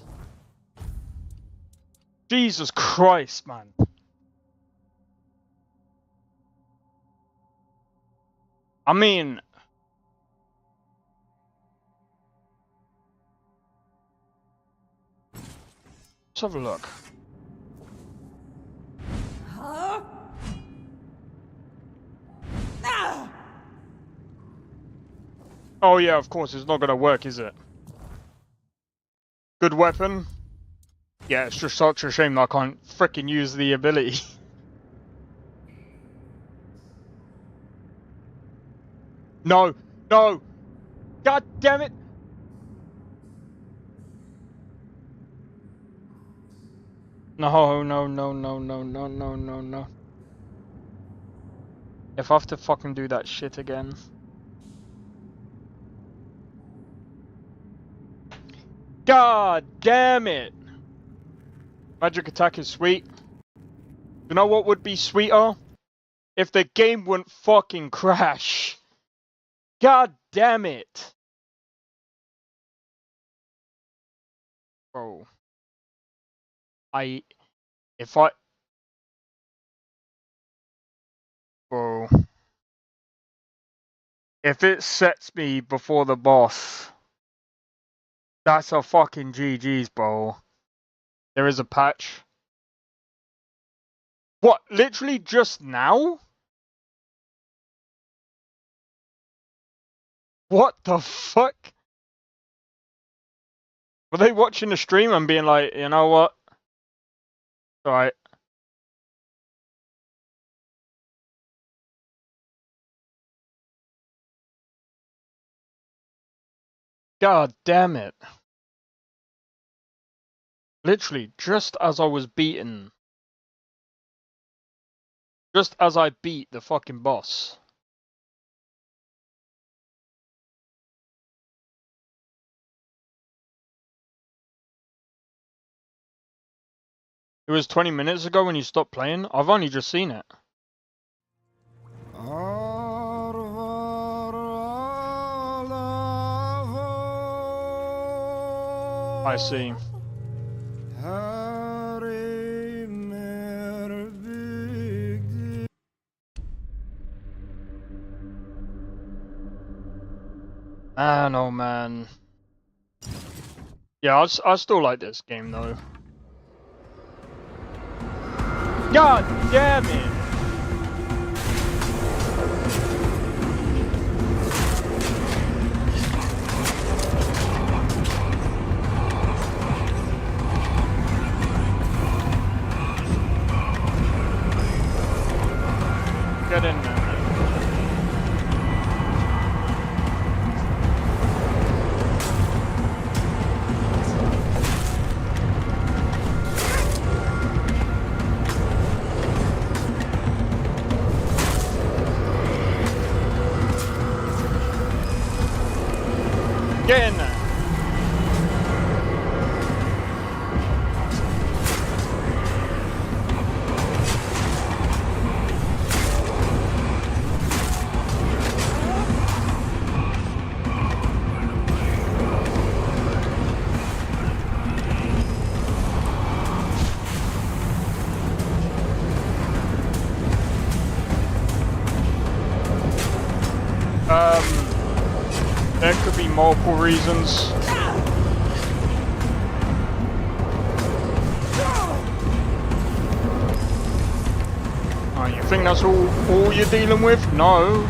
Jesus Christ, man. I mean... Let's have a look. Oh yeah, of course, it's not gonna work, is it? Good weapon. Yeah, it's just such a shame that I can't frickin' use the ability. No, no! God damn it! No, no, no, no, no, no, no, no, no. If I have to fucking do that shit again. God damn it! Magic attack is sweet. You know what would be sweeter? If the game wouldn't fucking crash. God damn it! Bro. Bro. If it sets me before the boss, that's a fucking GG's, bro. There is a patch. What? Literally just now? What the fuck? Were they watching the stream and being like, you know what? Alright. God damn it. Literally, just as I was beaten. Just as I beat the fucking boss. It was 20 minutes ago when you stopped playing? I've only just seen it. I see. Ah, no, man. Yeah, I still like this game, though. God damn it! Get in there. Get in there. There could be multiple reasons. Oh, you think that's all you're dealing with? No.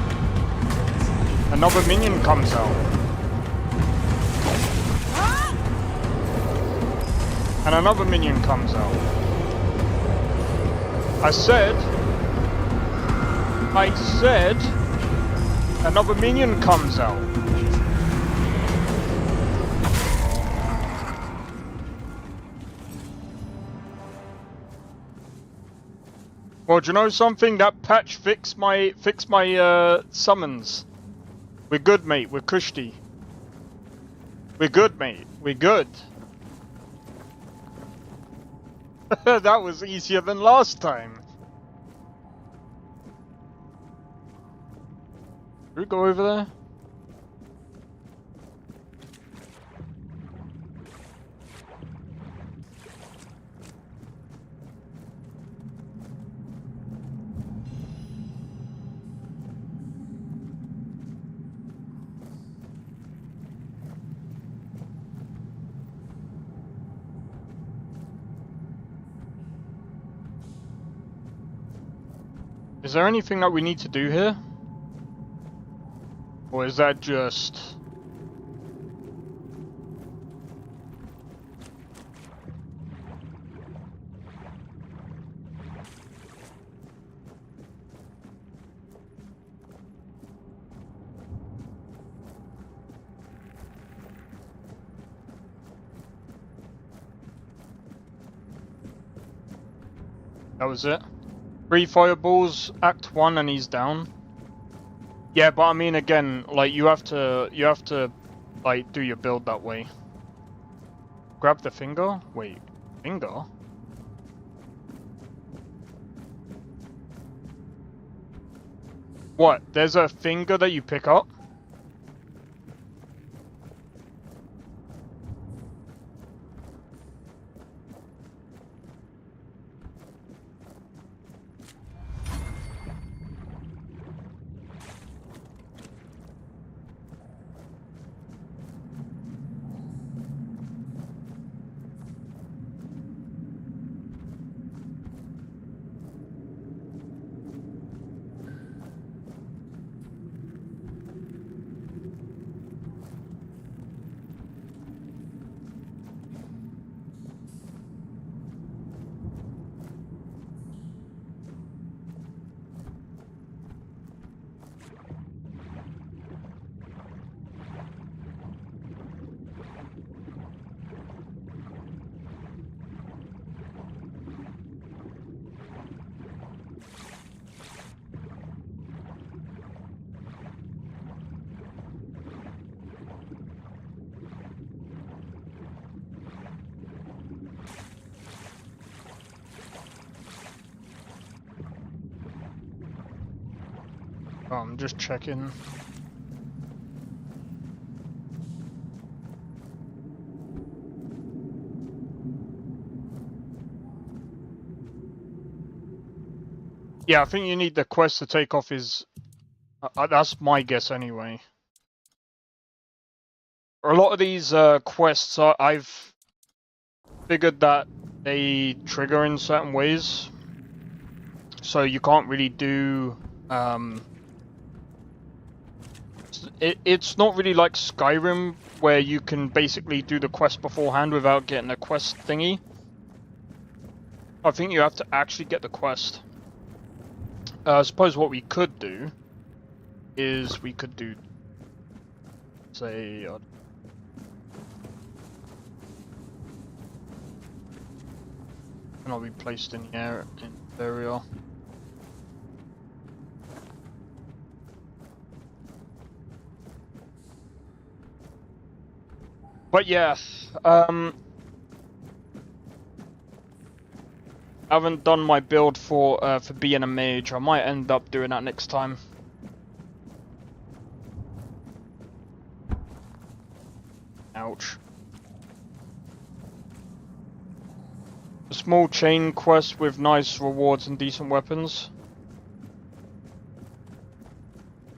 Another minion comes out. And another minion comes out. I said, another minion comes out. Well, do you know something? That patch fixed my summons. We're good, mate. We're cushy. We're good, mate. We're good. That was easier than last time. Should we go over there? Is there anything that we need to do here? Or is that just... That was it? 3 fireballs, Act 1, and he's down. Yeah, but I mean, again, like, you have to, like, do your build that way. Grab the finger? Wait, finger? What? There's a finger that you pick up? Oh, I'm just checking. Yeah, I think you need the quest to take off his... that's my guess anyway. A lot of these quests, I've figured that they trigger in certain ways. So you can't really do... It's not really like Skyrim, where you can basically do the quest beforehand without getting a quest thingy. I think you have to actually get the quest. I suppose what we could do is we could do, say, and I'll be placed in the area. But yeah, I haven't done my build for being a mage. I might end up doing that next time. Ouch. A small chain quest with nice rewards and decent weapons.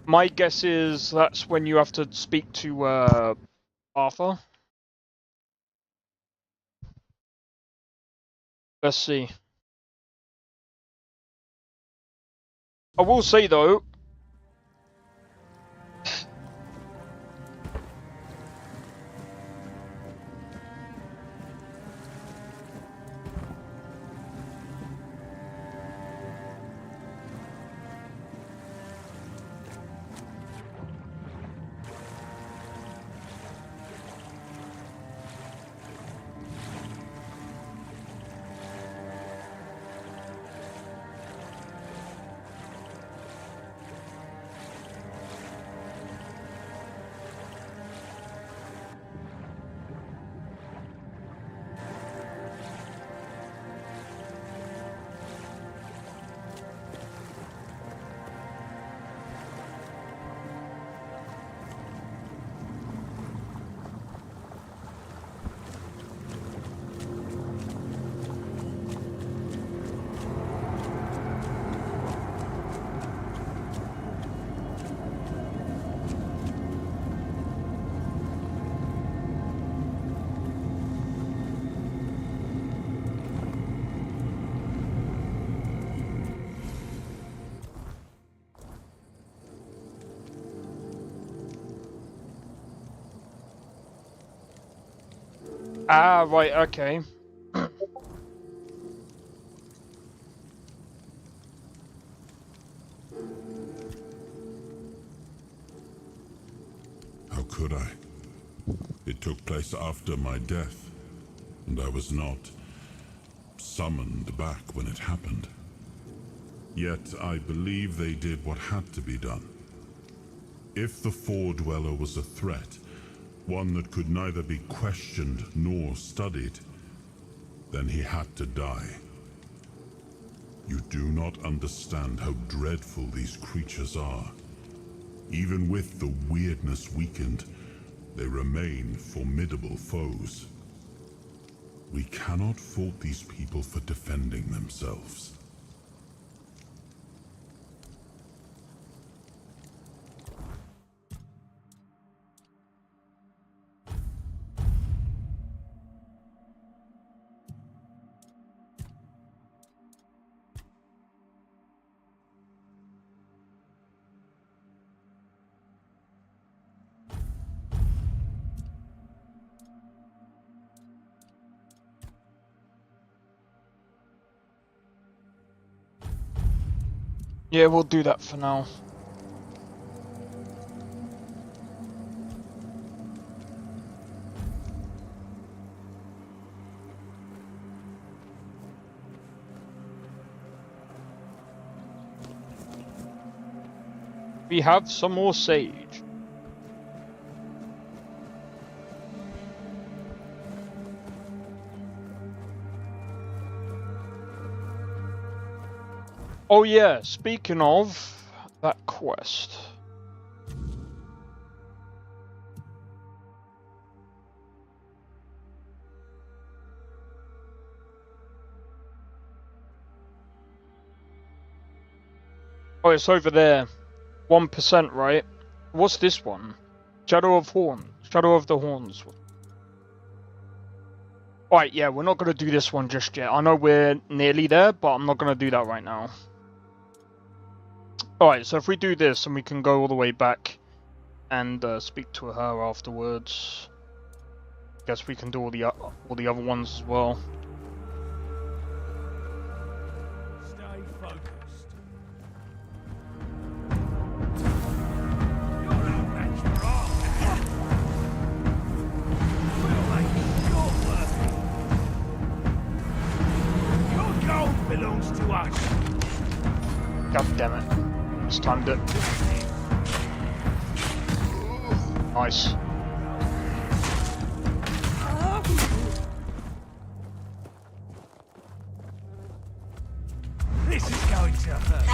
My guess is that's when you have to speak to Arthur. Let's see. I will say though, Ah, right, okay. How could I? It took place after my death, and I was not summoned back when it happened. Yet I believe they did what had to be done. If the Four-Dweller was a threat, one that could neither be questioned nor studied, then he had to die. You do not understand how dreadful these creatures are. Even with the weirdness weakened, they remain formidable foes. We cannot fault these people for defending themselves. Yeah, we'll do that for now. We have some more sage. Oh yeah, speaking of that quest. Oh, it's over there. 1%, right? What's this one? Shadow of Horn. Shadow of the Horns. Alright, yeah, we're not going to do this one just yet. I know we're nearly there, but I'm not going to do that right now. Alright, so if we do this, and we can go all the way back and speak to her afterwards. Guess we can do all the other ones as well. Stay focused. Your gold belongs to us. God damn it. Just timed it. Nice. This is going to hurt.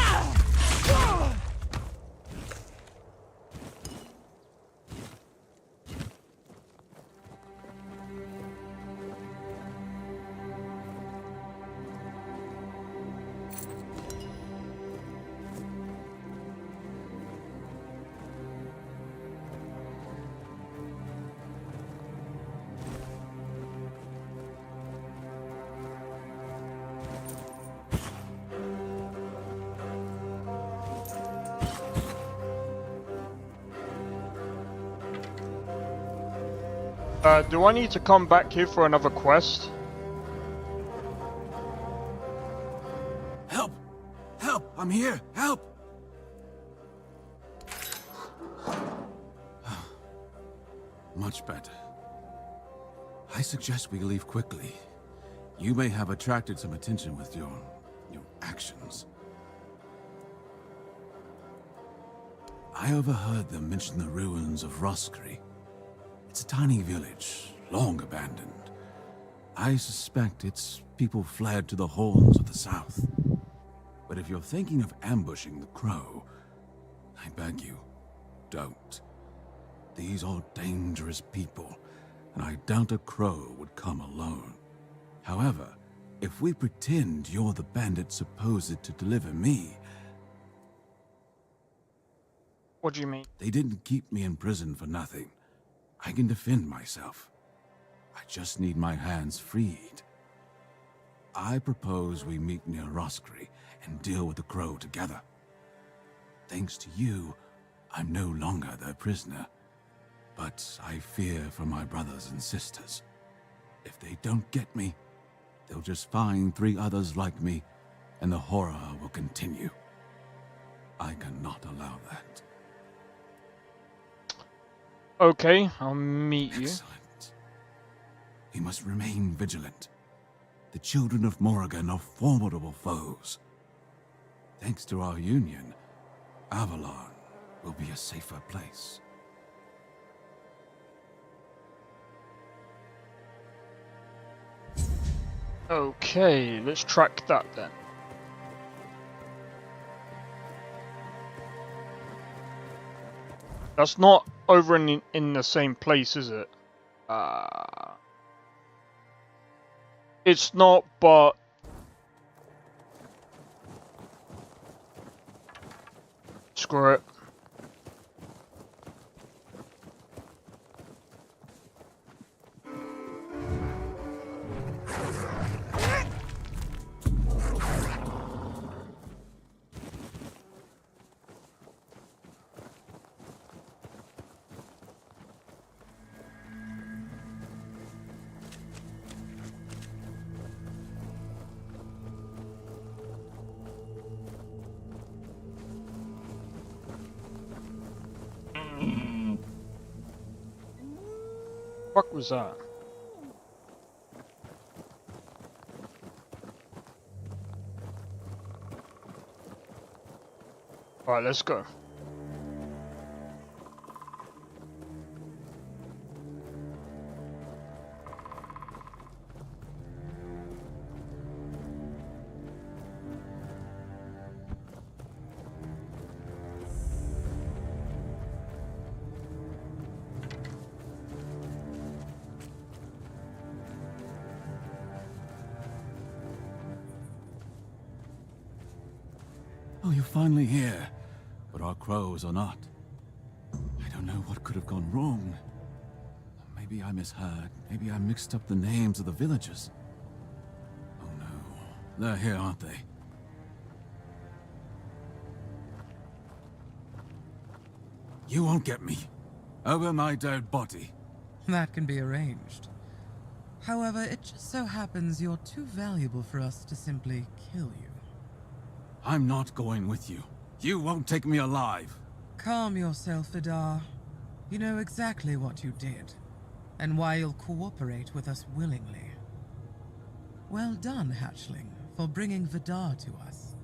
Do I need to come back here for another quest? Help! Help! I'm here! Help! Much better. I suggest we leave quickly. You may have attracted some attention with your actions. I overheard them mention the ruins of Roscary. It's a tiny village, long abandoned. I suspect its people fled to the horns of the south. But if you're thinking of ambushing the Crow, I beg you, don't. These are dangerous people, and I doubt a Crow would come alone. However, if we pretend you're the bandit supposed to deliver me... What do you mean? They didn't keep me in prison for nothing. I can defend myself. I just need my hands freed. I propose we meet near Roscary and deal with the Crow together. Thanks to you, I'm no longer their prisoner. But I fear for my brothers and sisters. If they don't get me, they'll just find 3 others like me, and the horror will continue. I cannot allow that. Okay, I'll meet you. Excellent. We must remain vigilant. The children of Morrigan are formidable foes. Thanks to our union, Avalon will be a safer place. Okay, let's track that then. That's not over in the same place, is it? It's not, but screw it. What was that? Alright, let's go. Oh, you're finally here. But our crows are not. I don't know what could have gone wrong. Maybe I misheard. Maybe I mixed up the names of the villagers. Oh no. They're here, aren't they? You won't get me. Over my dead body. That can be arranged. However, it just so happens you're too valuable for us to simply kill you. I'm not going with you. You won't take me alive. Calm yourself, Vidar. You know exactly what you did, and why you'll cooperate with us willingly. Well done, Hatchling, for bringing Vidar to us.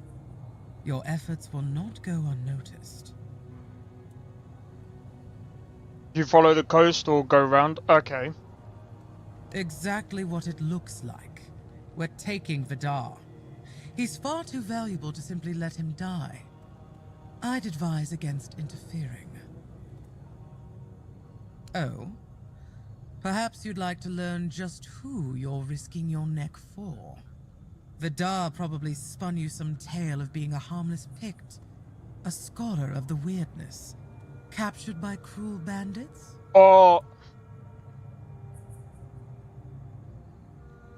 Your efforts will not go unnoticed. Do you follow the coast or go round? Okay. Exactly what it looks like. We're taking Vidar. He's far too valuable to simply let him die. I'd advise against interfering. Oh? Perhaps you'd like to learn just who you're risking your neck for. Vidar probably spun you some tale of being a harmless Pict, a scholar of the weirdness, captured by cruel bandits? Oh.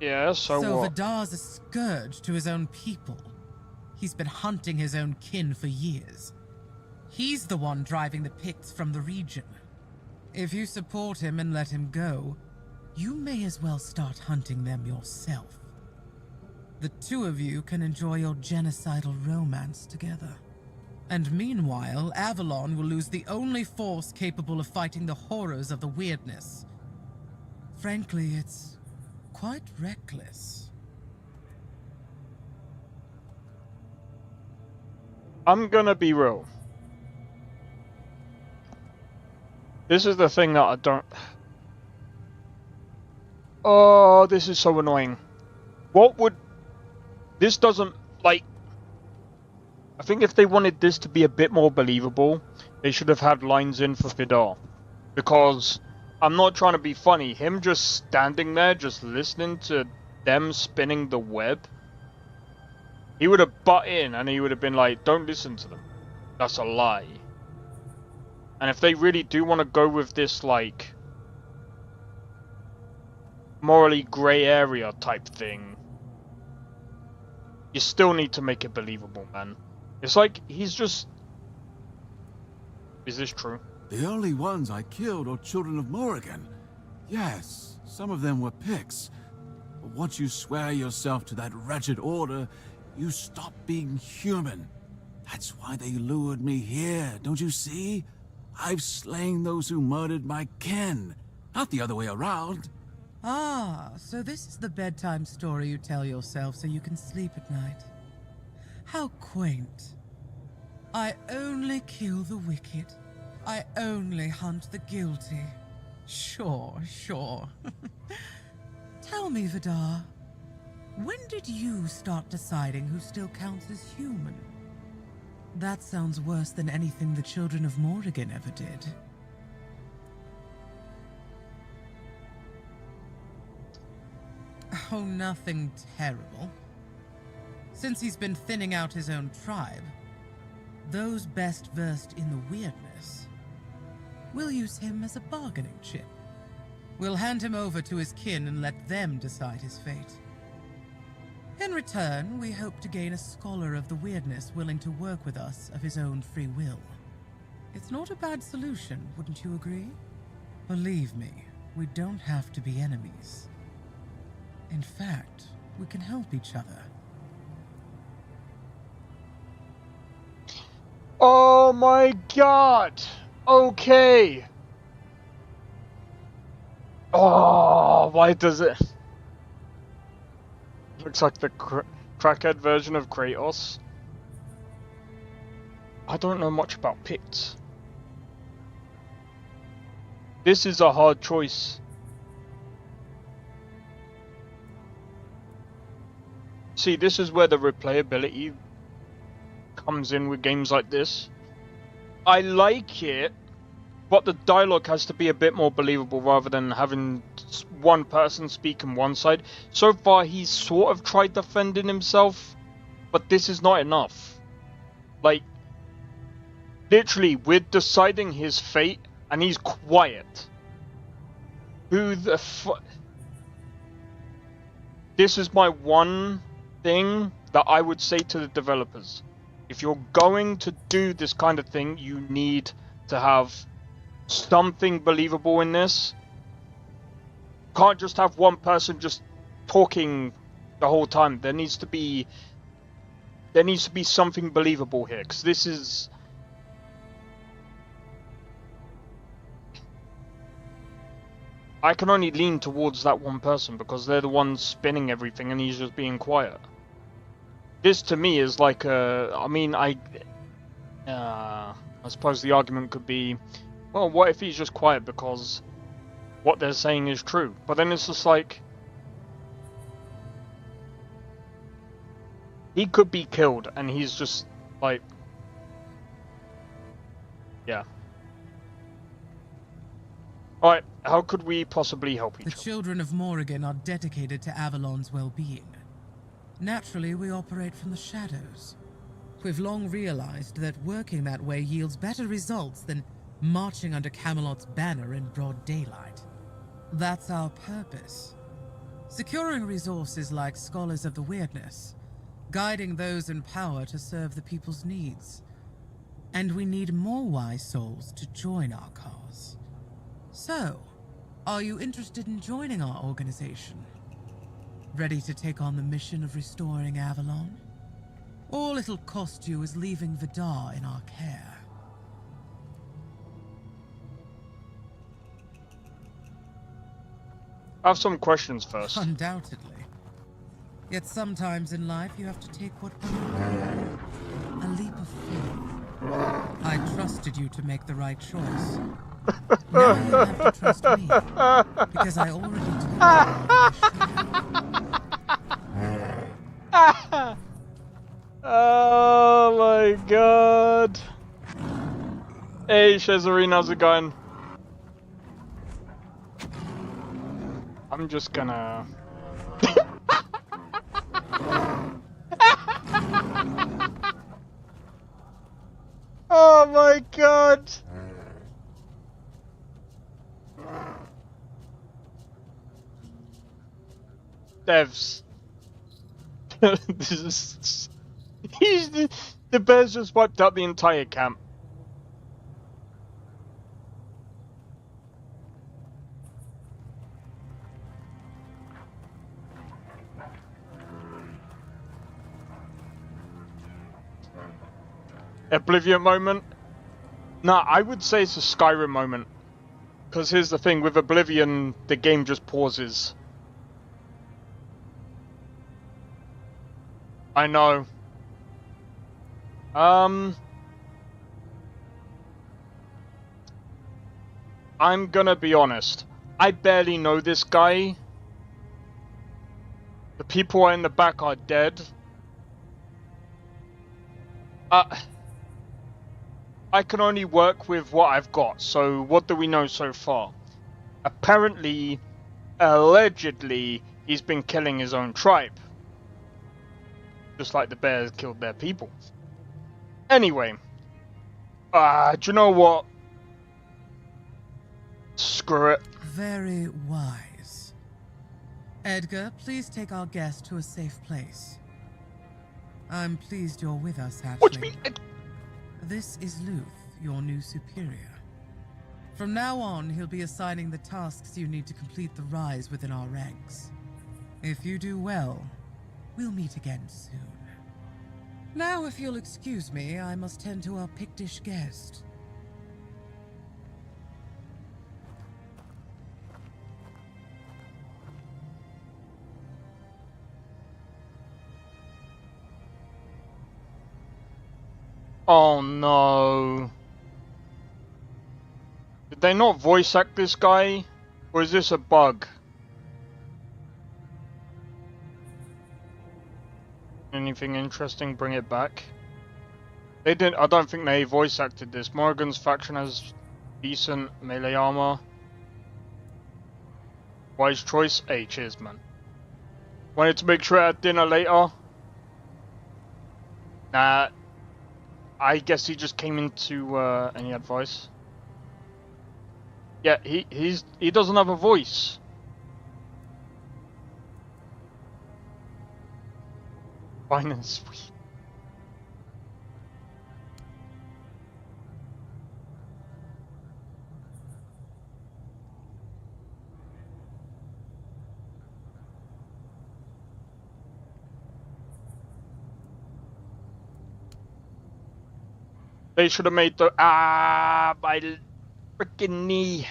Yeah, so what? Vidar's a scourge to his own people. He's been hunting his own kin for years. He's the one driving the Picts from the region. If you support him and let him go, you may as well start hunting them yourself. The two of you can enjoy your genocidal romance together. And meanwhile, Avalon will lose the only force capable of fighting the horrors of the weirdness. Frankly, it's quite reckless. I'm gonna be real. This is the thing that I don't... Oh, this is so annoying. What would... This doesn't, like... I think if they wanted this to be a bit more believable, they should have had lines in for Vidar. Because, I'm not trying to be funny, him just standing there, just listening to them spinning the web, he would have butt in and he would have been like, don't listen to them. That's a lie. And if they really do want to go with this, like, morally grey area type thing, you still need to make it believable, man. It's like, he's just... Is this true? The only ones I killed are children of Morrigan. Yes, some of them were Picts. But once you swear yourself to that wretched order, you stop being human. That's why they lured me here, don't you see? I've slain those who murdered my kin, not the other way around. Ah, so this is the bedtime story you tell yourself so you can sleep at night. How quaint. I only kill the wicked. I only hunt the guilty. Sure, sure. Tell me, Vidar, when did you start deciding who still counts as human? That sounds worse than anything the children of Morrigan ever did. Oh, nothing terrible. Since he's been thinning out his own tribe, those best versed in the weirdness, we'll use him as a bargaining chip. We'll hand him over to his kin and let them decide his fate. In return, we hope to gain a scholar of the weirdness willing to work with us of his own free will. It's not a bad solution, wouldn't you agree? Believe me, we don't have to be enemies. In fact, we can help each other. Oh my god! Okay! Oh, why does it... Looks like the crackhead version of Kratos. I don't know much about Picts. This is a hard choice. See, this is where the replayability comes in with games like this. I like it, but the dialogue has to be a bit more believable rather than having one person speak on one side. So far, he's sort of tried defending himself, but this is not enough. Like, literally, we're deciding his fate, and he's quiet. Who the fuck? This is my one thing that I would say to the developers. If you're going to do this kind of thing, you need to have something believable in this. Can't just have one person just talking the whole time. There needs to be something believable here, because this is... I can only lean towards that one person because they're the ones spinning everything and he's just being quiet. This to me is like a... I mean, I suppose the argument could be, well, what if he's just quiet because what they're saying is true? But then it's just like... He could be killed and he's just like... Yeah. Alright, how could we possibly help each other? The children of Morrigan are dedicated to Avalon's well-being. Naturally, we operate from the shadows. We've long realized that working that way yields better results than marching under Camelot's banner in broad daylight. That's our purpose. Securing resources like Scholars of the Weirdness, guiding those in power to serve the people's needs. And we need more wise souls to join our cause. So, are you interested in joining our organization? Ready to take on the mission of restoring Avalon? All it'll cost you is leaving Vidar in our care. I have some questions first. Undoubtedly. Yet sometimes in life you have to take what comes, a leap of faith. I trusted you to make the right choice. Now you have to trust me, because I already told you. Oh my god. Hey Shezarine, how's it going? I'm just gonna... Oh my god. Devs. This is... The bears just wiped out the entire camp. Oblivion moment? Nah, I would say it's a Skyrim moment. Because here's the thing, with Oblivion, the game just pauses. I know. I'm gonna be honest. I barely know this guy. The people in the back are dead. I can only work with what I've got, so what do we know so far? Apparently, allegedly, he's been killing his own tribe. Just like the bears killed their people. Anyway. Do you know what? Screw it. Very wise. Edgar, please take our guest to a safe place. I'm pleased you're with us, Hatchling. What do you mean? This is Luth, your new superior. From now on, he'll be assigning the tasks you need to complete the rise within our ranks. If you do well, we'll meet again soon. Now, if you'll excuse me, I must tend to our Pictish guest. Oh no. Did they not voice act this guy? Or is this a bug? Anything interesting, bring it back. They didn't, I don't think they voice acted this. Morrigan's faction has decent melee armor. Wise choice. Hey, cheers, man. Wanted to make sure I had dinner later. Nah. I guess he just came into any advice. Yeah, he doesn't have a voice. Fine and sweet. They should have made the my freaking knee.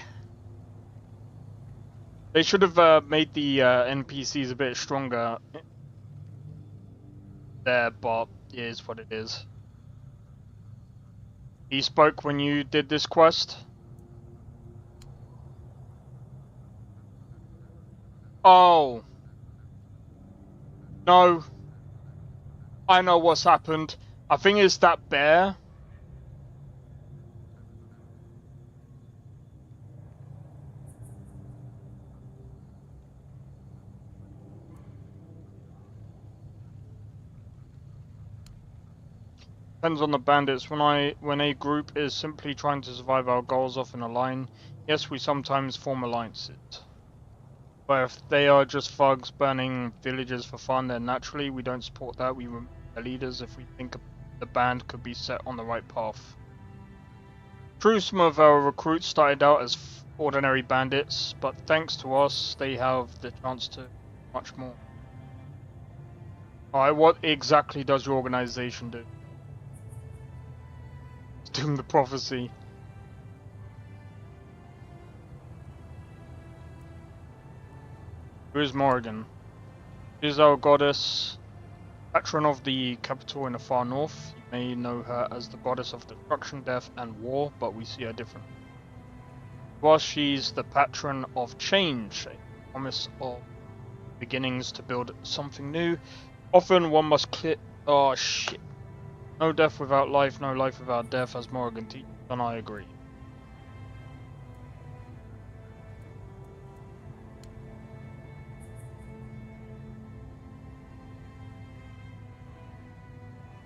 They should have made the NPCs a bit stronger there, but it is what it is. He spoke when you did this quest. Oh. No. I know what's happened. I think it's that bear. Depends on the bandits. When a group is simply trying to survive our goals off in a line, yes, we sometimes form alliances. But if they are just thugs burning villages for fun, then naturally we don't support that. We remove their leaders if we think the band could be set on the right path. True, some of our recruits started out as ordinary bandits, but thanks to us, they have the chance to much more. Alright, what exactly does your organization do? Doom the prophecy. Who is Morrigan? She is our goddess, patron of the capital in the far north. You may know her as the goddess of destruction, death, and war, but we see her differently. While she's the patron of change, a promise of beginnings to build something new. Often one must clear. Oh shit. No death without life, no life without death, as Morrigan teaches, and I agree.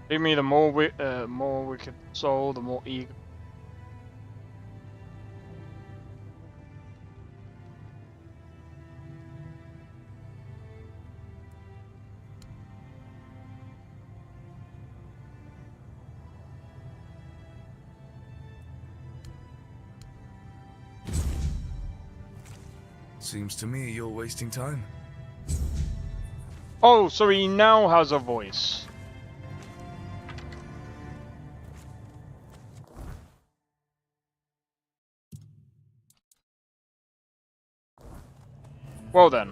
Believe me, the more wicked soul, the more eager. Seems to me you're wasting time. Oh, so he now has a voice. Well then.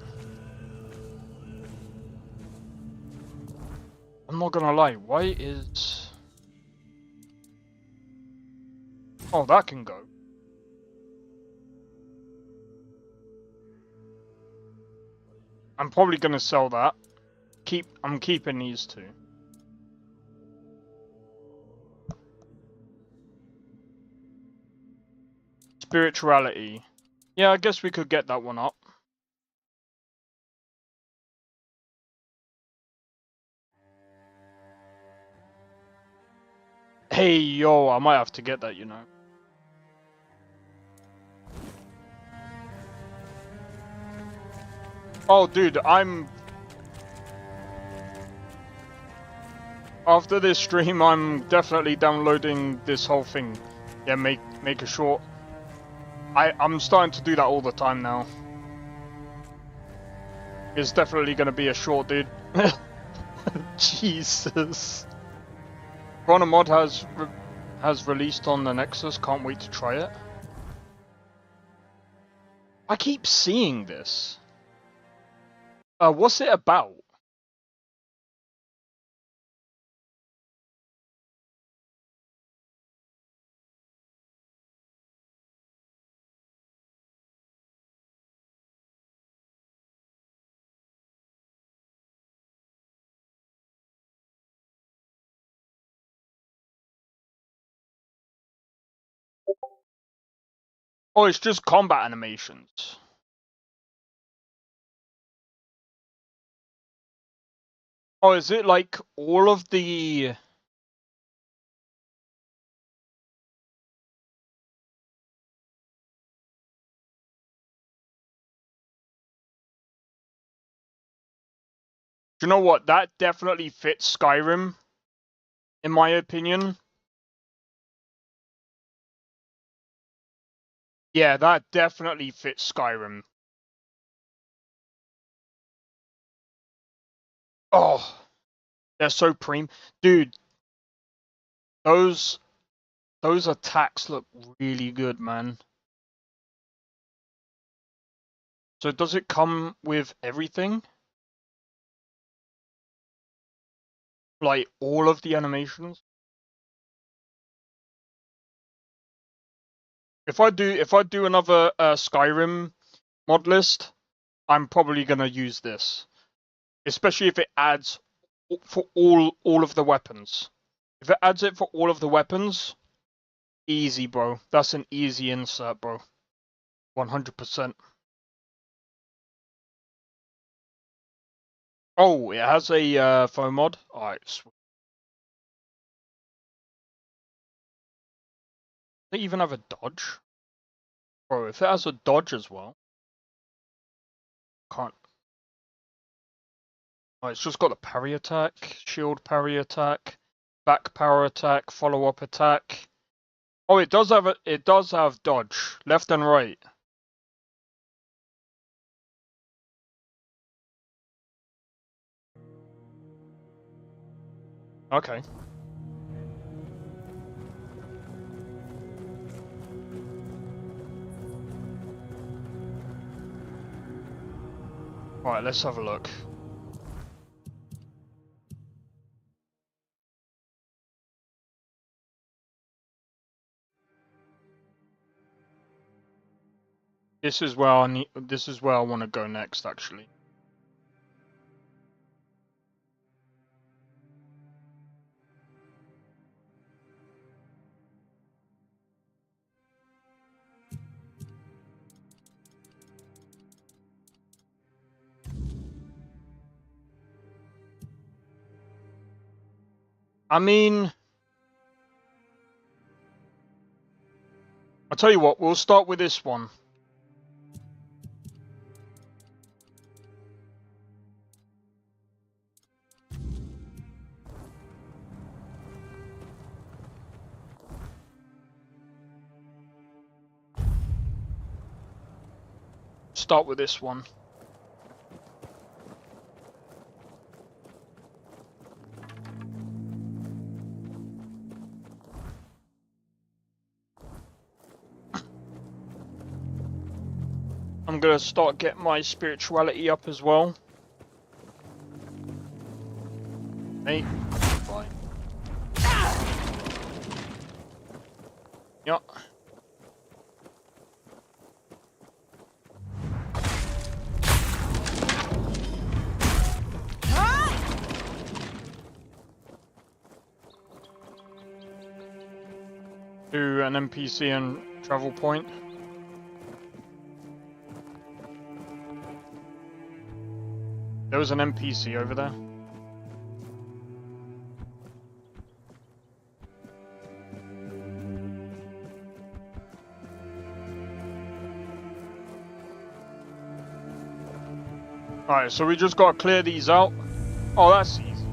I'm not gonna lie, why is... Oh, that can go. I'm probably gonna sell that. I'm keeping these two. Spirituality. Yeah, I guess we could get that one up. Hey, yo, I might have to get that, you know. Oh, dude, after this stream, I'm definitely downloading this whole thing. Yeah, make a short. I'm starting to do that all the time now. It's definitely gonna be a short, dude. Jesus. Chrono Mod has released on the Nexus. Can't wait to try it. I keep seeing this. What's it about? Oh, it's just combat animations. Oh, is it like all of the... Do you know what? That definitely fits Skyrim, in my opinion. Yeah, that definitely fits Skyrim. Oh, they're so dude. Those attacks look really good, man. So does it come with everything? Like all of the animations? If I do another Skyrim mod list, I'm probably gonna use this, especially if it adds for all of the weapons. If it adds it for all of the weapons, easy, bro. That's an easy insert, bro. 100%. Oh, it has a foam mod. Alright, sweet. Does it even have a dodge? Bro, if it has a dodge as well. Can't. Oh, it's just got a parry attack, shield parry attack, back power attack, follow up attack. Oh, it does have dodge, left and right. Okay. Alright, let's have a look. This is where I want to go next, actually. I mean, I'll tell you what, we'll start with this one. Start with this one. I'm gonna start getting my spirituality up as well. Hey, fine. Yup. To an NPC and travel point. There was an NPC over there. Alright, so we just gotta clear these out. Oh, that's easy.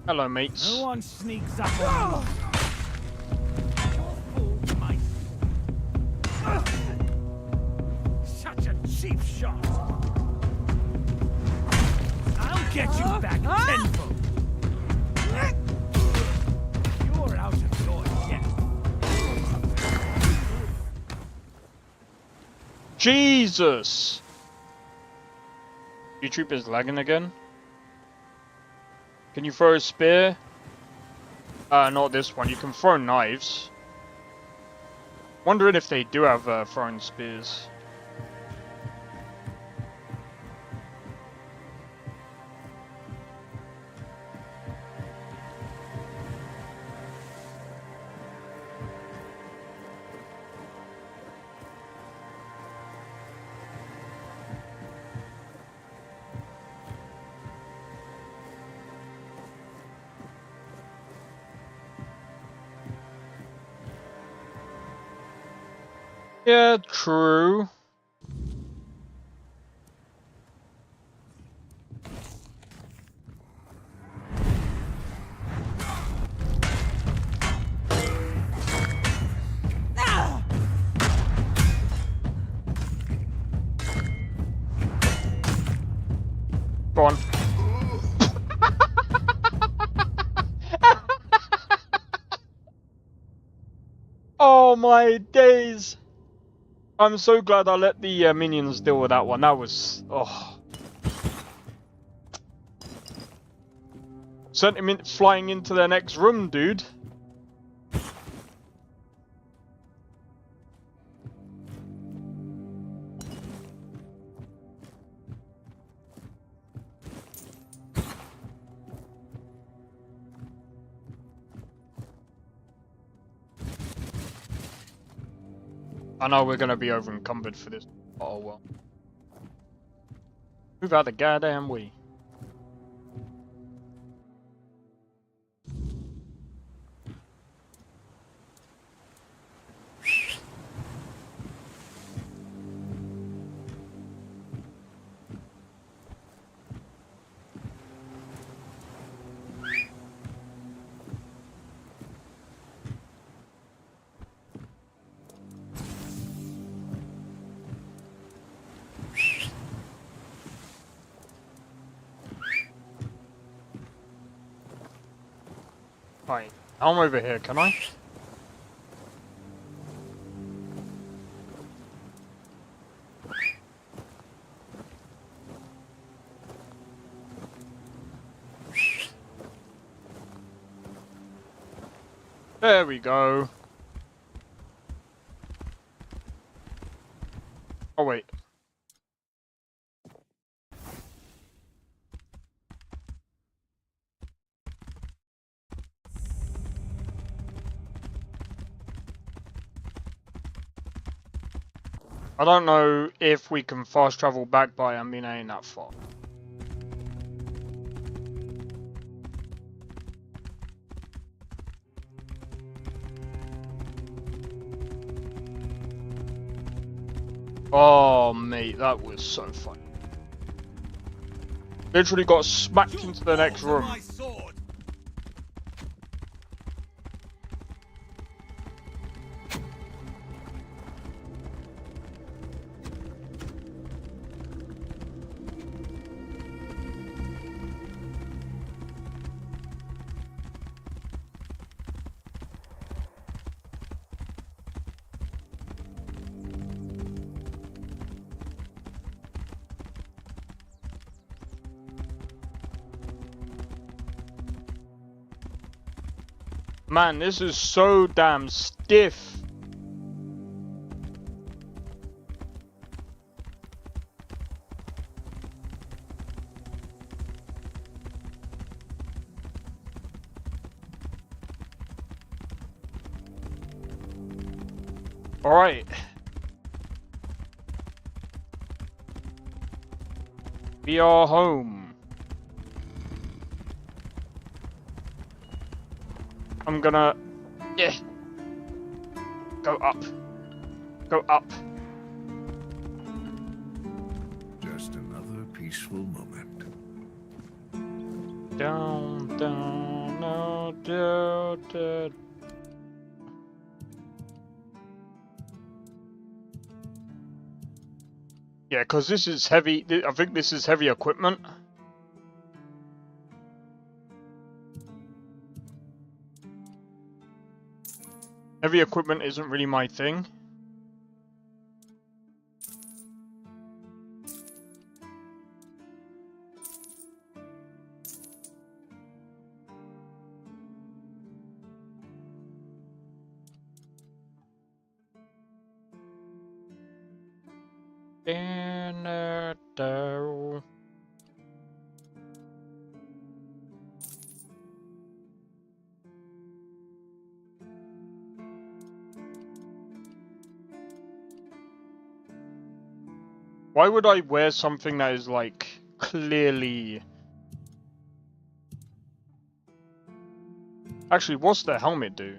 Hello, mates. No one sneaks up on me. Such a cheap shot. I'll get you back tenfold. You're out of your depth. Jesus! YouTube is lagging again. Can you throw a spear? Not this one. You can throw knives. Wondering if they do have throwing spears. Yeah, true. Go on. Oh my days! I'm so glad I let the minions deal with that one. That was... oh. Sent him flying into the next room, dude. I know we're gonna be over encumbered for this. Oh well. Move out the goddamn way. Right, I'm over here, can I? There we go. Oh wait. I don't know if we can fast travel back, but I mean, I ain't that far. Oh, mate, that was so fun. Literally got smacked into the next room. Man, this is so damn stiff. All right. We are home. I'm gonna... Yeah. Go up. Go up. Just another peaceful moment. Down, down, no, down, down. Yeah, because this is heavy. I think this is heavy equipment. Heavy equipment isn't really my thing. Why would I wear something that is like clearly... Actually, what's the helmet do?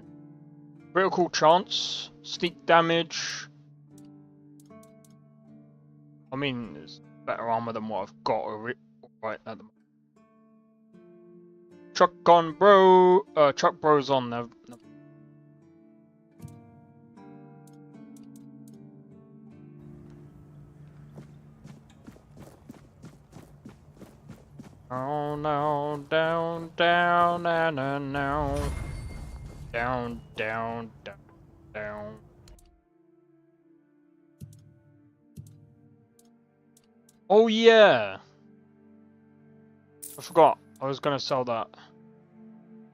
Critical chance, sneak damage. I mean, it's better armor than what I've got right at the moment. Chuck on, bro. Chuck bro's on there. Oh no, down, down, and no. Down, down, down, down. Oh yeah! I forgot. I was gonna sell that.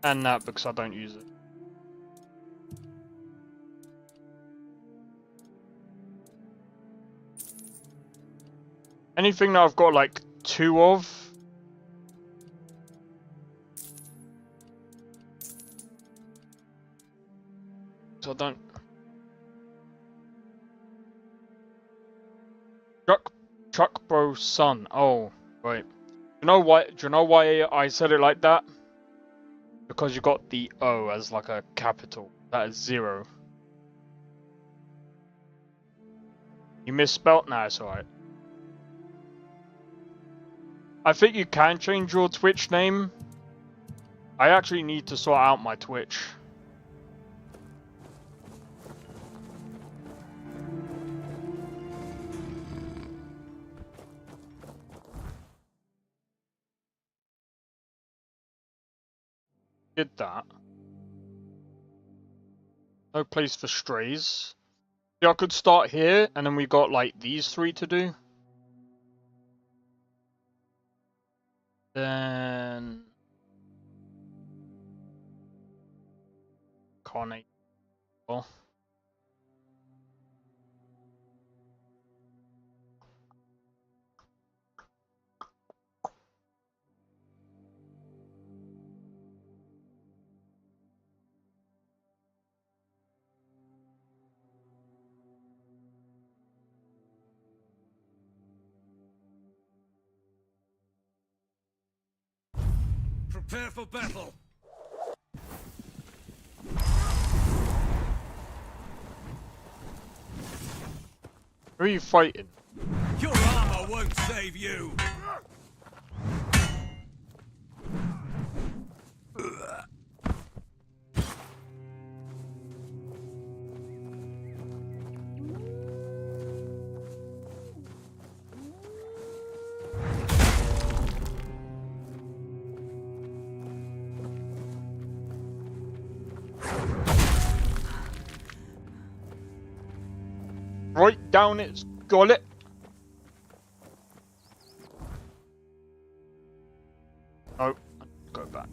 And that because I don't use it. Anything that I've got like 2 of. So I don't. Chuck Bro's son. Oh, right. You know why? Do you know why I said it like that? Because you got the O as like a capital. That is 0. You misspelt? Nah, it's alright. I think you can change your Twitch name. I actually need to sort out my Twitch. Did that. No place for strays. Yeah, I could start here, and then we got like these 3 to do. Then Carnate. Well. Prepare for battle! Who are you fighting? Your armor won't save you! Right down its gullet. Oh, go back.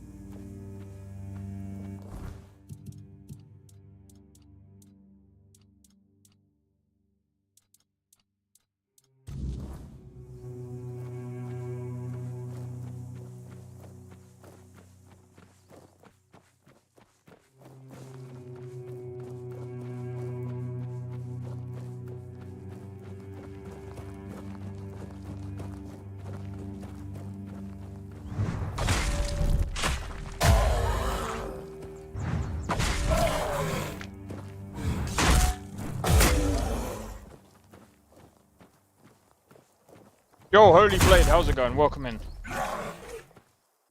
Yo, Holy Blade, how's it going? Welcome in.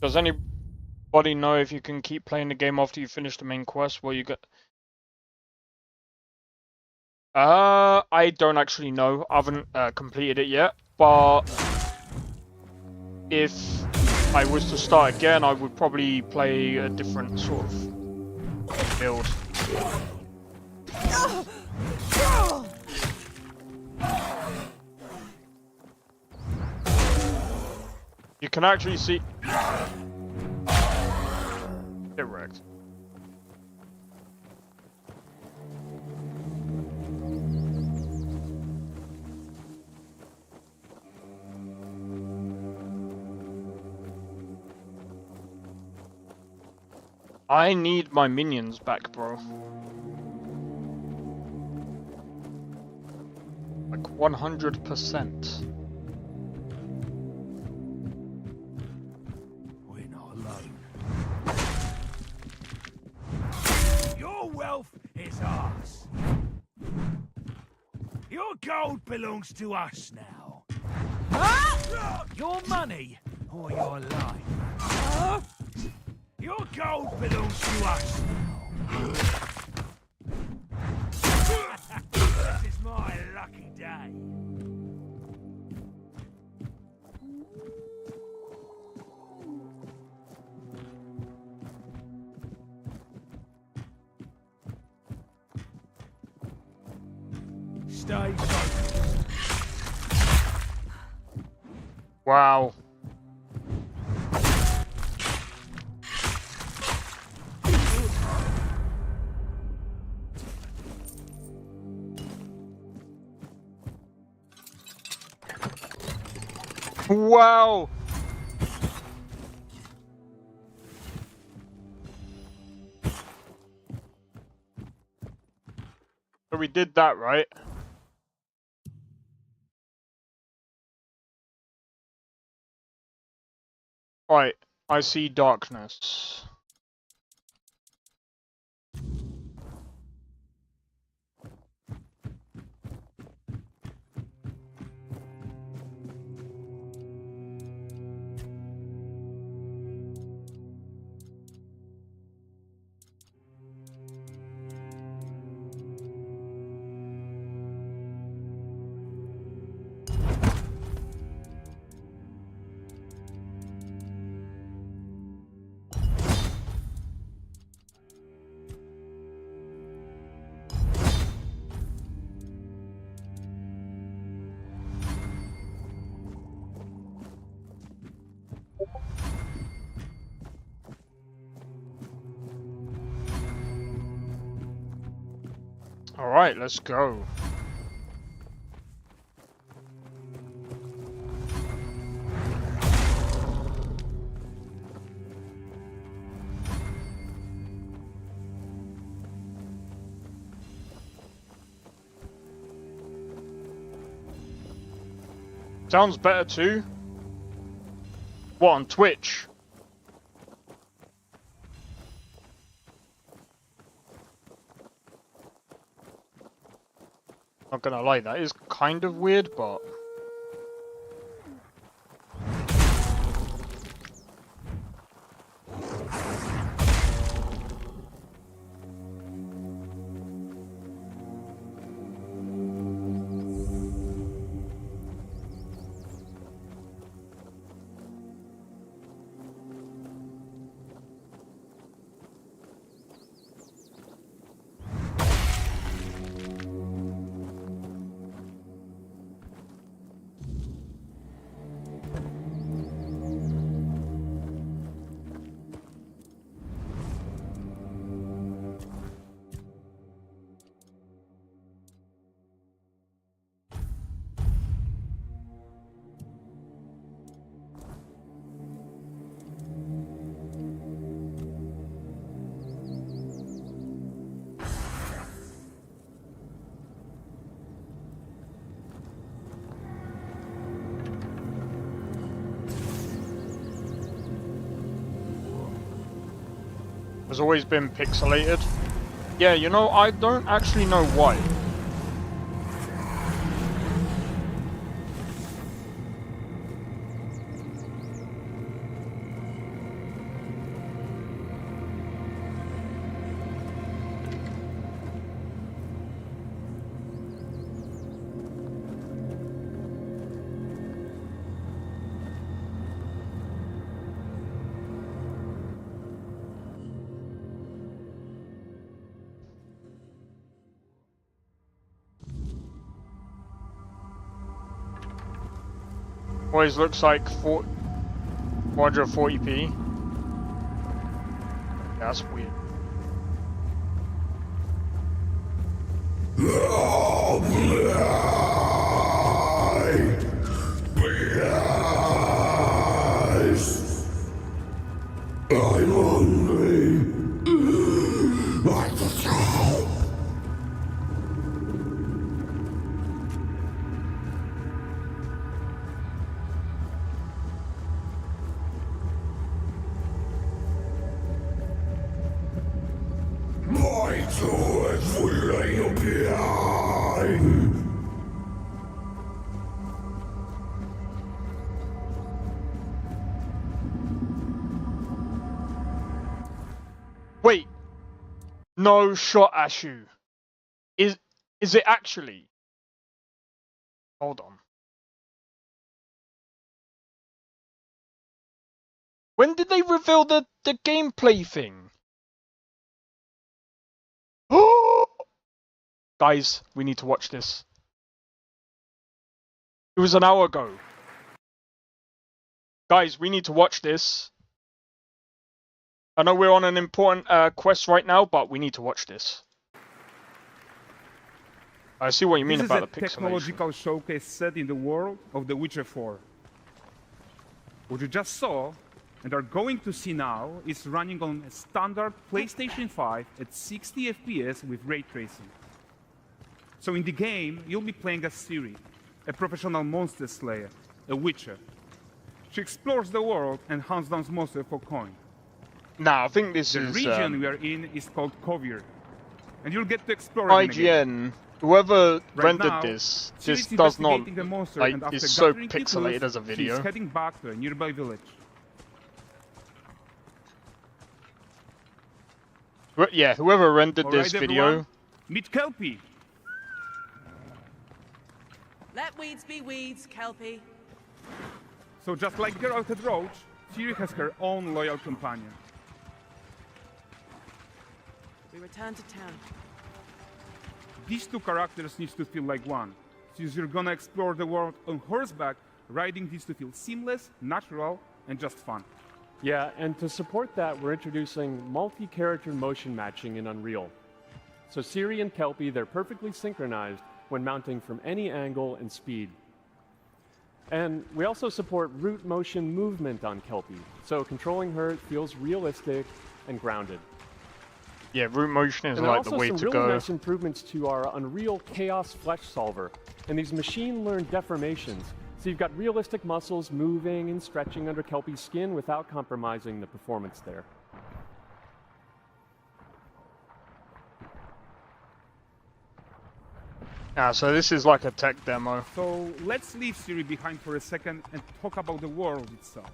Does anybody know if you can keep playing the game after you finish the main quest? Well, you get... I don't actually know. I haven't completed it yet, but if I was to start again, I would probably play a different sort of build. You can actually see... Get wrecked. I need my minions back, bro. Like 100%. We're not alone. Your wealth is ours. Your gold belongs to us now. Your money or your life. Your gold belongs to us now. This is my lucky day. Stay focused. Wow. Wow. So we did that, right? Right, I see darkness. Alright, let's go. Sounds better too. What, on Twitch? Not gonna lie, that is kind of weird, but... has always been pixelated. Yeah, you know, I don't actually know why. Always looks like 440p. Yeah, that's weird. I'm hungry. I just help. My toys will lay you behind. Wait. No shot, Ashu. Is it actually? Hold on. When did they reveal the gameplay thing? Guys, we need to watch this. It was an hour ago. Guys, we need to watch this. I know we're on an important quest right now, but we need to watch this. I see what you mean about the pixelation. This is a technological showcase set in the world of The Witcher 4. What you just saw, and are going to see now, is running on a standard PlayStation 5 at 60 FPS with ray tracing. So in the game, you'll be playing as Ciri, a professional monster slayer, a witcher. She explores the world and hunts down monsters for coin. Nah, I think this the is... region we are in is called Kovir, and you'll get to explore it IGN, whoever rendered now, this Ciri's does not... investigating the monster, Like, and after it's so gathering key pixelated clues, as a video. she's heading back to a nearby village. Yeah, whoever rendered All this right, video... everyone, meet Kelpie! Let weeds be weeds, Kelpie. So just like Geralt and Roach, Ciri has her own loyal companion. We return to town. These two characters need to feel like one. Since you're gonna explore the world on horseback, riding needs to feel seamless, natural, and just fun. Yeah, and to support that, we're introducing multi-character motion matching in Unreal. So Ciri and Kelpie, they're perfectly synchronized when mounting from any angle and speed. And we also support root motion movement on Kelpie, so controlling her feels realistic and grounded. Yeah, root motion is and like the way to also some go. really nice improvements to our Unreal Chaos Flesh Solver, and these machine-learned deformations. So you've got realistic muscles moving and stretching under Kelpie's skin without compromising the performance there. Ah, so this is like a tech demo. So let's leave Ciri behind for a second and talk about the world itself.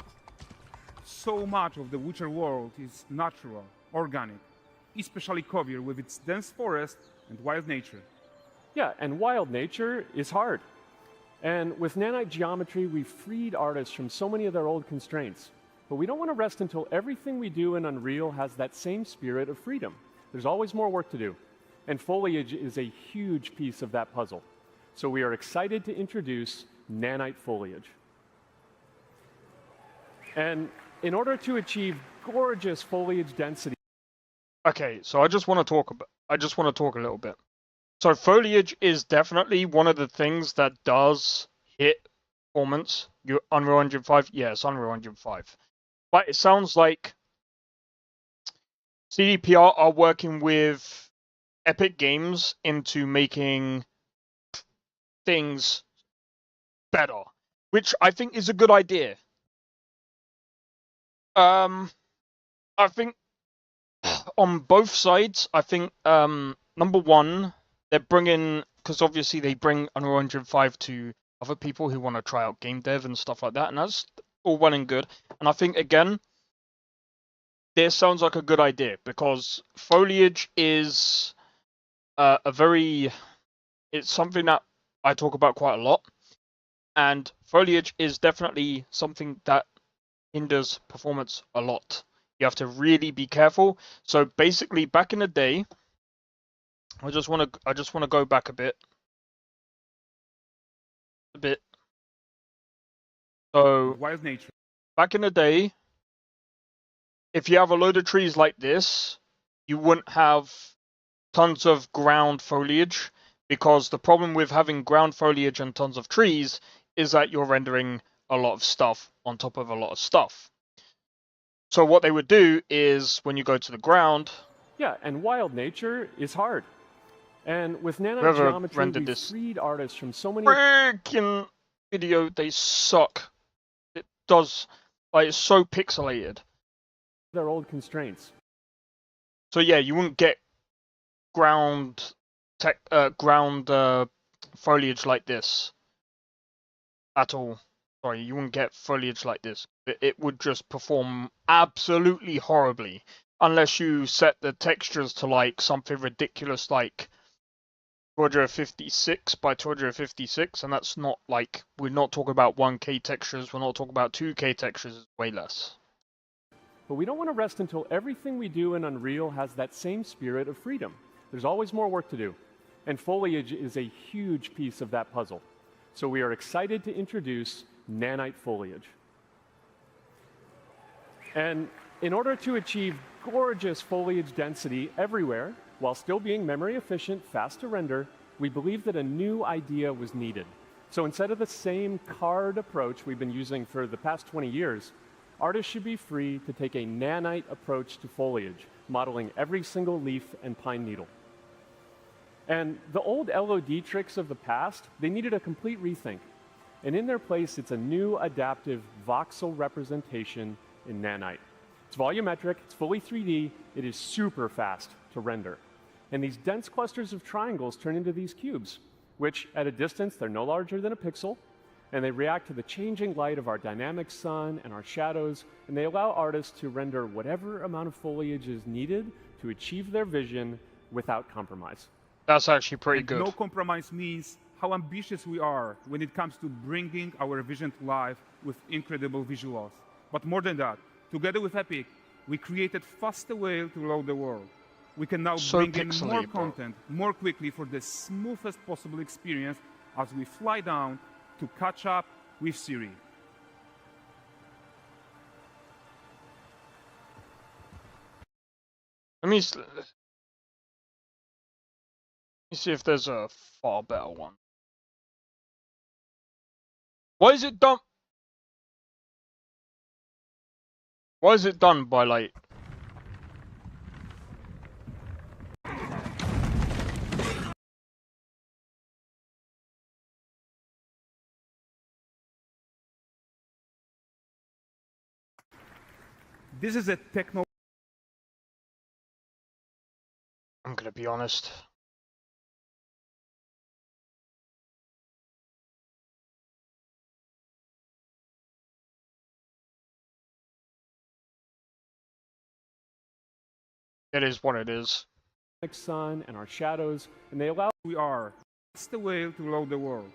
So much of the Witcher world is natural, organic, especially Kovir with its dense forest and wild nature. Yeah, and wild nature is hard. And with nanite geometry, we've freed artists from so many of their old constraints. But we don't want to rest until everything we do in Unreal has that same spirit of freedom. There's always more work to do. And foliage is a huge piece of that puzzle. So we are excited to introduce nanite foliage. And in order to achieve gorgeous foliage density... Okay, so I just want to talk a little bit. So foliage is definitely one of the things that does hit performance. Unreal Engine 5? Yes, Unreal Engine 5. But it sounds like CDPR are working with Epic Games into making things better, which I think is a good idea. I think on both sides, I think number one, they're bringing, because obviously they bring Unreal Engine 5 to other people who want to try out game dev and stuff like that, and that's all well and good. And I think, again, this sounds like a good idea, because foliage is it's something that I talk about quite a lot, and foliage is definitely something that hinders performance a lot. You have to really be careful. So basically, back in the day, I just want to go back a bit. wild nature. back in the day, if you have a load of trees like this, you wouldn't have tons of ground foliage, because the problem with having ground foliage and tons of trees is that you're rendering a lot of stuff on top of a lot of stuff. So what they would do is, when you go to the ground... Yeah, and wild nature is hard. And with nanite Whoever geometry, rendered we this freed artists from so many... freaking video, they suck. It does, like, it's so pixelated. Their old constraints. So yeah, you wouldn't get ground foliage like this at all. Sorry, you wouldn't get foliage like this. It would just perform absolutely horribly unless you set the textures to like something ridiculous like 256 by 256, and that's not like, we're not talking about 1K textures, we're not talking about 2K textures, it's way less. But we don't want to rest until everything we do in Unreal has that same spirit of freedom. There's always more work to do, and foliage is a huge piece of that puzzle. So we are excited to introduce nanite foliage. And in order to achieve gorgeous foliage density everywhere, while still being memory efficient, fast to render, we believe that a new idea was needed. So instead of the same card approach we've been using for the past 20 years, artists should be free to take a nanite approach to foliage, modeling every single leaf and pine needle. And the old LOD tricks of the past, they needed a complete rethink. And in their place, it's a new adaptive voxel representation in nanite. It's volumetric, it's fully 3D, it is super fast to render. And these dense clusters of triangles turn into these cubes, which at a distance, they're no larger than a pixel, and they react to the changing light of our dynamic sun and our shadows, and they allow artists to render whatever amount of foliage is needed to achieve their vision without compromise. That's actually pretty And good. No compromise means how ambitious we are when it comes to bringing our vision to life with incredible visuals. But more than that, together with Epic, we created faster way to load the world. We can now bring in more content more quickly for the smoothest possible experience as we fly down to catch up with Siri. Let me see if there's a far better one. Why is it done? Why is it done by like? This is a techno. I'm gonna be honest. It is what it is. Sun and our shadows, and they allow... We are. That's the way to load the world.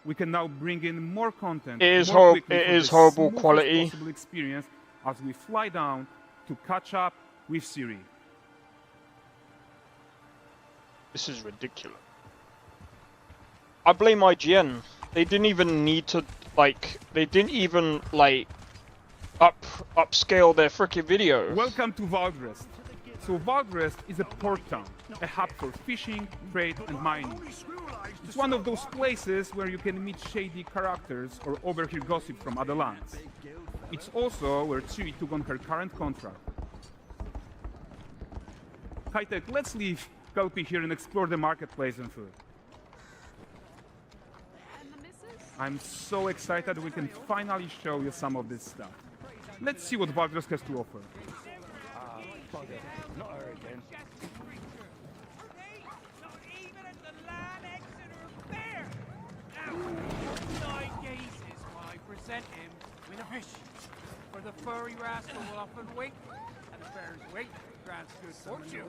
We can now bring in more content. It is more horrible. quickly It for is the horrible smoothest quality. Possible experience as we fly down to catch up with Siri. This is ridiculous. I blame IGN. They didn't even need to They didn't even upscale their freaking videos. Welcome to Valdrest. So Valdrest is a port town, a hub for fishing, trade, and mining. It's one of those places where you can meet shady characters or overhear gossip from other lands. It's also where Ciri took on her current contract. High-tech, let's leave Kelpie here and explore the marketplace and food. I'm so excited we can finally show you some of this stuff. Let's see what Valdrest has to offer. Not her again. Present him with a fish. For the furry rascal will often wait, and the bear's weight grants good fortune.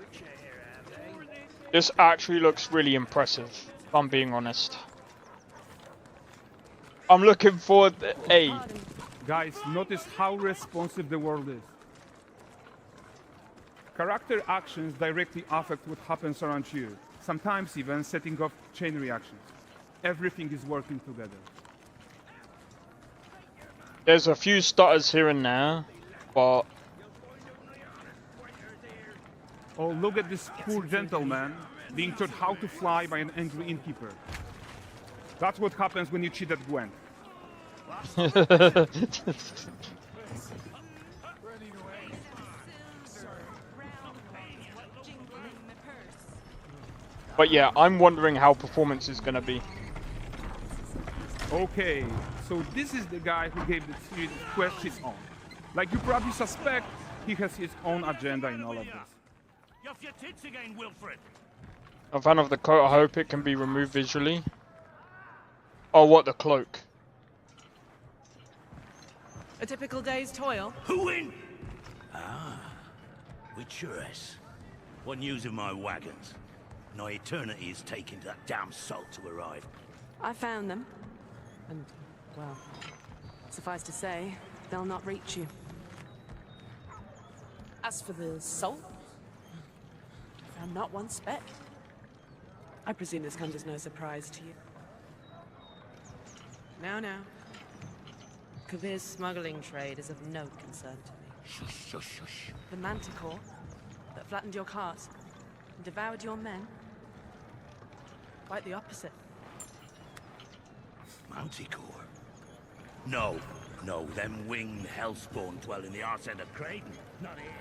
This actually looks really impressive, if I'm being honest. I'm looking forward to Guys, notice how responsive the world is. Character actions directly affect what happens around you, sometimes even setting off chain reactions. Everything is working together. There's a few stutters here and there, but... Oh, look at this poor gentleman being taught how to fly by an angry innkeeper. That's what happens when you cheat at Gwent. But yeah, I'm wondering how performance is gonna be. Okay, so this is the guy who gave the series quest his own. Like you probably suspect, he has his own agenda in all of this. You're off your tits again, Wilfred. I'm a fan of the coat. I hope it can be removed visually. Oh, what, the cloak? A typical day's toil. Who in? Ah, Witcheress. What news of my wagons? No eternity is taking that damn salt to arrive. I found them. And, well, suffice to say, they'll not reach you. As for the salt, I found not one speck. I presume this comes as no surprise to you. Now. Kavir's smuggling trade is of no concern to me. Shush, shush, shush. The manticore that flattened your cart and devoured your men? Quite the opposite. Manticore? No, them winged hellspawn dwell in the arse end of Creighton. Not here.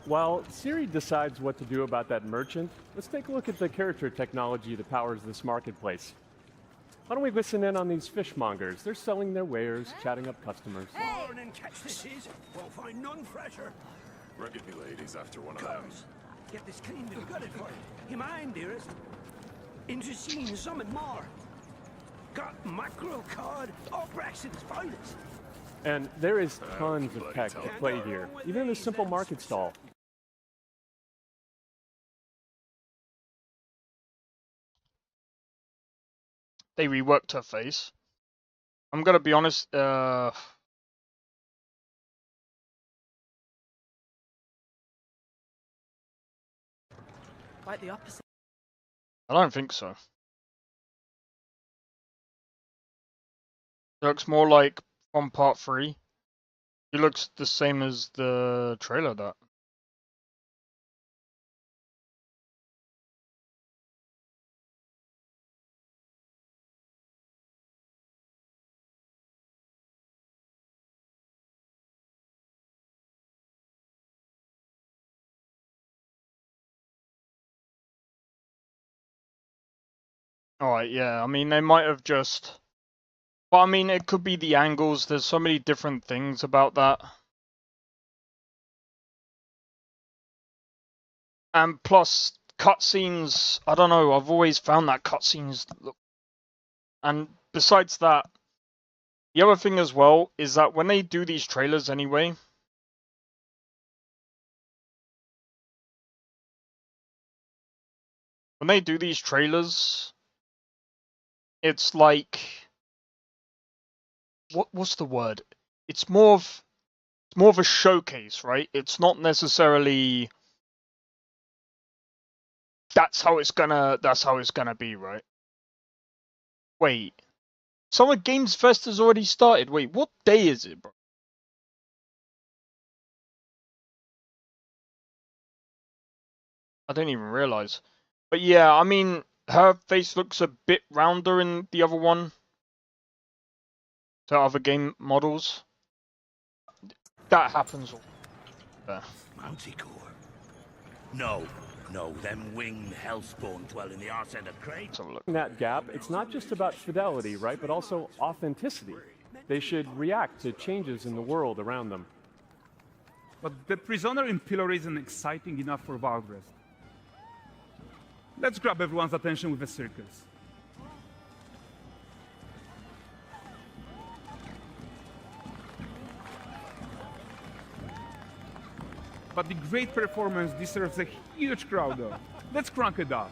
While Siri decides what to do about that merchant, let's take a look at the character technology that powers this marketplace. Why don't we listen in on these fishmongers? They're selling their wares, chatting up customers. Morning, catch this is. Won't find none fresher. Reckon me lady's after one of them. Get this cleaned and gutted for you. You mind, dearest? Interesting something more. Got mackerel cod, all Braxton's finest. And there is tons of tech at play here, even in this simple market stall. They reworked her face. I'm gonna be honest, Quite the opposite. I don't think so. It looks more like from part 3. He looks the same as the trailer that. Alright, yeah, I mean, they might have just... But I mean, it could be the angles, there's so many different things about that. And plus, cutscenes, I don't know, I've always found that cutscenes look... And besides that, the other thing as well is that when they do these trailers anyway... When they do these trailers... It's like... What's the word? It's more of a showcase, right? It's not necessarily that's how it's gonna be, right? Wait. Summer Games Fest has already started. Wait, what day is it, bro? I didn't even realize. But yeah, I mean, her face looks a bit rounder in the other one. To other game models. That happens all. Manticore? No, them winged hellspawn dwell in the arse end of Creighton. In that gap, it's not just about fidelity, right, but also authenticity. They should react to changes in the world around them. But the prisoner in Pillory isn't exciting enough for Valdrest. Let's grab everyone's attention with a circus. But the great performance deserves a huge crowd though. Let's crank it up.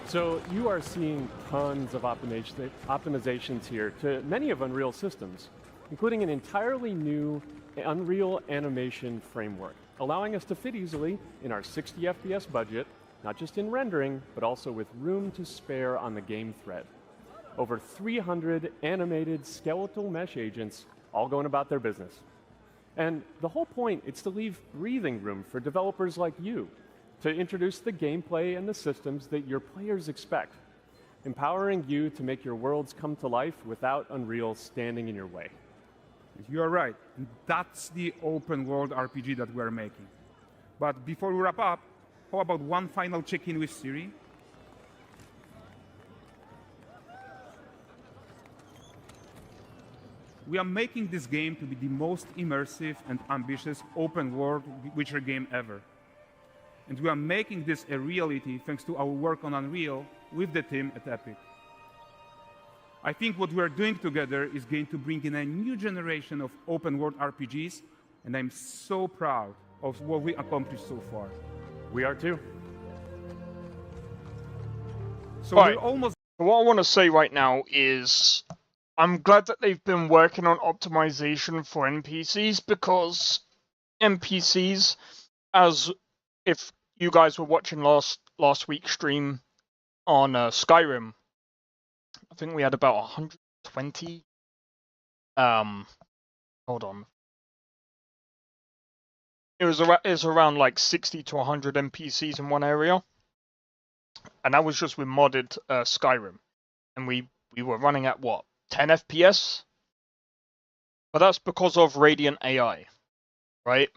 So you are seeing tons of optimizations here to many of Unreal systems, including an entirely new Unreal animation framework, allowing us to fit easily in our 60 FPS budget not just in rendering, but also with room to spare on the game thread. Over 300 animated skeletal mesh agents all going about their business. And the whole point is to leave breathing room for developers like you to introduce the gameplay and the systems that your players expect, empowering you to make your worlds come to life without Unreal standing in your way. You are right. And that's the open world RPG that we're making. But before we wrap up, how about one final check-in with Siri? We are making this game to be the most immersive and ambitious open world Witcher game ever. And we are making this a reality thanks to our work on Unreal with the team at Epic. I think what we are doing together is going to bring in a new generation of open world RPGs, and I'm so proud of what we accomplished so far. We are too. So Right. we're almost. What I want to say right now is I'm glad that they've been working on optimization for NPCs, because NPCs, as if you guys were watching last week's stream on Skyrim, I think we had about 120. Hold on. It was around like 60 to 100 NPCs in one area, and that was just with modded Skyrim, and we were running at what, 10 FPS? But that's because of Radiant AI, right?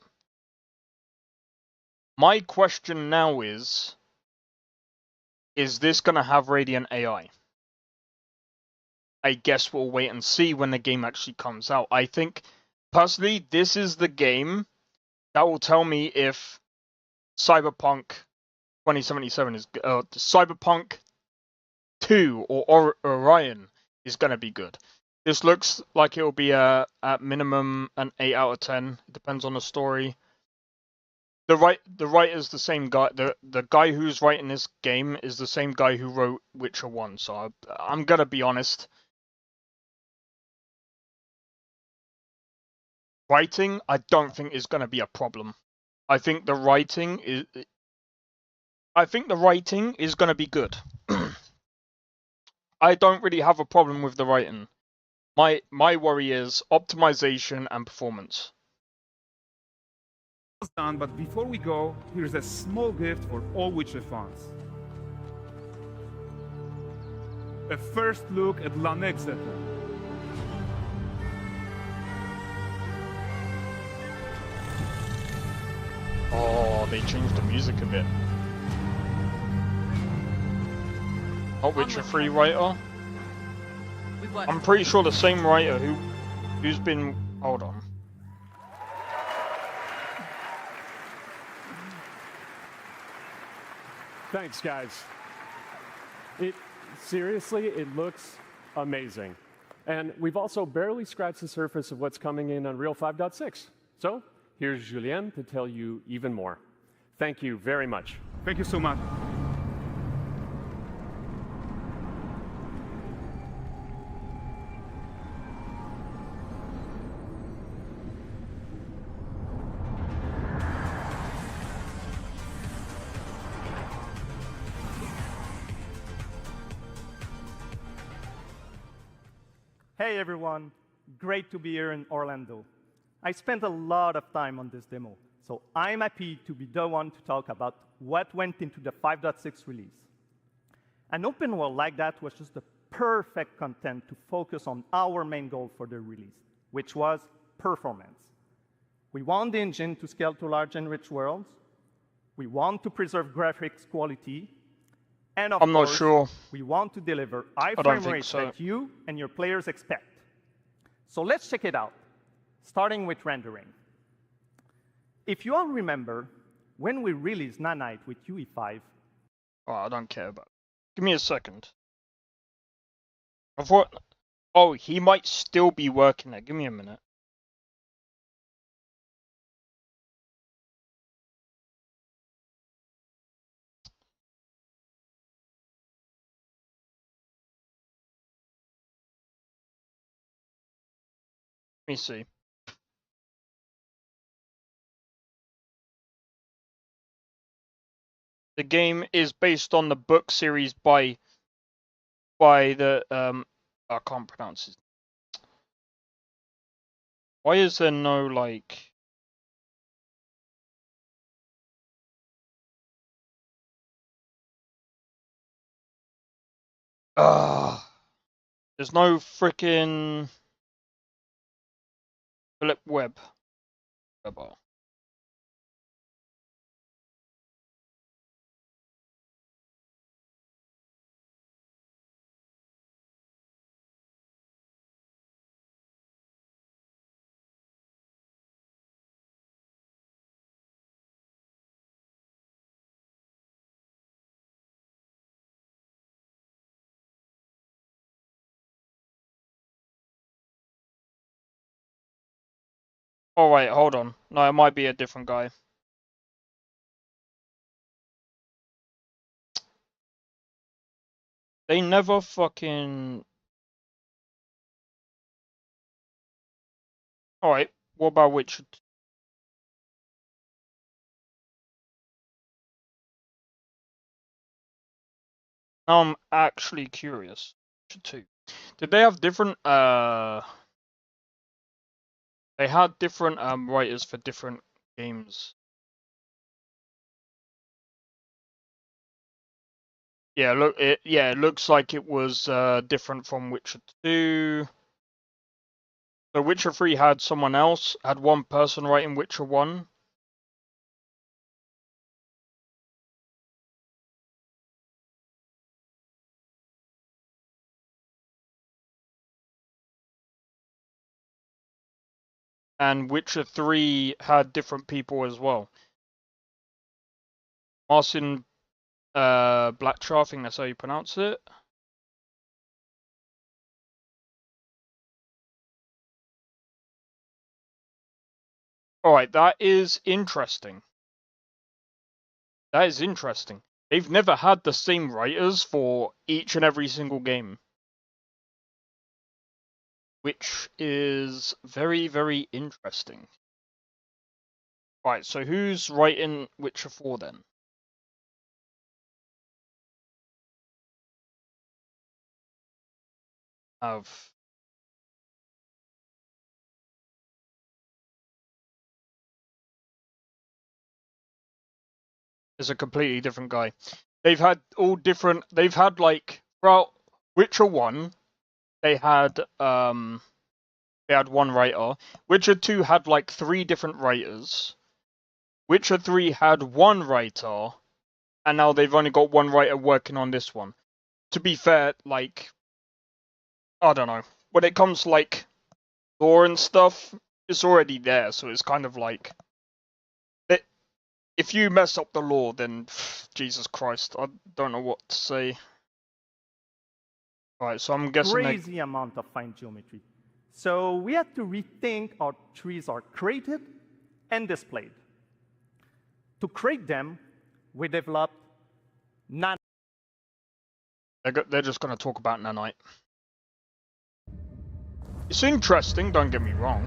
My question now is this gonna have Radiant AI? I guess we'll wait and see when the game actually comes out. I think, personally, this is the game that will tell me if Cyberpunk 2077 is Cyberpunk 2 or Orion is going to be good. This looks like it will be at minimum an 8 out of 10. It depends on the story. The writer's the same guy. The guy who's writing this game is the same guy who wrote Witcher 1. So I'm gonna be honest. Writing, I don't think is going to be a problem. I think the writing is going to be good. I don't really have a problem with the writing. My worry is optimization and performance. Done, but before we go, here's a small gift for all Witcher fans. A first look at Lanexeter. Oh, they changed the music a bit. Not Witcher 3 writer. I'm pretty sure the same writer who's been. Hold on. Thanks, guys. Seriously, it looks amazing. And we've also barely scratched the surface of what's coming in Unreal 5.6. So here's Julien to tell you even more. Thank you very much. Thank you so much. Hey everyone, great to be here in Orlando. I spent a lot of time on this demo, so I'm happy to be the one to talk about what went into the 5.6 release. An open world like that was just the perfect content to focus on our main goal for the release, which was performance. We want the engine to scale to large and rich worlds. We want to preserve graphics quality. And of course, not sure. We want to deliver high I don't frame think rates so. that you and your players expect. So let's check it out, starting with rendering. If you all remember, when we released Nanite with UE5, Oh, I don't care about it. Give me a second. I thought. Oh, he might still be working there. Give me a minute. Let me see. The game is based on the book series by the I can't pronounce it. Why is there no like? There's no freaking Philip Webb. Oh wait, hold on. No, it might be a different guy. They never fucking... Alright, what about Witcher? Now I'm actually curious. Witcher 2. Did they have different, They had different, writers for different games. Yeah, look, it looks like it was, different from Witcher 2. So Witcher 3 had someone else, had one person writing Witcher 1. And Witcher 3 had different people as well. Marcin Blackchar, I think that's how you pronounce it. Alright, that is interesting. That is interesting. They've never had the same writers for each and every single game. Which is very, very interesting. Right, so who's writing Witcher 4 then? Is a completely different guy. They've had all different. They've had like throughout Witcher 1, they had one writer. Witcher 2 had like 3 different writers. Witcher 3 had 1 writer, and now they've only got 1 writer working on this one. To be fair, like, I don't know. When it comes to like lore and stuff, it's already there, so it's kind of like, if you mess up the lore, then Jesus Christ, I don't know what to say. Alright, so I'm guessing crazy amount of fine geometry. So we had to rethink how trees are created and displayed. To create them, we developed nanite. They're just going to talk about nanite. It's interesting, don't get me wrong.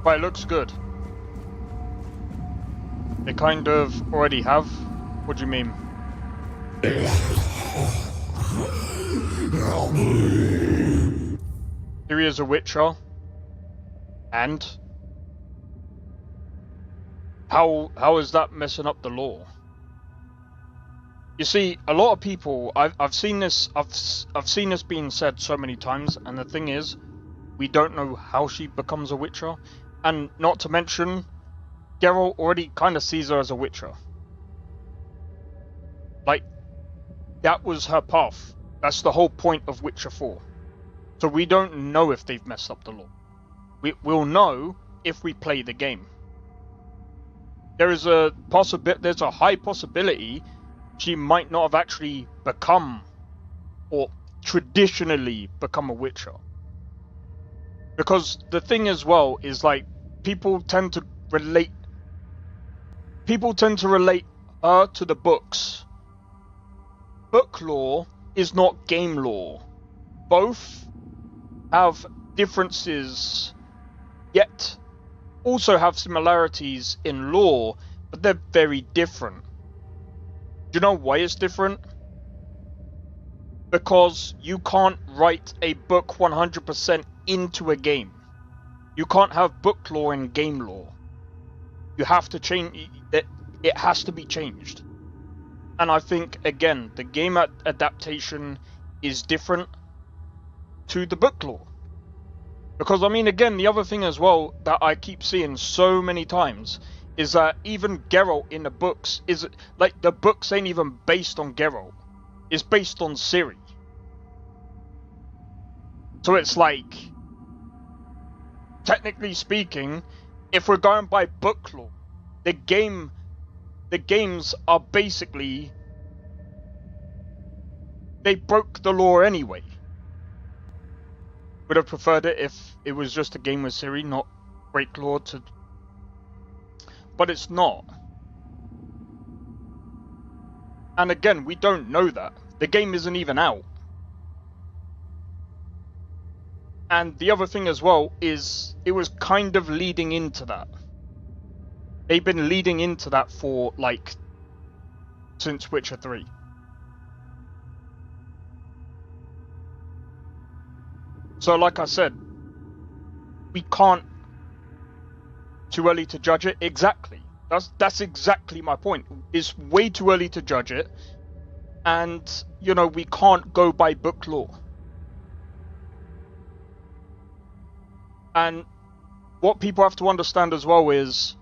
But it looks good. They kind of already have. What do you mean? Here he is a Witcher. And? How is that messing up the lore? You see, a lot of people, I've seen this being said so many times, and the thing is, we don't know how she becomes a Witcher. And not to mention, Geralt already kind of sees her as a Witcher. Like, that was her path. That's the whole point of Witcher 4. So we don't know if they've messed up the lore. We'll know if we play the game. There's a high possibility she might not have actually become, or traditionally become a Witcher. Because the thing as well is, like, people tend to relate her to the books. Book lore is not game lore. Both have differences, yet also have similarities in lore, but they're very different. Do you know why it's different? Because you can't write a book 100% into a game. You can't have book lore and game lore. You have to change it. It has to be changed. And I think, again, the game adaptation is different to the book lore. Because, I mean, again, the other thing as well that I keep seeing so many times is that even Geralt in the books is, like, the books ain't even based on Geralt. It's based on Ciri. So it's like, technically speaking, if we're going by book lore, the games are basically, they broke the lore anyway. Would have preferred it if it was just a game with Ciri, not break lore to... But it's not. And again, we don't know that. The game isn't even out. And the other thing as well is it was kind of leading into that. They've been leading into that for, like, since Witcher 3. So, like I said, we can't... Too early to judge it? Exactly. That's exactly my point. It's way too early to judge it. And, you know, we can't go by book lore. And what people have to understand as well is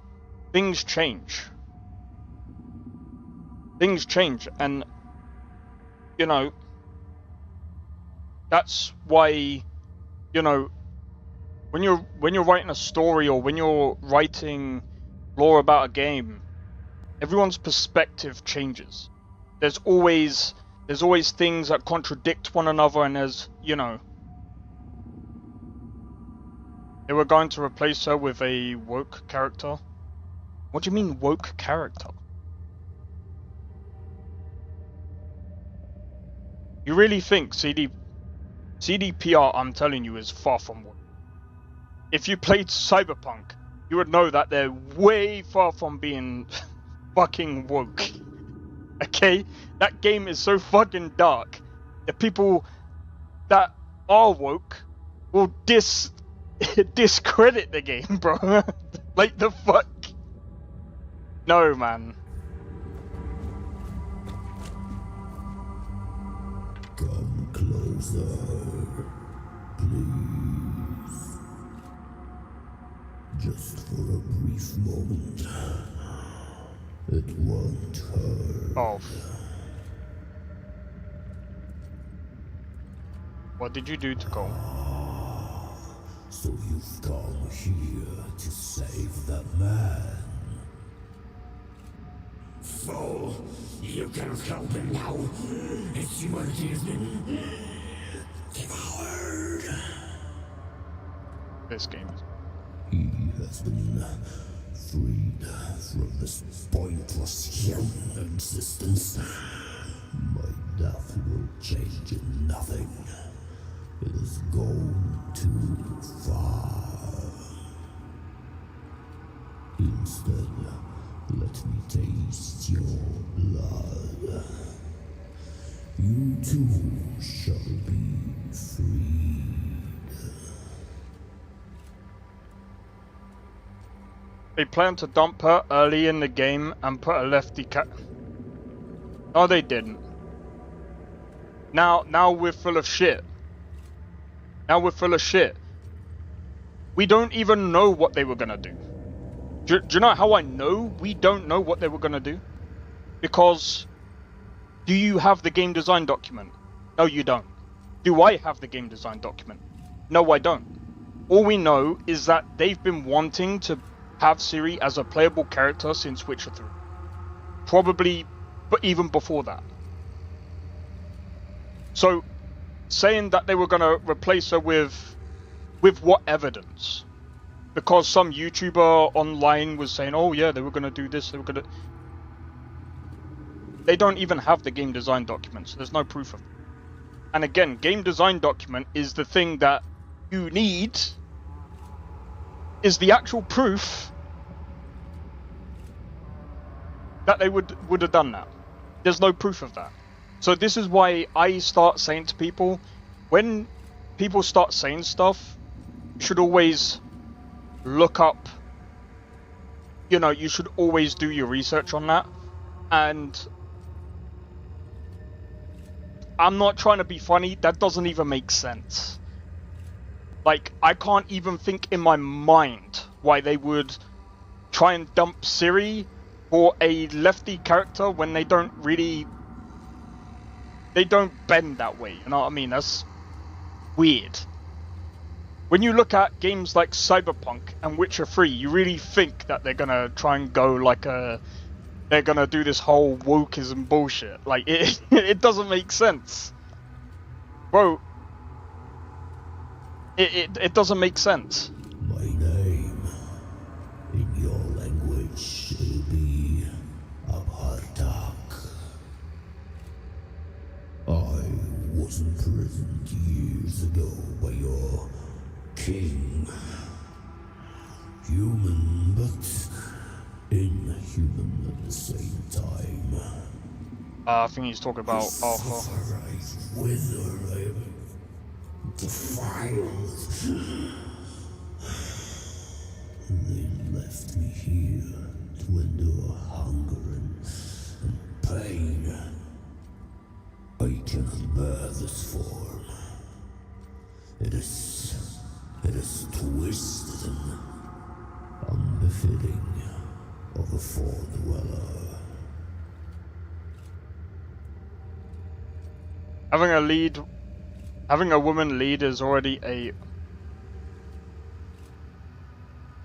things change. Things change, and you know, that's why, you know, when you're writing a story or when you're writing lore about a game, everyone's perspective changes. There's always things that contradict one another, and there's, you know, they were going to replace her with a woke character. What do you mean woke character? You really think CDPR, I'm telling you, is far from woke? If you played Cyberpunk, you would know that they're way far from being fucking woke. Okay? That game is so fucking dark. The people that are woke will discredit the game, bro. Like, the fuck? No, man. Come closer, please. Just for a brief moment. It won't hurt. Oh. What did you do to Cole? So you've come here to save that man. So, you cannot help him now. His humanity has been devoured. This game is... He has been freed from this pointless human existence. My death will change in nothing. It has gone too far. Instead, let me taste your blood. You too shall be freed. They planned to dump her early in the game and put a lefty cat. No, they didn't. Now we're full of shit. Now we're full of shit. We don't even know what they were gonna do. Do you know how I know we don't know what they were gonna do? Because, do you have the game design document? No, you don't. Do I have the game design document? No, I don't. All we know is that they've been wanting to have Ciri as a playable character since Witcher 3. Probably, but even before that. So, saying that they were going to replace her with what evidence? Because some YouTuber online was saying, oh yeah, they were going to do this, they were going to... They don't even have the game design document, so there's no proof of it. And again, game design document is the thing that you need is the actual proof that they would have done that. There's no proof of that. So this is why I start saying to people, when people start saying stuff, you should always look up, you know, you should always do your research on that. And I'm not trying to be funny, that doesn't even make sense. Like, I can't even think in my mind why they would try and dump Ciri for a lefty character when they don't really... They don't bend that way, you know what I mean? That's weird. When you look at games like Cyberpunk and Witcher 3, you really think that they're gonna try and go like a... They're gonna do this whole wokeism bullshit. Like, it doesn't make sense. Bro, it doesn't make sense. My name, in your language, it'll be Abhartak. I was imprisoned years ago by your king. Human, but inhuman at the same time. I think he's talking about Arthur. Whether I am defiled. They left me here to endure hunger and pain. I cannot bear this form. It is twisted and unbefitting of a foredweller. Having a woman lead is already a...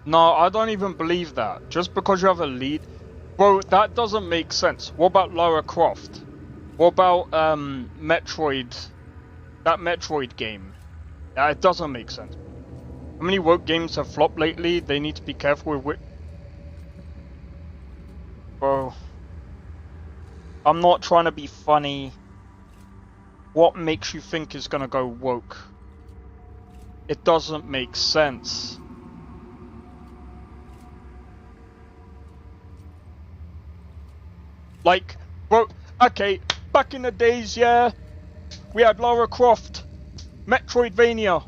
No, I don't even believe that. Just because you have a lead... Bro, that doesn't make sense. What about Lara Croft? What about Metroid? That Metroid game? Yeah, it doesn't make sense. How many woke games have flopped lately? They need to be careful with... Bro. I'm not trying to be funny. What makes you think is gonna go woke? It doesn't make sense. Like, bro, okay, back in the days, yeah, we had Lara Croft, Metroidvania.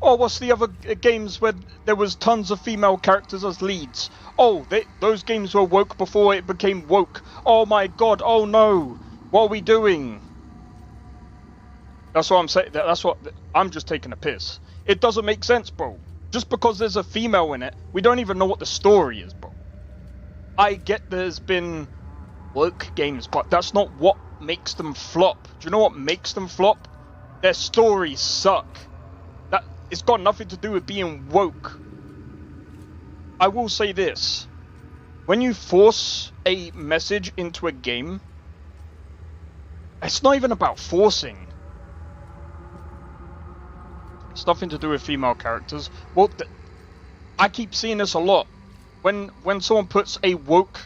Oh, what's the other games where there was tons of female characters as leads? Oh, those games were woke before it became woke. Oh my god, oh no, what are we doing? That's what I'm saying. That's what I'm just taking a piss. It doesn't make sense, bro. Just because there's a female in it, we don't even know what the story is, bro. I get there's been woke games, but that's not what makes them flop. Do you know what makes them flop? Their stories suck. It's got nothing to do with being woke. I will say this. When you force a message into a game, it's not even about forcing. It's nothing to do with female characters. Well, I keep seeing this a lot. When someone puts a woke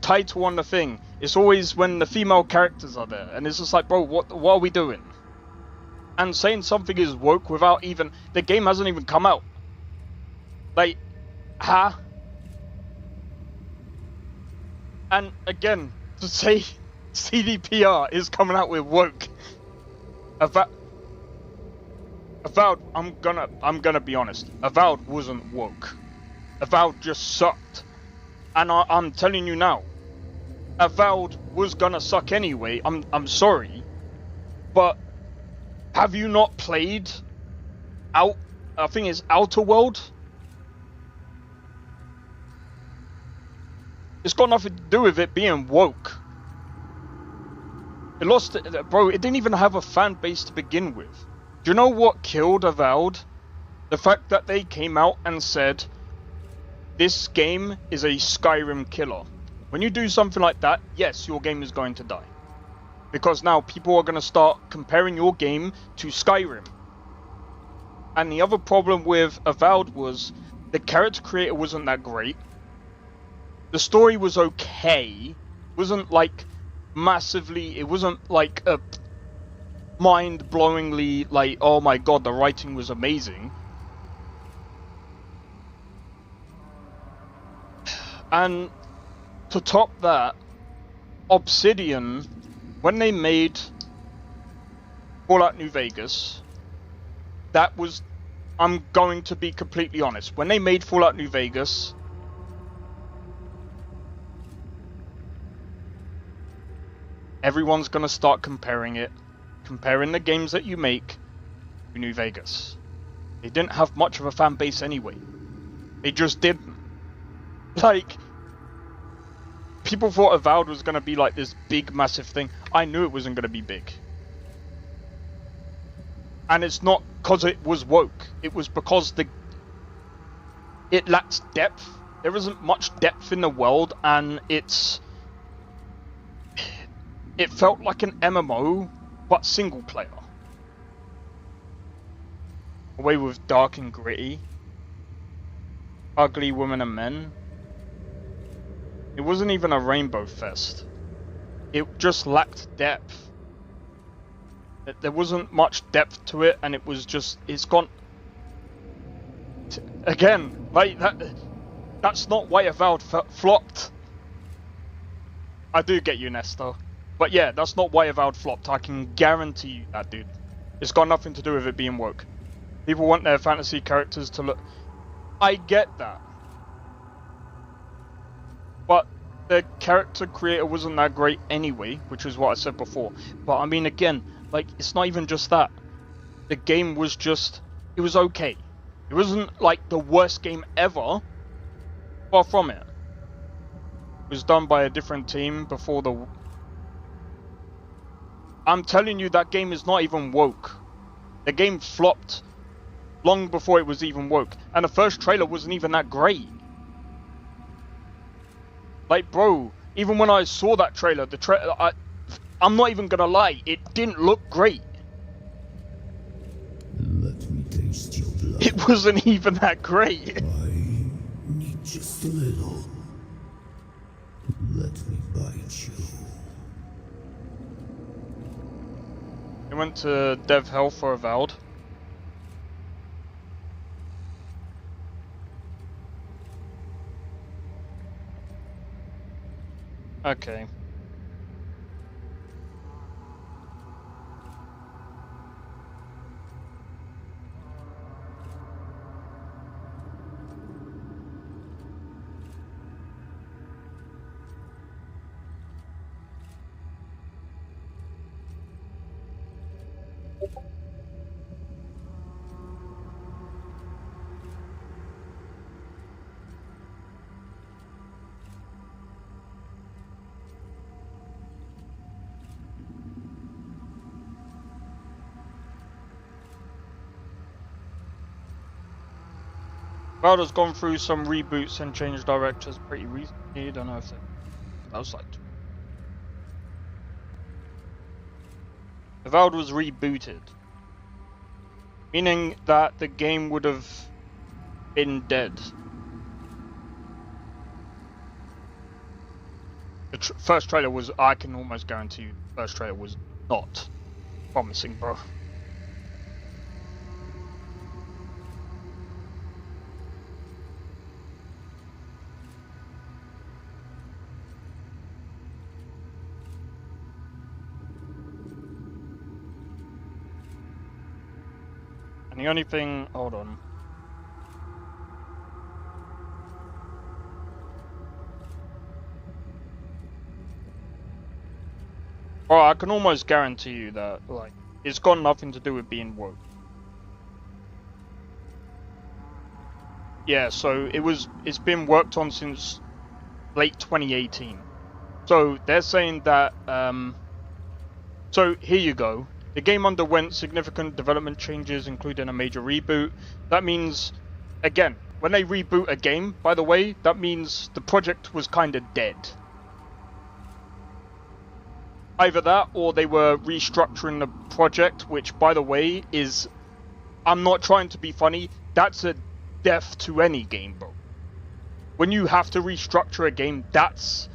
title on the thing, it's always when the female characters are there, and it's just like, bro, what are we doing? And saying something is woke without even... The game hasn't even come out. Like, huh? And again, to say CDPR is coming out with woke. Avowed, I'm gonna be honest. Avowed wasn't woke. Avowed just sucked. And I'm telling you now, Avowed was gonna suck anyway. I'm sorry, but have you not played I think it's Outer World? It's got nothing to do with it being woke. It lost, bro. It didn't even have a fan base to begin with. Do you know what killed Avowed? The fact that they came out and said, this game is a Skyrim killer. When you do something like that, yes, your game is going to die. Because now people are going to start comparing your game to Skyrim. And the other problem with Avowed was the character creator wasn't that great. The story was okay. It wasn't like massively, it wasn't like a mind-blowingly like, oh my god, the writing was amazing. And to top that, Obsidian, when they made Fallout New Vegas, that was, I'm going to be completely honest, when they made Fallout New Vegas, everyone's going to start comparing the games that you make to New Vegas. They didn't have much of a fan base anyway. They just didn't. Like, people thought Avowed was going to be like this big, massive thing. I knew it wasn't going to be big. And it's not because it was woke. It was because it lacks depth. There isn't much depth in the world, and it felt like an MMO, but single player. Away with dark and gritty. Ugly women and men. It wasn't even a rainbow fest. It just lacked depth. There wasn't much depth to it, and it was just, it's gone... Again, like, that's not why Avowed flopped. I do get you, Nestor. But yeah, that's not why Avowed flopped. I can guarantee you that, dude. It's got nothing to do with it being woke. People want their fantasy characters to look... I get that. But the character creator wasn't that great anyway, which is what I said before. But I mean, again, like, it's not even just that. The game was just... It was okay. It wasn't, like, the worst game ever. Far from it. It was done by a different team before the... I'm telling you, that game is not even woke. The game flopped long before it was even woke. And the first trailer wasn't even that great. Like, bro, even when I saw that trailer, I'm not even gonna lie, it didn't look great. Let me taste your blood. It wasn't even that great. I need just a little. Let me bite you. I went to Dev Hell for Avowed. Okay. Avowed has gone through some reboots and changed directors pretty recently. I don't know if that was like... Avowed was rebooted. Meaning that the game would have been dead. The first trailer was, I can almost guarantee you, the first trailer was not promising, bro. And the only thing, hold on. Well, I can almost guarantee you that, like, it's got nothing to do with being woke. Yeah, so it's been worked on since late 2018. So they're saying that, so here you go. The game underwent significant development changes, including a major reboot. That means, again, when they reboot a game, by the way, that means the project was kind of dead. Either that, or they were restructuring the project, which, by the way, is... I'm not trying to be funny, that's a death to any game, bro. When you have to restructure a game, that's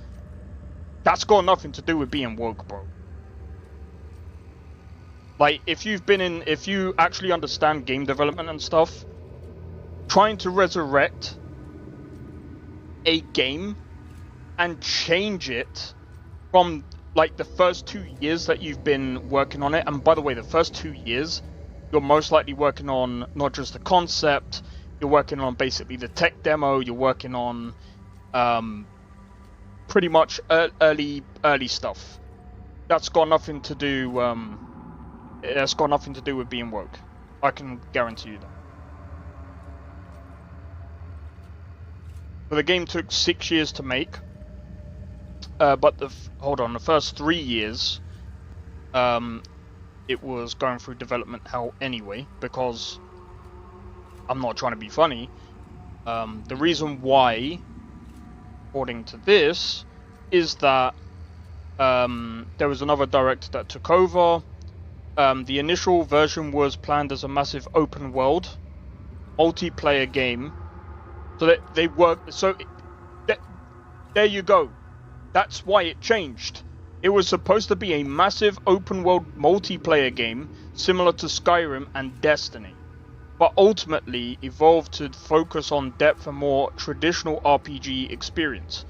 got nothing to do with being woke, bro. Like, if you actually understand game development and stuff, trying to resurrect a game and change it from like the first 2 years that you've been working on it. And by the way, the first 2 years, you're most likely working on not just the concept, you're working on basically the tech demo, you're working on pretty much early stuff. That's got nothing to do with being woke. I can guarantee you that. So the game took 6 years to make, but the first 3 years, it was going through development hell anyway, because I'm not trying to be funny. The reason why, according to this, is that there was another director that took over. The initial version was planned as a massive open world multiplayer game. So that they work. So there you go. That's why it changed. It was supposed to be a massive open world multiplayer game similar to Skyrim and Destiny, but ultimately evolved to focus on depth and more traditional RPG experience.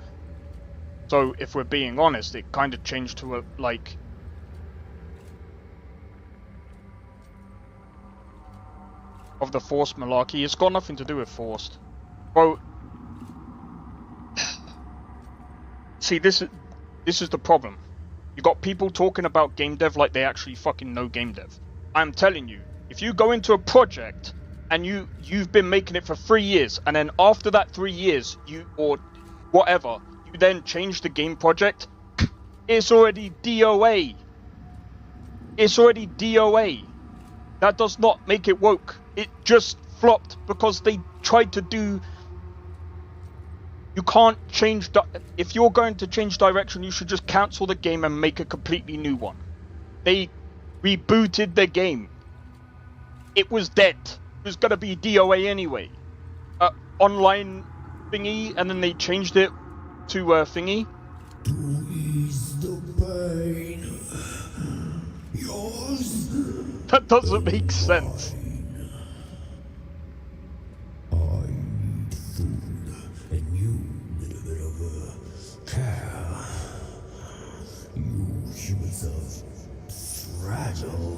So if we're being honest, it kind of changed to a like of the Forced malarkey. It's got nothing to do with Forced. Bro, see, this is the problem. You got people talking about game dev like they actually fucking know game dev. I'm telling you, if you go into a project and you've been making it for 3 years, and then after that 3 years, you then change the game project, it's already DOA. It's already DOA. That does not make it woke. It just flopped because they tried to do. You can't change. If you're going to change direction, you should just cancel the game and make a completely new one. They rebooted the game. It was dead. It was gonna be DOA anyway. Online thingy, and then they changed it to thingy. To ease the pain. Yours. That doesn't make sense. You humans are fragile.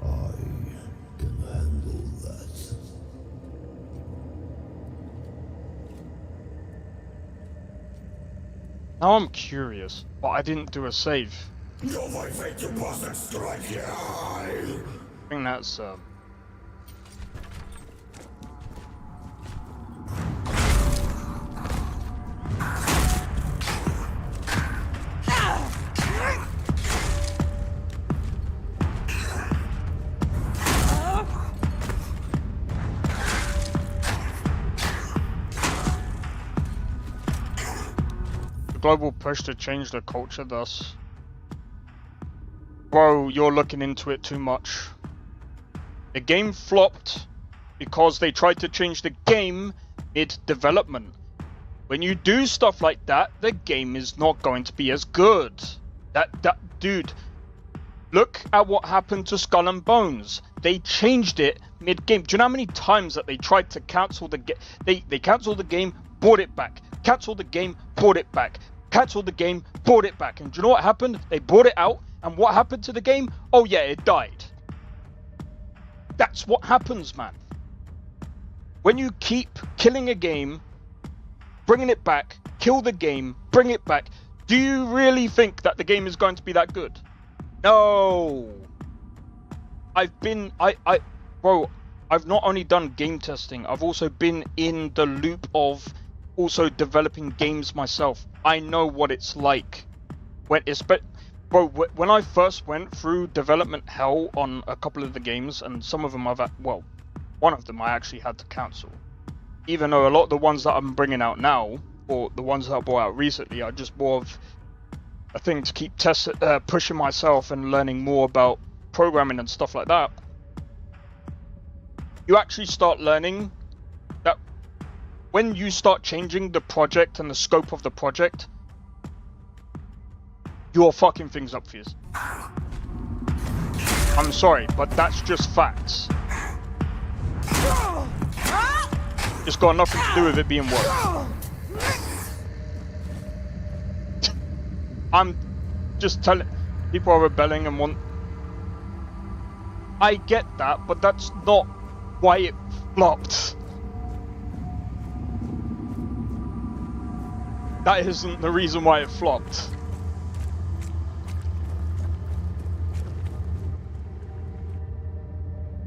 I can handle that. Now I'm curious, but I didn't do a save. I think that's global push to change the culture thus. Bro, you're looking into it too much. The game flopped because they tried to change the game mid-development. When you do stuff like that, the game is not going to be as good. Dude, look at what happened to Skull and Bones. They changed it mid-game. Do you know how many times that they tried to cancel the game? They canceled the game, brought it back. Cancelled the game, brought it back. Cancelled the game, brought it back. And do you know what happened? They brought it out, and what happened to the game? Oh yeah, it died. That's what happens, man. When you keep killing a game, bringing it back, kill the game, bring it back, do you really think that the game is going to be that good? No. Bro, I've not only done game testing, I've also been in the loop of also developing games myself. I know what it's like. When I first went through development hell on a couple of the games, and some of them one of them I actually had to cancel. Even though a lot of the ones that I'm bringing out now, or the ones that I brought out recently, are just more of a thing to keep pushing myself and learning more about programming and stuff like that. You actually start learning that when you start changing the project and the scope of the project, you're fucking things up for you. I'm sorry, but that's just facts. It's got nothing to do with it being work. I'm just telling people are rebelling and want. I get that, but that's not why it flopped. That isn't the reason why it flopped.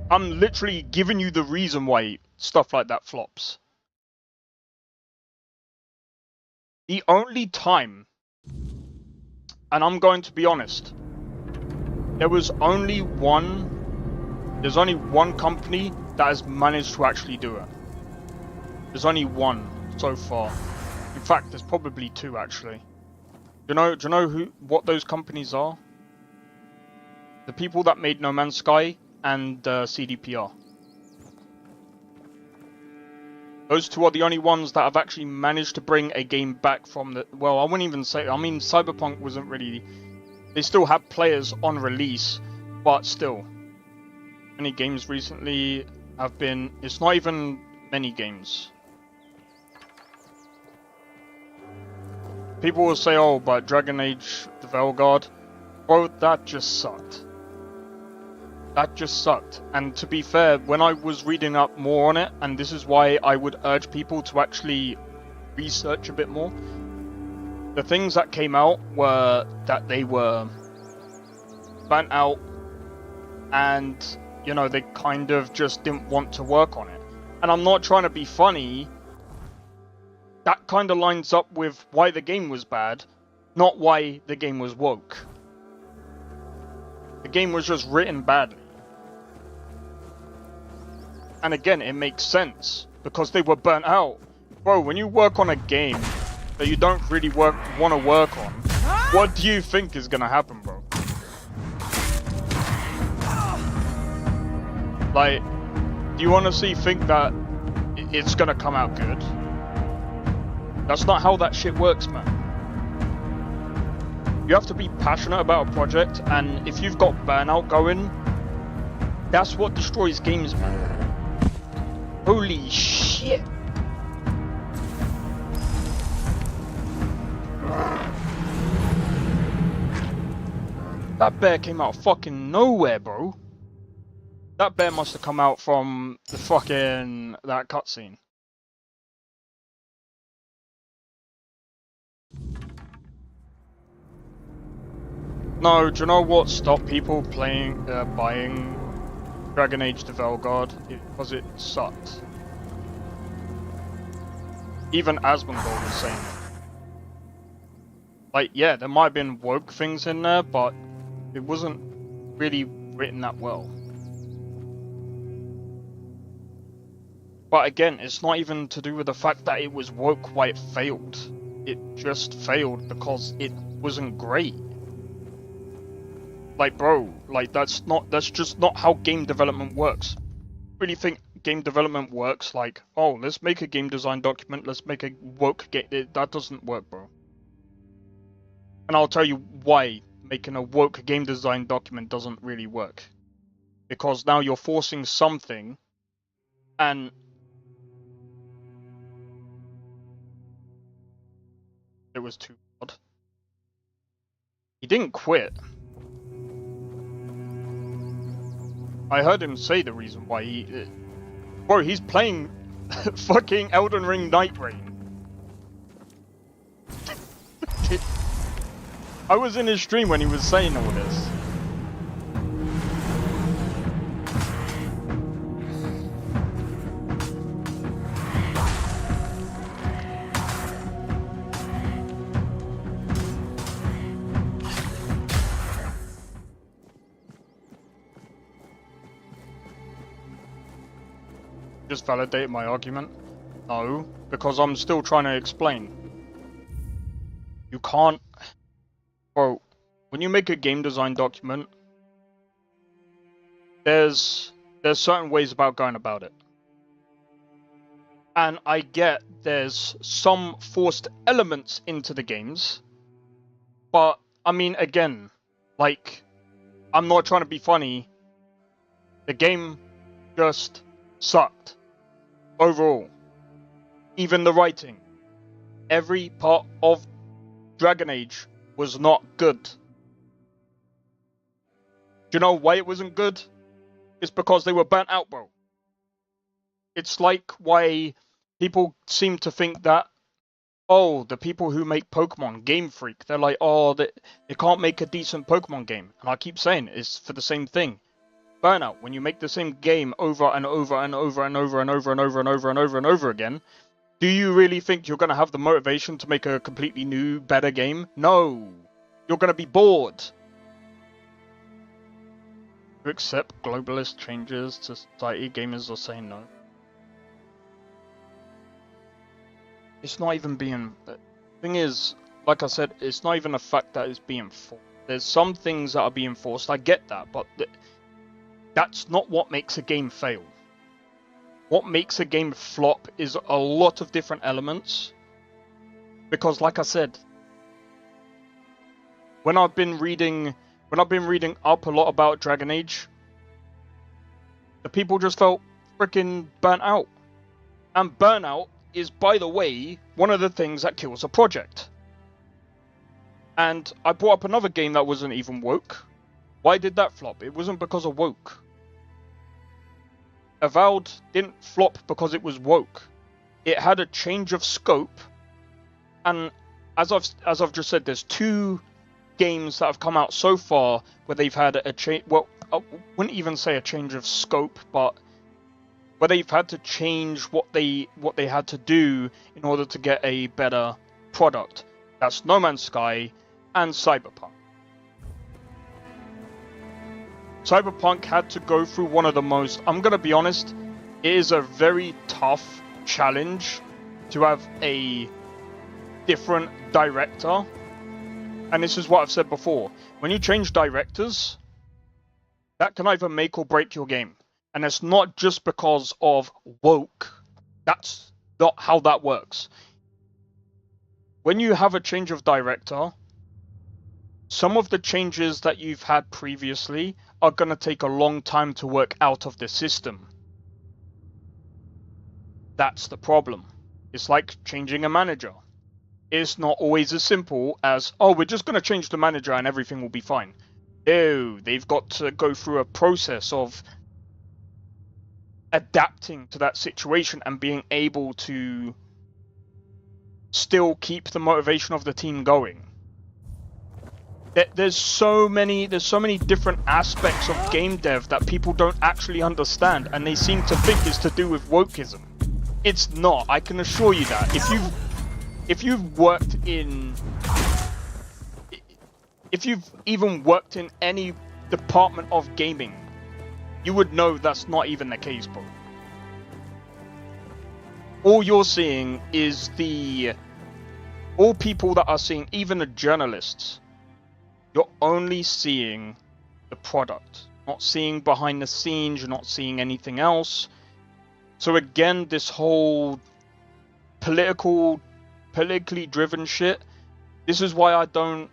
I'm literally giving you the reason why stuff like that flops. The only time, and I'm going to be honest, there's only one company that has managed to actually do it. There's only one so far. In fact, there's probably two actually. Do you know what those companies are? The people that made No Man's Sky and CDPR. Those two are the only ones that have actually managed to bring a game back from the... Well, I wouldn't even say... I mean, Cyberpunk wasn't really... They still had players on release, but still. Many games recently have been... It's not even many games. People will say, oh, but Dragon Age the Veilguard... Bro, that just sucked. That just sucked. And to be fair, when I was reading up more on it, and this is why I would urge people to actually research a bit more, the things that came out were that they were burnt out and, you know, they kind of just didn't want to work on it. And I'm not trying to be funny. That kind of lines up with why the game was bad, not why the game was woke. The game was just written badly. And again, it makes sense, because they were burnt out. Bro, when you work on a game that you don't really want to work on, what do you think is going to happen, bro? Like, do you honestly think that it's going to come out good? That's not how that shit works, man. You have to be passionate about a project, and if you've got burnout going, that's what destroys games, man. Holy shit! That bear came out of fucking nowhere, bro. That bear must have come out from the fucking... that cutscene. No, do you know what stopped people buying Dragon Age the Veilguard? Because it sucked. Even Asmongold was saying it. Like, yeah, there might have been woke things in there, but it wasn't really written that well. But again, it's not even to do with the fact that it was woke why it failed. It just failed because it wasn't great. Like, bro, like that's just not how game development works. Really think game development works like, oh, let's make a game design document, let's make a woke game. That doesn't work, bro. And I'll tell you why making a woke game design document doesn't really work. Because now you're forcing something, and it was too odd. He didn't quit. I heard him say the reason why he... Bro, he's playing fucking Elden Ring Night Rain. I was in his stream when he was saying all this. Just validate my argument? No, because I'm still trying to explain. You can't... Bro, when you make a game design document, there's certain ways about going about it. And I get there's some forced elements into the games, but I mean, again, like, I'm not trying to be funny. The game just sucked. Overall. Even the writing. Every part of Dragon Age was not good. Do you know why it wasn't good? It's because they were burnt out, bro. It's like why people seem to think that, oh, the people who make Pokemon, Game Freak, they're like, oh, they can't make a decent Pokemon game. And I keep saying it's for the same thing. Burnout, when you make the same game over and over and over and over and over and over and over and over and over again, do you really think you're going to have the motivation to make a completely new, better game? No. You're going to be bored. To accept globalist changes to society, gamers are saying no. It's not even being... The thing is, like I said, it's not even a fact that it's being forced. There's some things that are being forced, I get that, but that's not what makes a game fail. What makes a game flop is a lot of different elements. Because like I said, when I've been reading up a lot about Dragon Age, the people just felt freaking burnt out. And burnout is, by the way, one of the things that kills a project. And I brought up another game that wasn't even woke. Why did that flop? It wasn't because of woke. Avowed didn't flop because it was woke. It had a change of scope, and as I've just said, there's 2 games that have come out so far where they've had a change. Well, I wouldn't even say a change of scope, but where they've had to change what they had to do in order to get a better product. That's No Man's Sky and Cyberpunk. Cyberpunk had to go through one of the most, I'm going to be honest, it is a very tough challenge to have a different director. And this is what I've said before. When you change directors, that can either make or break your game. And it's not just because of woke. That's not how that works. When you have a change of director, some of the changes that you've had previously are going to take a long time to work out of the system. That's the problem. It's like changing a manager. It's not always as simple as, oh, we're just going to change the manager and everything will be fine. No, they've got to go through a process of adapting to that situation and being able to still keep the motivation of the team going. There's so many different aspects of game dev that people don't actually understand, and they seem to think it's to do with wokeism. It's not. I can assure you that. If you've worked in, if you've even worked in any department of gaming, you would know that's not even the case, bro. All you're seeing is all people that are seeing, even the journalists, you're only seeing the product, not seeing behind the scenes, you're not seeing anything else. So again, this whole politically driven shit, this is why I don't,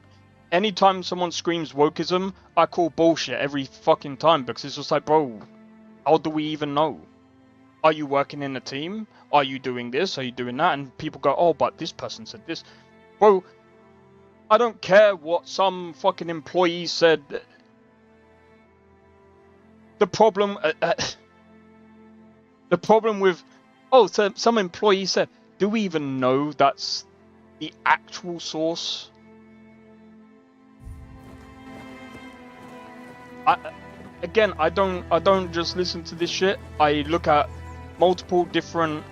anytime someone screams wokeism, I call bullshit every fucking time, because it's just like, bro, how do we even know? Are you working in a team? Are you doing this? Are you doing that? And people go, oh, but this person said this. Bro, I don't care what some fucking employee said. The problem with, oh, so some employee said, do we even know that's the actual source? I don't just listen to this shit. I look at multiple different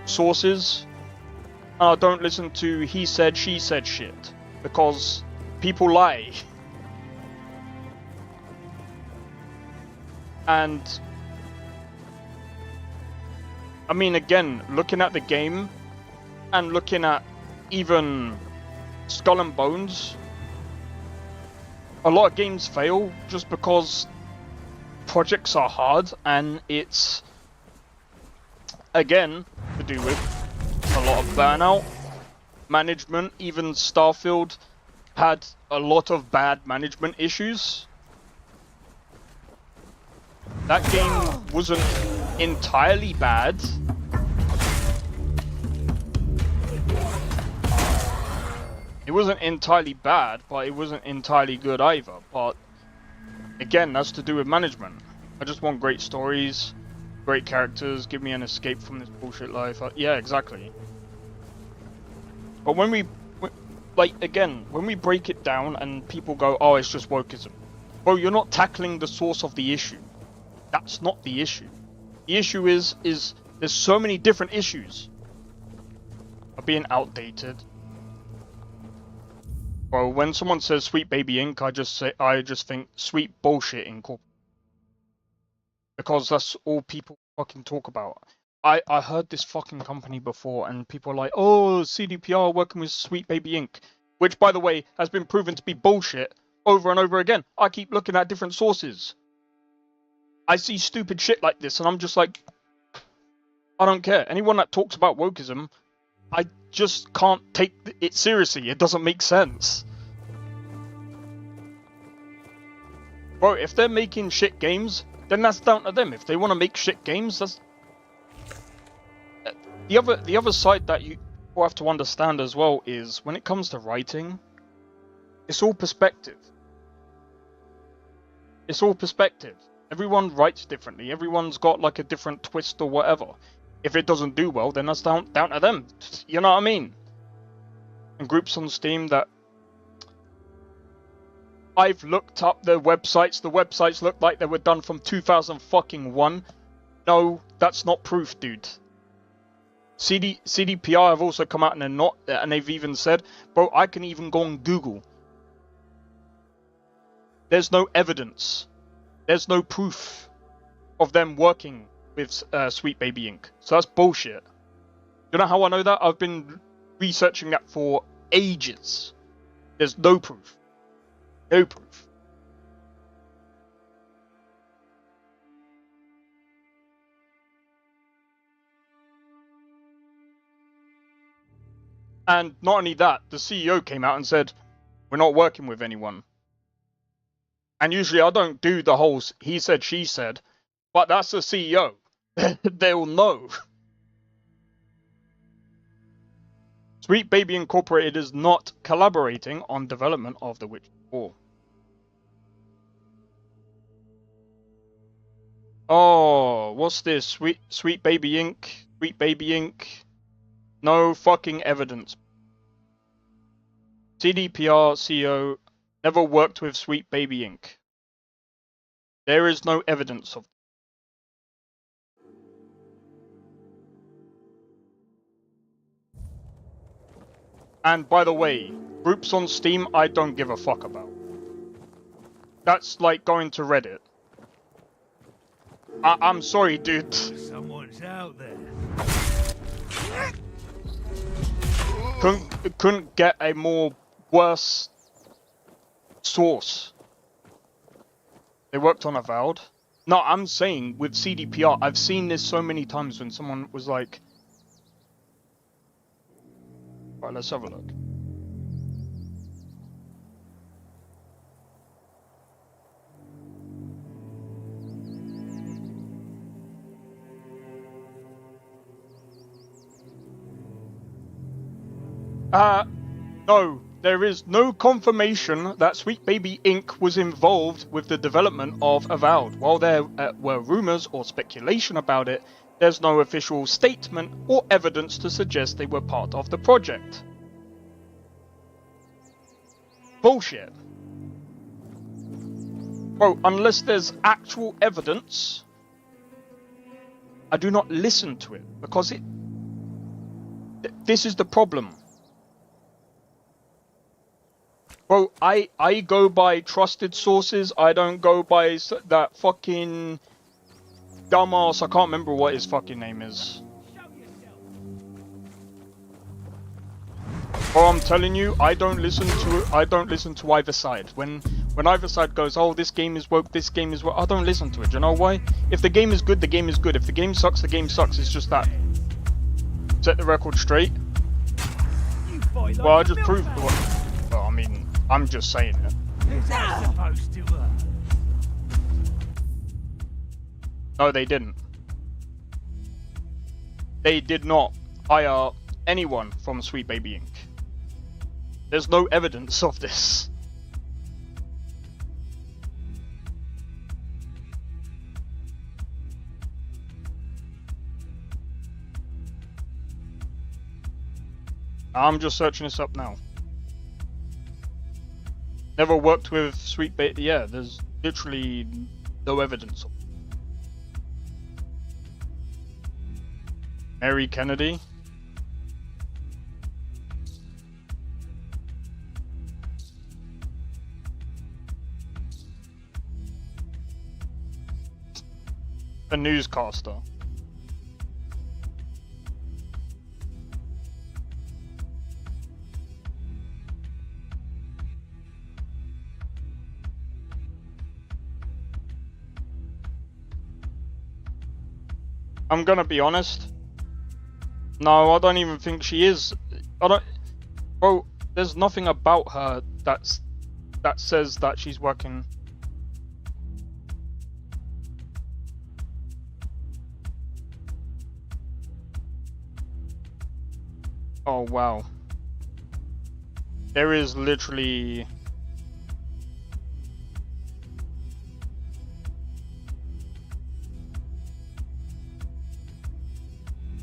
sources. And I don't listen to he said, she said shit. Because people lie. And I mean, again, looking at the game and looking at even Skull and Bones, a lot of games fail just because projects are hard, and it's again to do with a lot of burnout. Management, even Starfield had a lot of bad management issues. That game wasn't entirely bad. It wasn't entirely bad, but it wasn't entirely good either. But again, that's to do with management. I just want great stories, great characters, give me an escape from this bullshit life. Yeah, exactly. But when we, like, again, when we break it down and people go, oh, it's just wokeism. Bro, you're not tackling the source of the issue. That's not the issue. The issue is there's so many different issues are being outdated. Bro, when someone says Sweet Baby Inc., I just think sweet bullshit incorporated. Because that's all people fucking talk about. I heard this fucking company before and people are like, oh, CDPR working with Sweet Baby Inc. Which, by the way, has been proven to be bullshit over and over again. I keep looking at different sources. I see stupid shit like this and I'm just like, I don't care. Anyone that talks about wokeism, I just can't take it seriously. It doesn't make sense. Bro, if they're making shit games, then that's down to them. If they want to make shit games, that's... The other side that you have to understand as well is, when it comes to writing, it's all perspective. It's all perspective. Everyone writes differently. Everyone's got like a different twist or whatever. If it doesn't do well, then that's down to them. You know what I mean? And groups on Steam that... I've looked up the websites look like they were done from 2001. No, that's not proof, dude. CDPR have also come out and they're not, and they've even said, bro, I can even go on Google. There's no evidence. There's no proof of them working with Sweet Baby Inc. So that's bullshit. You know how I know that? I've been researching that for ages. There's no proof. No proof. And not only that, the CEO came out and said, we're not working with anyone. And usually I don't do the whole he said, she said, but that's the CEO. They'll know. Sweet Baby Incorporated is not collaborating on development of The Witcher 4. Oh, what's this? Sweet Baby Inc. Sweet Baby Inc. No fucking evidence. CDPR CEO never worked with Sweet Baby Inc. There is no evidence of. And by the way, groups on Steam I don't give a fuck about. That's like going to Reddit. I'm sorry, dude. Someone's out there. Couldn't get a more worse source. They worked on Avowed. No, I'm saying with CDPR, I've seen this so many times when someone was like, right, let's have a look. No, there is no confirmation that Sweet Baby Inc. was involved with the development of Avowed. While there were rumors or speculation about it, there's no official statement or evidence to suggest they were part of the project. Bullshit. Bro, unless there's actual evidence, I do not listen to it, because this is the problem. Bro, I go by trusted sources. I don't go by that fucking dumbass. I can't remember what his fucking name is. Bro, I'm telling you, I don't listen to either side. When either side goes, oh, this game is woke, this game is woke, I don't listen to it. Do you know why? If the game is good, the game is good. If the game sucks, the game sucks. It's just that. Set the record straight. Well, I just proved what. Well, I mean, I'm just saying it. Is that supposed to work? No, they didn't. They did not hire anyone from Sweet Baby Inc. There's no evidence of this. I'm just searching this up now. Never worked with Sweet Baby. Yeah, there's literally no evidence of it. Mary Kennedy. A newscaster. I'm gonna be honest. No, I don't even think she is. I don't. Bro, there's nothing about her that says that she's working. Oh wow. There is literally.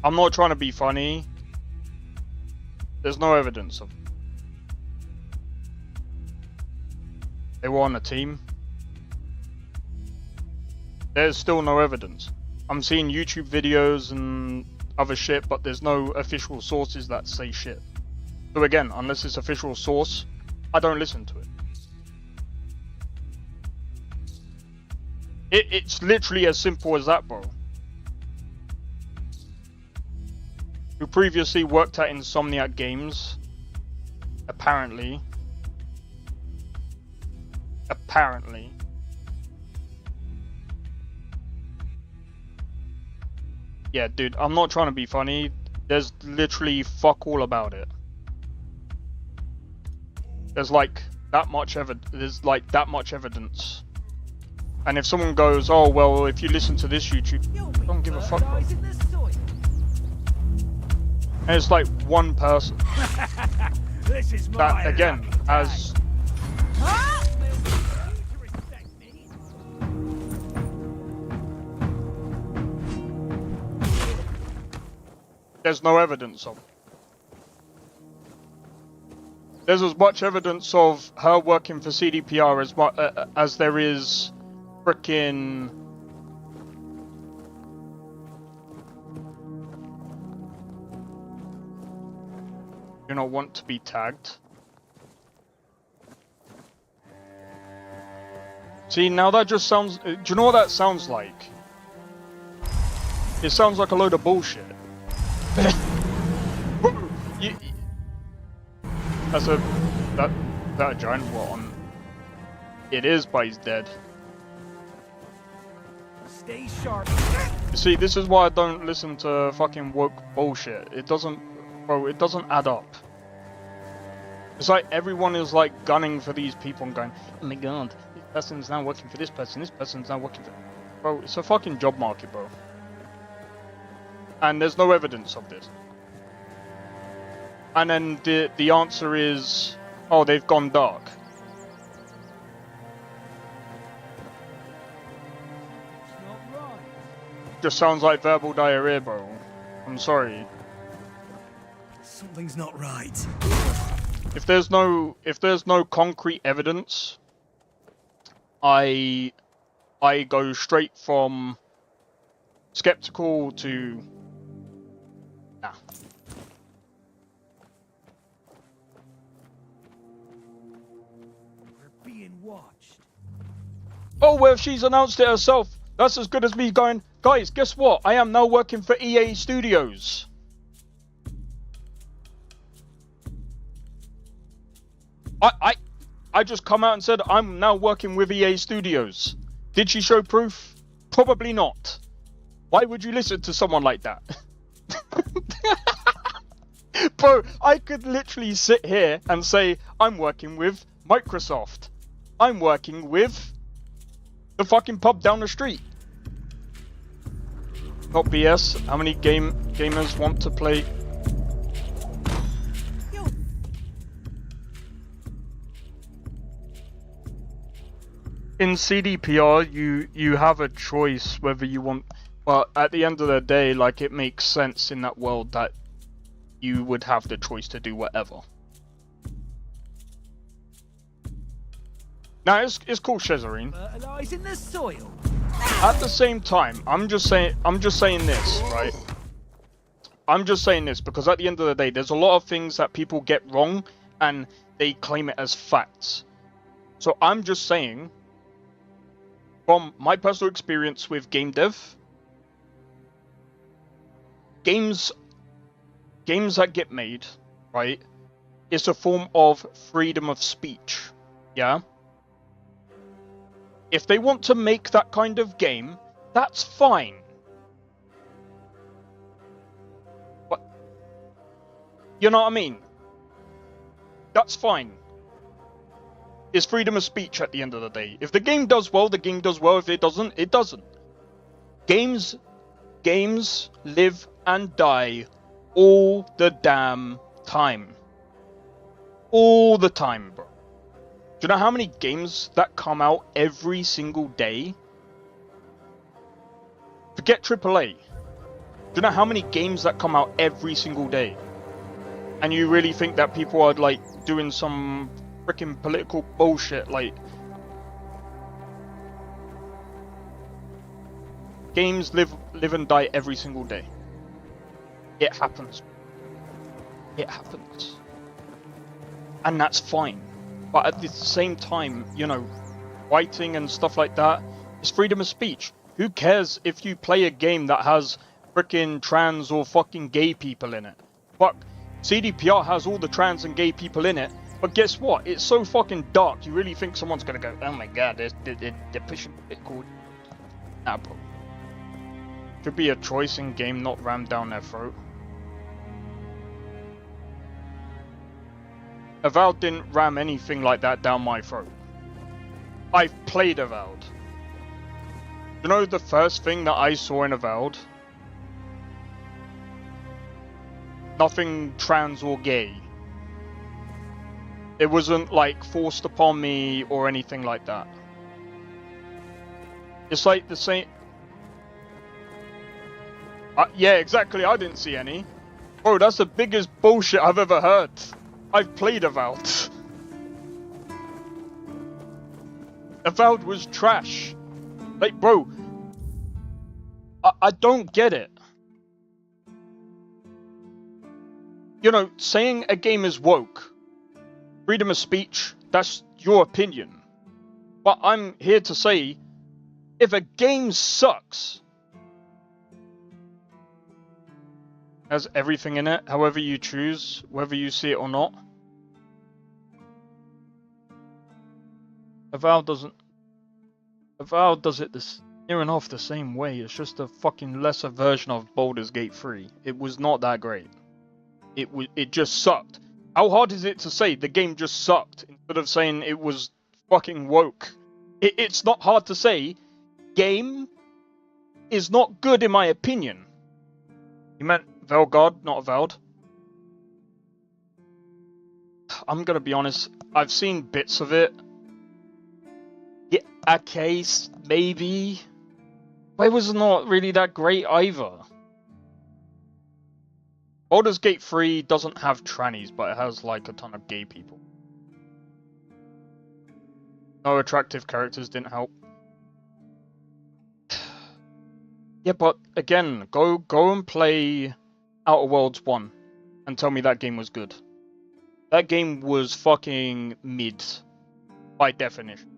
I'm not trying to be funny. There's no evidence of it. They were on a team. There's still no evidence. I'm seeing YouTube videos and other shit, but there's no official sources that say shit. So again, unless it's official source, I don't listen to it. It's literally as simple as that, bro. Who previously worked at Insomniac Games, apparently. Yeah, dude, I'm not trying to be funny. There's literally fuck all about it. There's like that much evidence. And if someone goes, oh well, if you listen to this YouTube, I don't give a fuck. And it's like one person This is that again as there's no evidence of it. There's as much evidence of her working for CDPR as there is frickin' do not want to be tagged. See, now that just sounds... Do you know what that sounds like? It sounds like a load of bullshit. That's a... That a giant one. It is, but he's dead. Stay sharp. See, this is why I don't listen to fucking woke bullshit. It doesn't... Bro, it doesn't add up. It's like everyone is like gunning for these people and going, oh my god, this person's now working for this person's now working for... Bro, it's a fucking job market, bro. And there's no evidence of this. And then the answer is, oh, they've gone dark. Just sounds like verbal diarrhea, bro. I'm sorry. Something's not right. If there's no concrete evidence, I go straight from skeptical to nah. We're being watched. Oh well, if she's announced it herself, that's as good as me going, guys, guess what? I am now working for EA Studios. I just come out and said I'm now working with EA Studios. Did she show proof? Probably not. Why would you listen to someone like that? Bro, I could literally sit here and say I'm working with Microsoft. I'm working with the fucking pub down the street. Not BS. How many gamers want to play? in CDPR, you have a choice whether you want. But at the end of the day, like, it makes sense in that world that you would have the choice to do whatever. Now it's cool, Cesarine. Fertilize in the soil. At the same time, I'm just saying this, right? I'm just saying this because at the end of the day, there's a lot of things that people get wrong and they claim it as facts. So I'm just saying, from my personal experience with game dev, games that get made, right, is a form of freedom of speech, yeah? If they want to make that kind of game, that's fine. But, you know what I mean? That's fine. It's freedom of speech at the end of the day. If the game does well, the game does well. If it doesn't, it doesn't. Games live and die all the damn time. All the time, bro. Do you know how many games that come out every single day? Forget AAA. Do you know how many games that come out every single day? And you really think that people are like doing some freaking political bullshit? Like, games live and die every single day. It happens. It happens. And that's fine. But at the same time, you know, writing and stuff like that is freedom of speech. Who cares if you play a game that has frickin' trans or fucking gay people in it? Fuck, CDPR has all the trans and gay people in it, but guess what? It's so fucking dark, you really think someone's gonna go, oh my god, they're pushing it cool. Nah, bro. Should be a choice in game, not rammed down their throat. Avowed didn't ram anything like that down my throat. I've played Avowed. You know the first thing that I saw in Avowed? Nothing trans or gay. It wasn't like forced upon me or anything like that. It's like the same... yeah, exactly, I didn't see any. Bro, that's the biggest bullshit I've ever heard. I've played Avowed. Avowed was trash. Like, bro, I don't get it. You know, saying a game is woke, freedom of speech, that's your opinion. But I'm here to say, if a game sucks, has everything in it, however you choose, whether you see it or not. Avowed does it near enough the same way. It's just a fucking lesser version of Baldur's Gate 3. It was not that great. It just sucked. How hard is it to say the game just sucked instead of saying it was fucking woke? It's not hard to say. Game is not good in my opinion. You meant Velgard, not Avowed. I'm gonna be honest, I've seen bits of it. Yeah, a case, maybe. But it was not really that great either. Baldur's Gate 3 doesn't have trannies, but it has like a ton of gay people. No attractive characters didn't help. Yeah, but again, go and play Outer Worlds 1 and tell me that game was good. That game was fucking mid, by definition.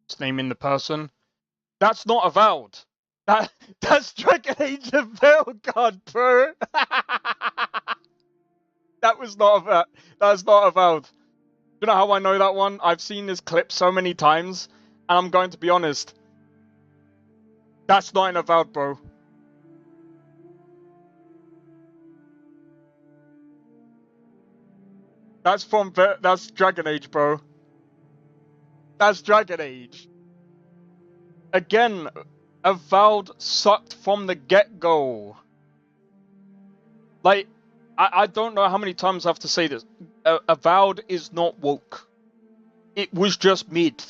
Just naming the person. That's not Avowed. That's Dragon Age of Velgard, bro. That was not Avowed. That's not Avowed. You know how I know that one? I've seen this clip so many times, and I'm going to be honest. That's not an Avowed, bro. That's Dragon Age, bro. That's Dragon Age. Again, Avowed sucked from the get-go. Like, I don't know how many times I have to say this. Avowed is not woke. It was just mid.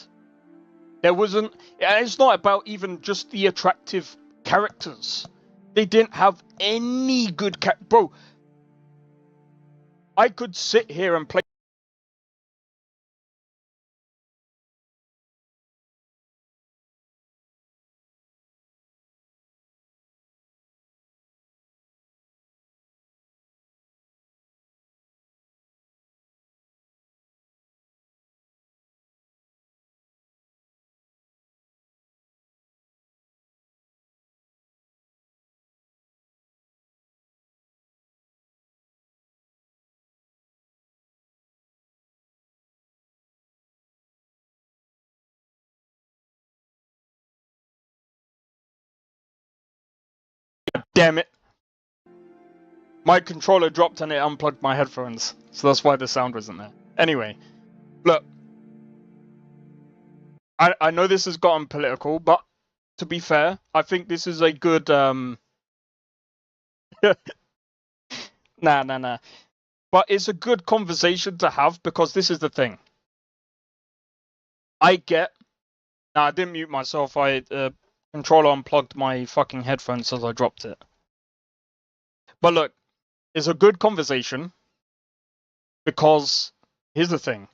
There wasn't. It's not about even just the attractive characters. They didn't have any good bro. I could sit here and play. Damn it. My controller dropped and it unplugged my headphones. So that's why the sound wasn't there. Anyway, look. I know this has gotten political, but to be fair, I think this is a good nah. But it's a good conversation to have because this is the thing. I get. Nah, I didn't mute myself. I controller unplugged my fucking headphones as I dropped it. But look, it's a good conversation because here's the thing.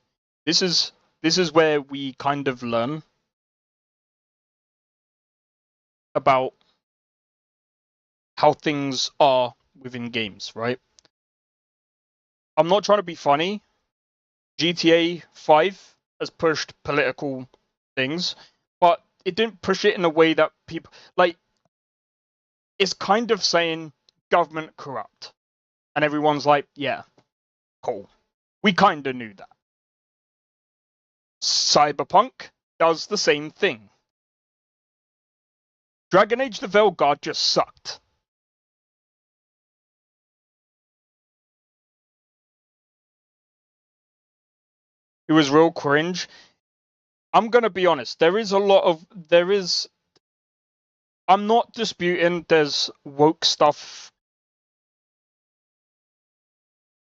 This is where we kind of learn about how things are within games, right? I'm not trying to be funny. GTA 5 has pushed political things, but it didn't push it in a way that people like. It's kind of saying government corrupt, and everyone's like, yeah, cool. We kind of knew that. Cyberpunk does the same thing. Dragon Age the Veilguard just sucked. It was real cringe. I'm gonna be honest. I'm not disputing there's woke stuff.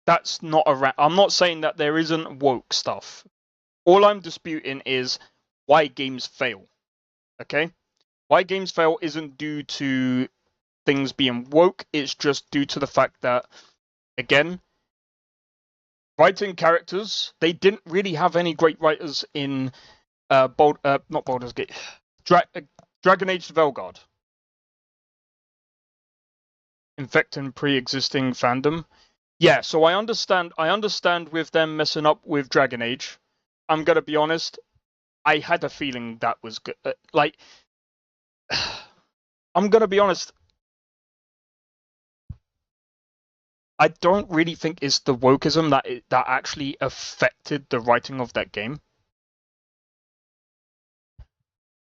That's not around. I'm not saying that there isn't woke stuff. All I'm disputing is why games fail. Okay? Why games fail isn't due to things being woke. It's just due to the fact that, again, writing characters, they didn't really have any great writers in not Baldur's Gate, Dragon Age the Veilguard. Infecting pre-existing fandom. Yeah, so I understand with them messing up with Dragon Age. I'm gonna be honest, I had a feeling that was good. I'm gonna be honest, I don't really think it's the wokeism that actually affected the writing of that game.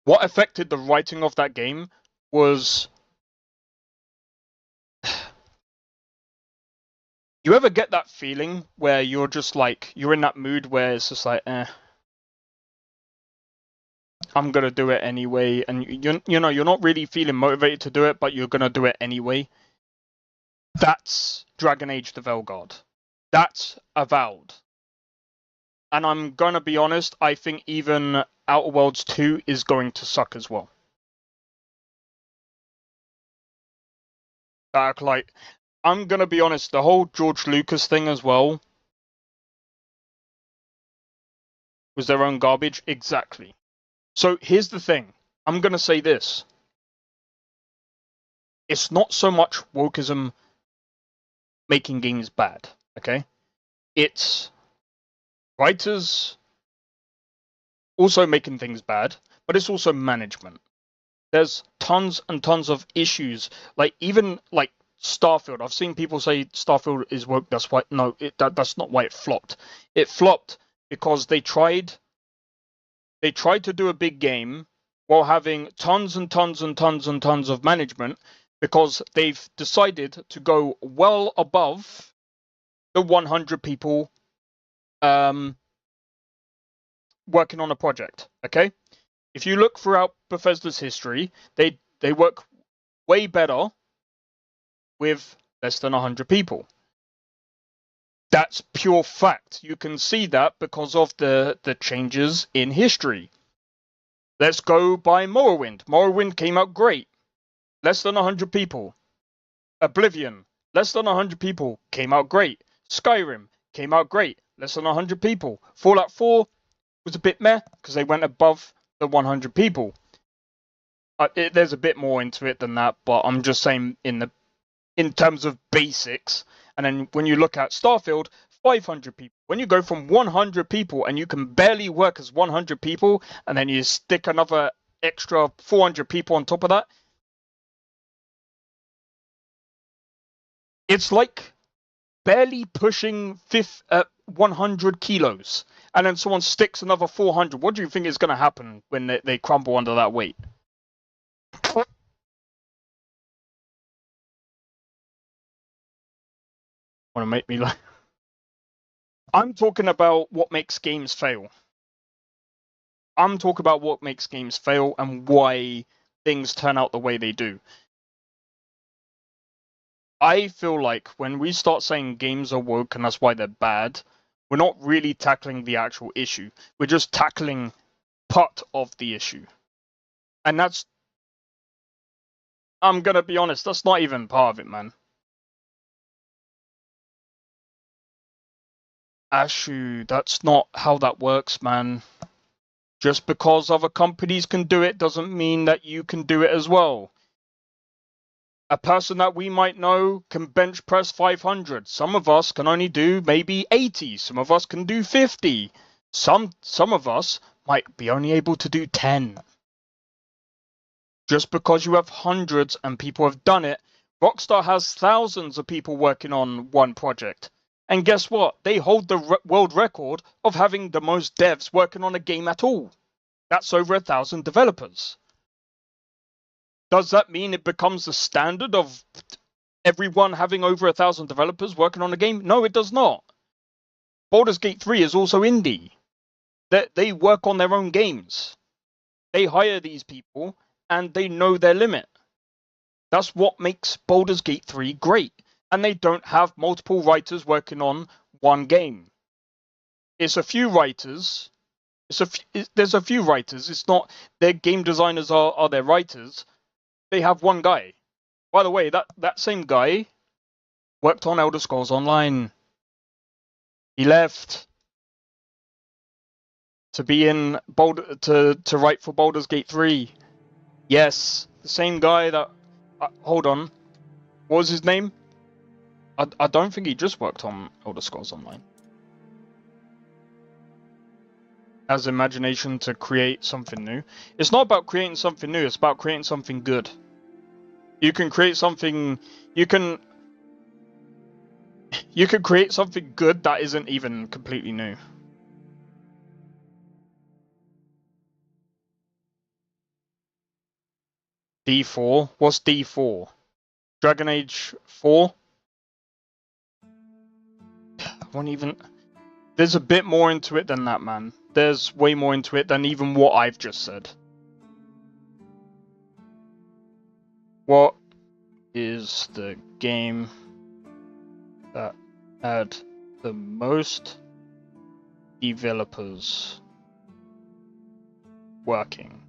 What affected the writing of that game was... You ever get that feeling where you're just like, you're in that mood where it's just like, I'm gonna do it anyway, and you know, you're not really feeling motivated to do it, but you're gonna do it anyway. That's Dragon Age the Veilguard. That's Avowed. And I'm gonna be honest, I think even Outer Worlds 2 is going to suck as well. Like, I'm gonna be honest, the whole George Lucas thing as well was their own garbage. Exactly. So here's the thing. I'm gonna say this. It's not so much wokeism making games bad, okay? It's writers also making things bad, but it's also management. There's tons and tons of issues. Like, even like Starfield. I've seen people say Starfield is woke. That's why that's not why it flopped. It flopped because they tried to do a big game while having tons and tons and tons and tons of management, because they've decided to go well above the 100 people working on a project. Okay, if you look throughout Bethesda's history, they work way better with less than 100 people. That's pure fact. You can see that because of the changes in history. Let's go by Morrowind. Morrowind came out great. Less than 100 people. Oblivion, less than 100 people, came out great. Skyrim came out great. Less than 100 people. Fallout 4 was a bit meh because they went above the 100 people. There's a bit more into it than that, but I'm just saying in terms of basics. And then when you look at Starfield, 500 people. When you go from 100 people and you can barely work as 100 people, and then you stick another extra 400 people on top of that, it's like barely pushing 100 kilos. And then someone sticks another 400. What do you think is going to happen when they crumble under that weight? Want to make me like... I'm talking about what makes games fail. I'm talking about what makes games fail and why things turn out the way they do. I feel like when we start saying games are woke and that's why they're bad, we're not really tackling the actual issue. We're just tackling part of the issue. And that's... I'm gonna be honest, that's not even part of it, man. Ashu, that's not how that works, man. Just because other companies can do it doesn't mean that you can do it as well. A person that we might know can bench press 500. Some of us can only do maybe 80. Some of us can do 50. Some of us might be only able to do 10. Just because you have hundreds and people have done it, Rockstar has thousands of people working on one project. And guess what? They hold the world record of having the most devs working on a game at all. That's over 1,000 developers. Does that mean it becomes the standard of everyone having over 1,000 developers working on a game? No, it does not. Baldur's Gate 3 is also indie. They work on their own games. They hire these people and they know their limit. That's what makes Baldur's Gate 3 great. And they don't have multiple writers working on one game. It's a few writers. There's a few writers. It's not their game designers are their writers. They have one guy. By the way, that same guy worked on Elder Scrolls Online. He left to be in to write for Baldur's Gate 3. Yes, the same guy that... hold on. What was his name? I don't think he just worked on Elder Scrolls Online. Has imagination to create something new. It's not about creating something new, it's about creating something good. You can create something... You can create something good that isn't even completely new. D4? What's D4? Dragon Age 4? Won't even... There's a bit more into it than that, man. There's way more into it than even what I've just said. What is the game that had the most developers working?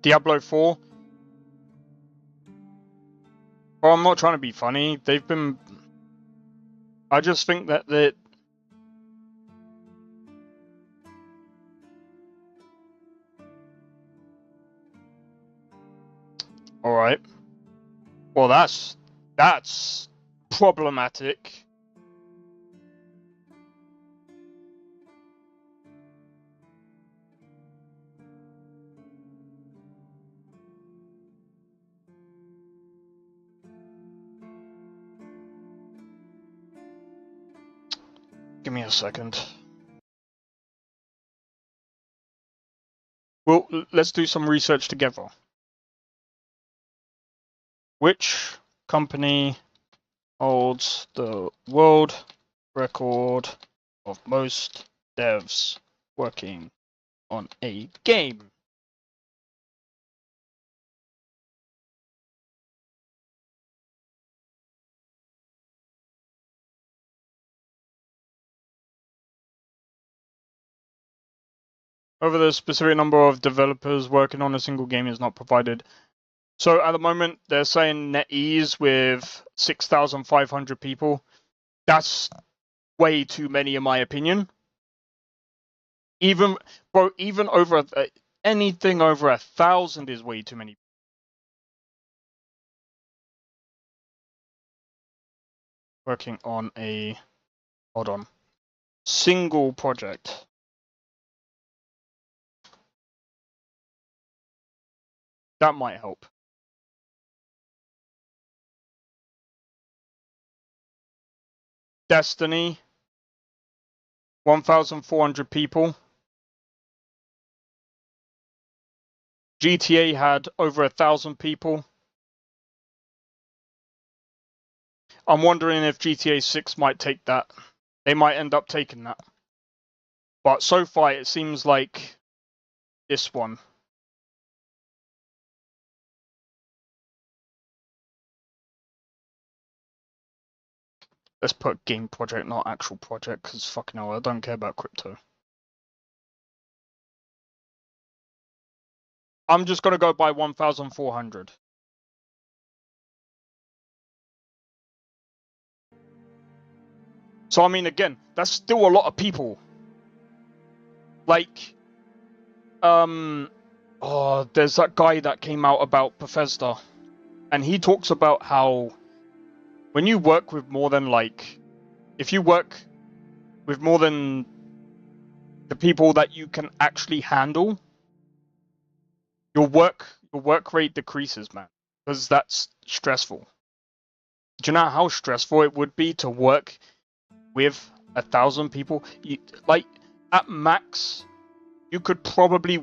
Diablo 4? Well, I'm not trying to be funny. They've been... I just think that Alright. Well, that's problematic. Give me a second. Well, let's do some research together. Which company holds the world record of most devs working on a game? Over the specific number of developers working on a single game is not provided. So at the moment, they're saying NetEase with 6,500 people. That's way too many, in my opinion. Even over anything over 1,000 is way too many. Working on a, hold on, single project. That might help. Destiny, 1,400 people. GTA had over 1,000 people. I'm wondering if GTA 6 might take that. They might end up taking that. But so far it seems like this one. Let's put game project, not actual project, because fucking hell, I don't care about crypto. I'm just going to go by 1,400. So, I mean, again, that's still a lot of people. Like, oh, there's that guy that came out about Bethesda. And he talks about how when you work with more than, like, if you work with more than the people that you can actually handle, your work rate decreases, man, because that's stressful. Do you know how stressful it would be to work with 1,000 people? Like at max, you could probably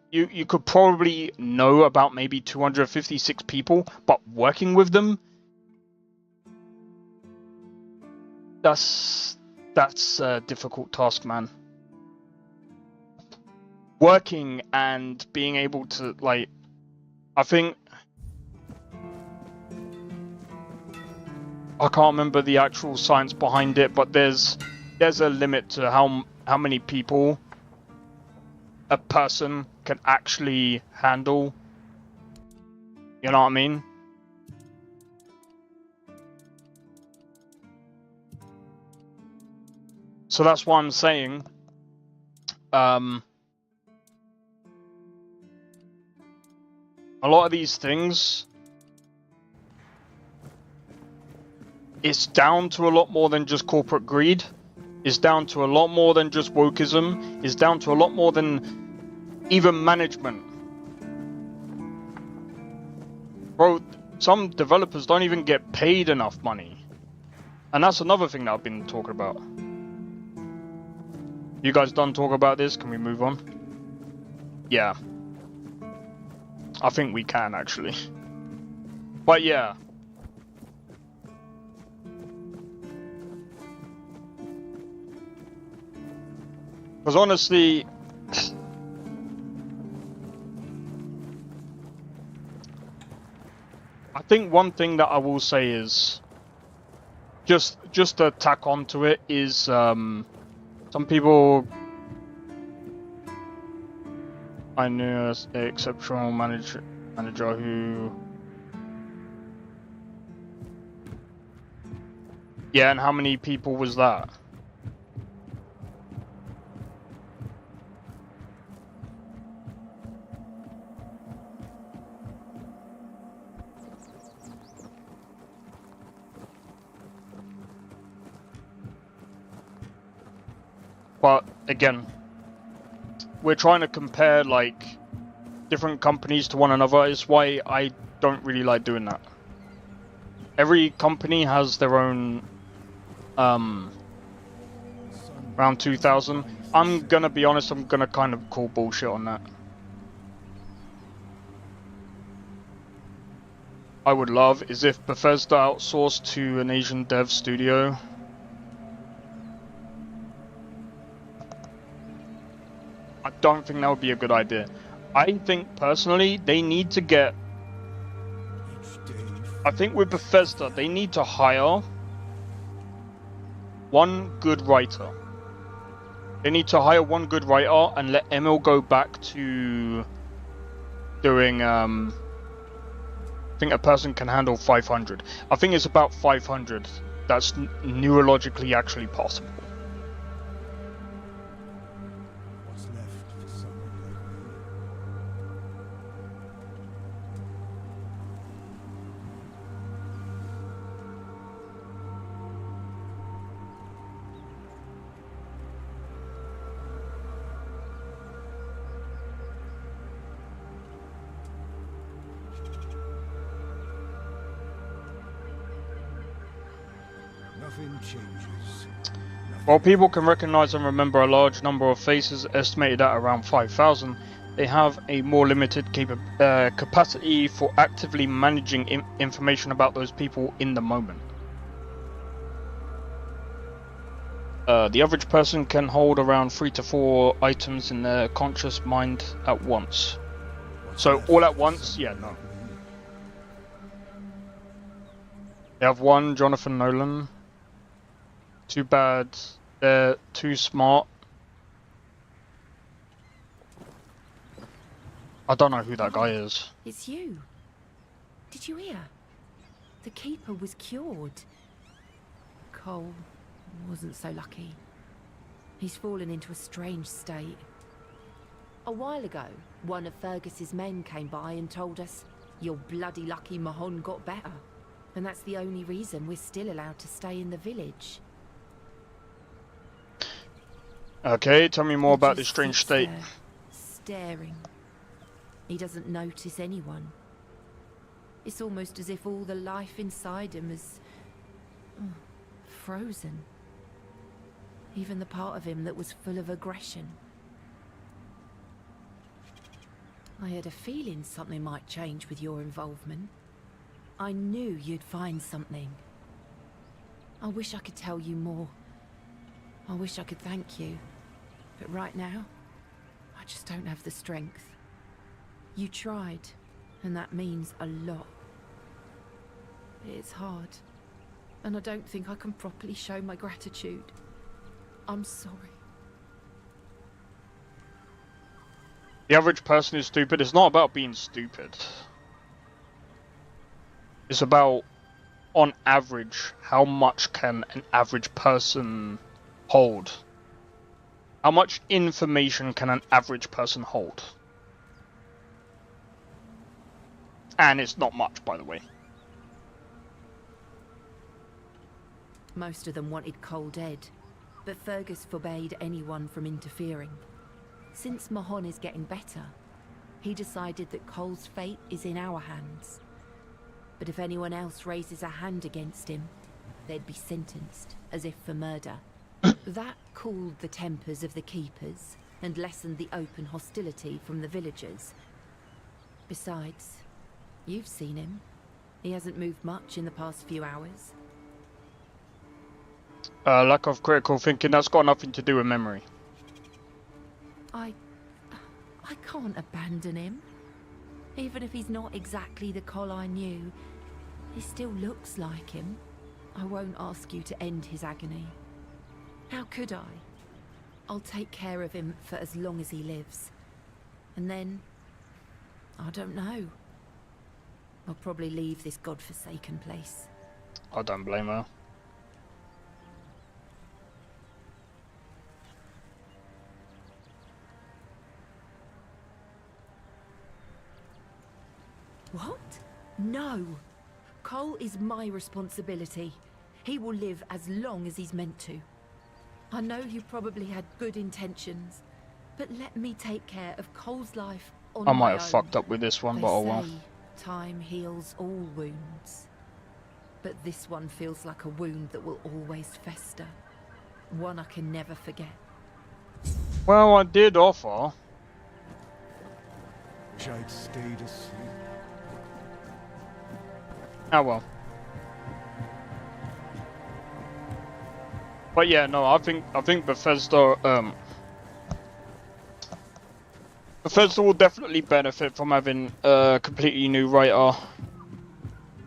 you could probably know about maybe 256 people, but working with them, that's a difficult task, man. Working and being able to, like, I think I can't remember the actual science behind it, but there's a limit to how many people a person can actually handle. You know what I mean? So that's why I'm saying a lot of these things, it's down to a lot more than just corporate greed. It's down to a lot more than just wokeism. It's down to a lot more than even management. Bro, some developers don't even get paid enough money. And that's another thing that I've been talking about. You guys done talking about this? Can we move on? Yeah. I think we can, actually. But yeah. Because honestly, I think one thing that I will say is, just to tack onto it, is some people, I knew an exceptional manager who, yeah, and how many people was that? But again, we're trying to compare like different companies to one another. Is why I don't really like doing that. Every company has their own around 2,000. I'm gonna be honest, I'm gonna kind of call bullshit on that. I would love is if Bethesda outsourced to an Asian dev studio. I don't think that would be a good idea. I think personally they need to get, I think with Bethesda they need to hire one good writer. They need to hire one good writer and let Emil go back to doing, I think a person can handle 500. I think it's about 500 that's neurologically actually possible. What's left for someone like me? Nothing changes. While people can recognize and remember a large number of faces, estimated at around 5,000, they have a more limited capacity for actively managing information about those people in the moment. The average person can hold around 3 to 4 items in their conscious mind at once. So all at once? Yeah, no. They have one, Jonathan Nolan. Too bad they're too smart. I don't know who that guy is. It's you. Did you hear? The Keeper was cured. Cole wasn't so lucky. He's fallen into a strange state. A while ago, one of Fergus's men came by and told us, "You're bloody lucky Mahon got better." And that's the only reason we're still allowed to stay in the village. Okay, tell me more about this strange state. Staring. He doesn't notice anyone. It's almost as if all the life inside him is frozen. Even the part of him that was full of aggression. I had a feeling something might change with your involvement. I knew you'd find something. I wish I could tell you more. I wish I could thank you. But right now, I just don't have the strength. You tried, and that means a lot. It's hard, and I don't think I can properly show my gratitude. I'm sorry. The average person is stupid. It's not about being stupid. It's about, on average, how much can an average person hold? How much information can an average person hold? And it's not much, by the way. Most of them wanted Cole dead, but Fergus forbade anyone from interfering. Since Mahon is getting better, he decided that Cole's fate is in our hands. But if anyone else raises a hand against him, they'd be sentenced, as if for murder. That cooled the tempers of the Keepers and lessened the open hostility from the villagers. Besides, you've seen him. He hasn't moved much in the past few hours. Lack of critical thinking, that's got nothing to do with memory. I can't abandon him. Even if he's not exactly the Cole I knew, he still looks like him. I won't ask you to end his agony. How could I? I'll take care of him for as long as he lives. And then, I don't know. I'll probably leave this godforsaken place. I don't blame her. What? No! Cole is my responsibility. He will live as long as he's meant to. I know you probably had good intentions, but let me take care of Cole's life on my own. I might have fucked up with this one, but oh well. They say time heals all wounds. But this one feels like a wound that will always fester. One I can never forget. Well, I did offer. Wish I'd stayed asleep. Oh well. But yeah, no, I think Bethesda Bethesda will definitely benefit from having a completely new writer,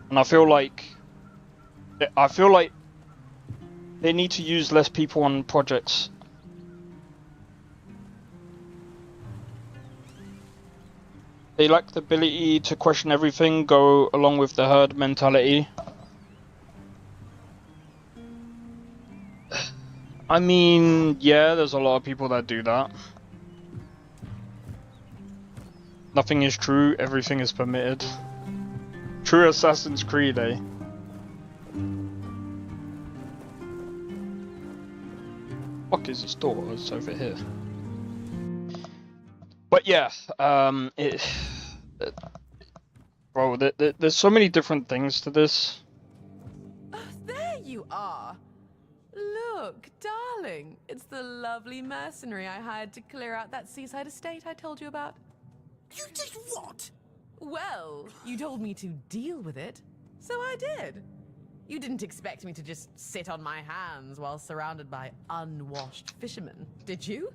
and I feel like they need to use less people on projects. They lack the ability to question everything, go along with the herd mentality. I mean, yeah, there's a lot of people that do that. Nothing is true, everything is permitted. True Assassin's Creed, eh? Fuck is this door? It's over here. But yeah, bro, there's so many different things to this. Oh, there you are. Look, darling, it's the lovely mercenary I hired to clear out that seaside estate I told you about. You did what? Well, you told me to deal with it, so I did. You didn't expect me to just sit on my hands while surrounded by unwashed fishermen, did you?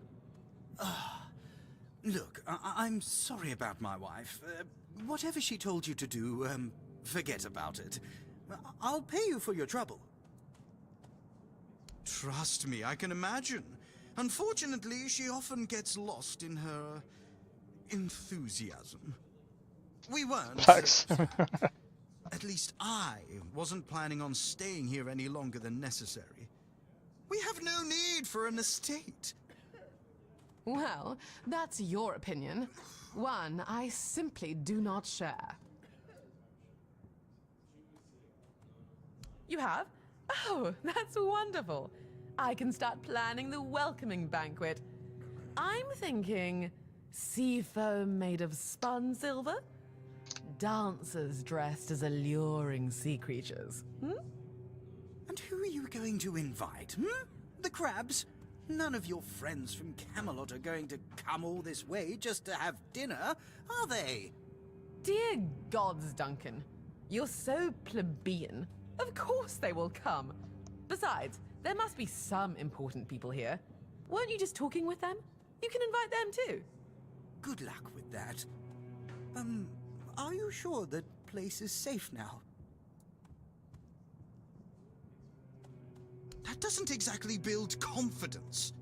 Look, I'm sorry about my wife. Whatever she told you to do, forget about it. I'll pay you for your trouble. Trust me, I can imagine. Unfortunately, she often gets lost in her enthusiasm. We weren't. Thanks. At least I wasn't planning on staying here any longer than necessary. We have no need for an estate. Well, that's your opinion. One I simply do not share. You have? Oh, that's wonderful. I can start planning the welcoming banquet. I'm thinking sea foam made of spun silver? Dancers dressed as alluring sea creatures. And who are you going to invite, The crabs? None of your friends from Camelot are going to come all this way just to have dinner, are they? Dear gods, Duncan. You're so plebeian. Of course they will come. Besides, there must be some important people here. Weren't you just talking with them? You can invite them too. Good luck with that. Are you sure the place is safe now? That doesn't exactly build confidence.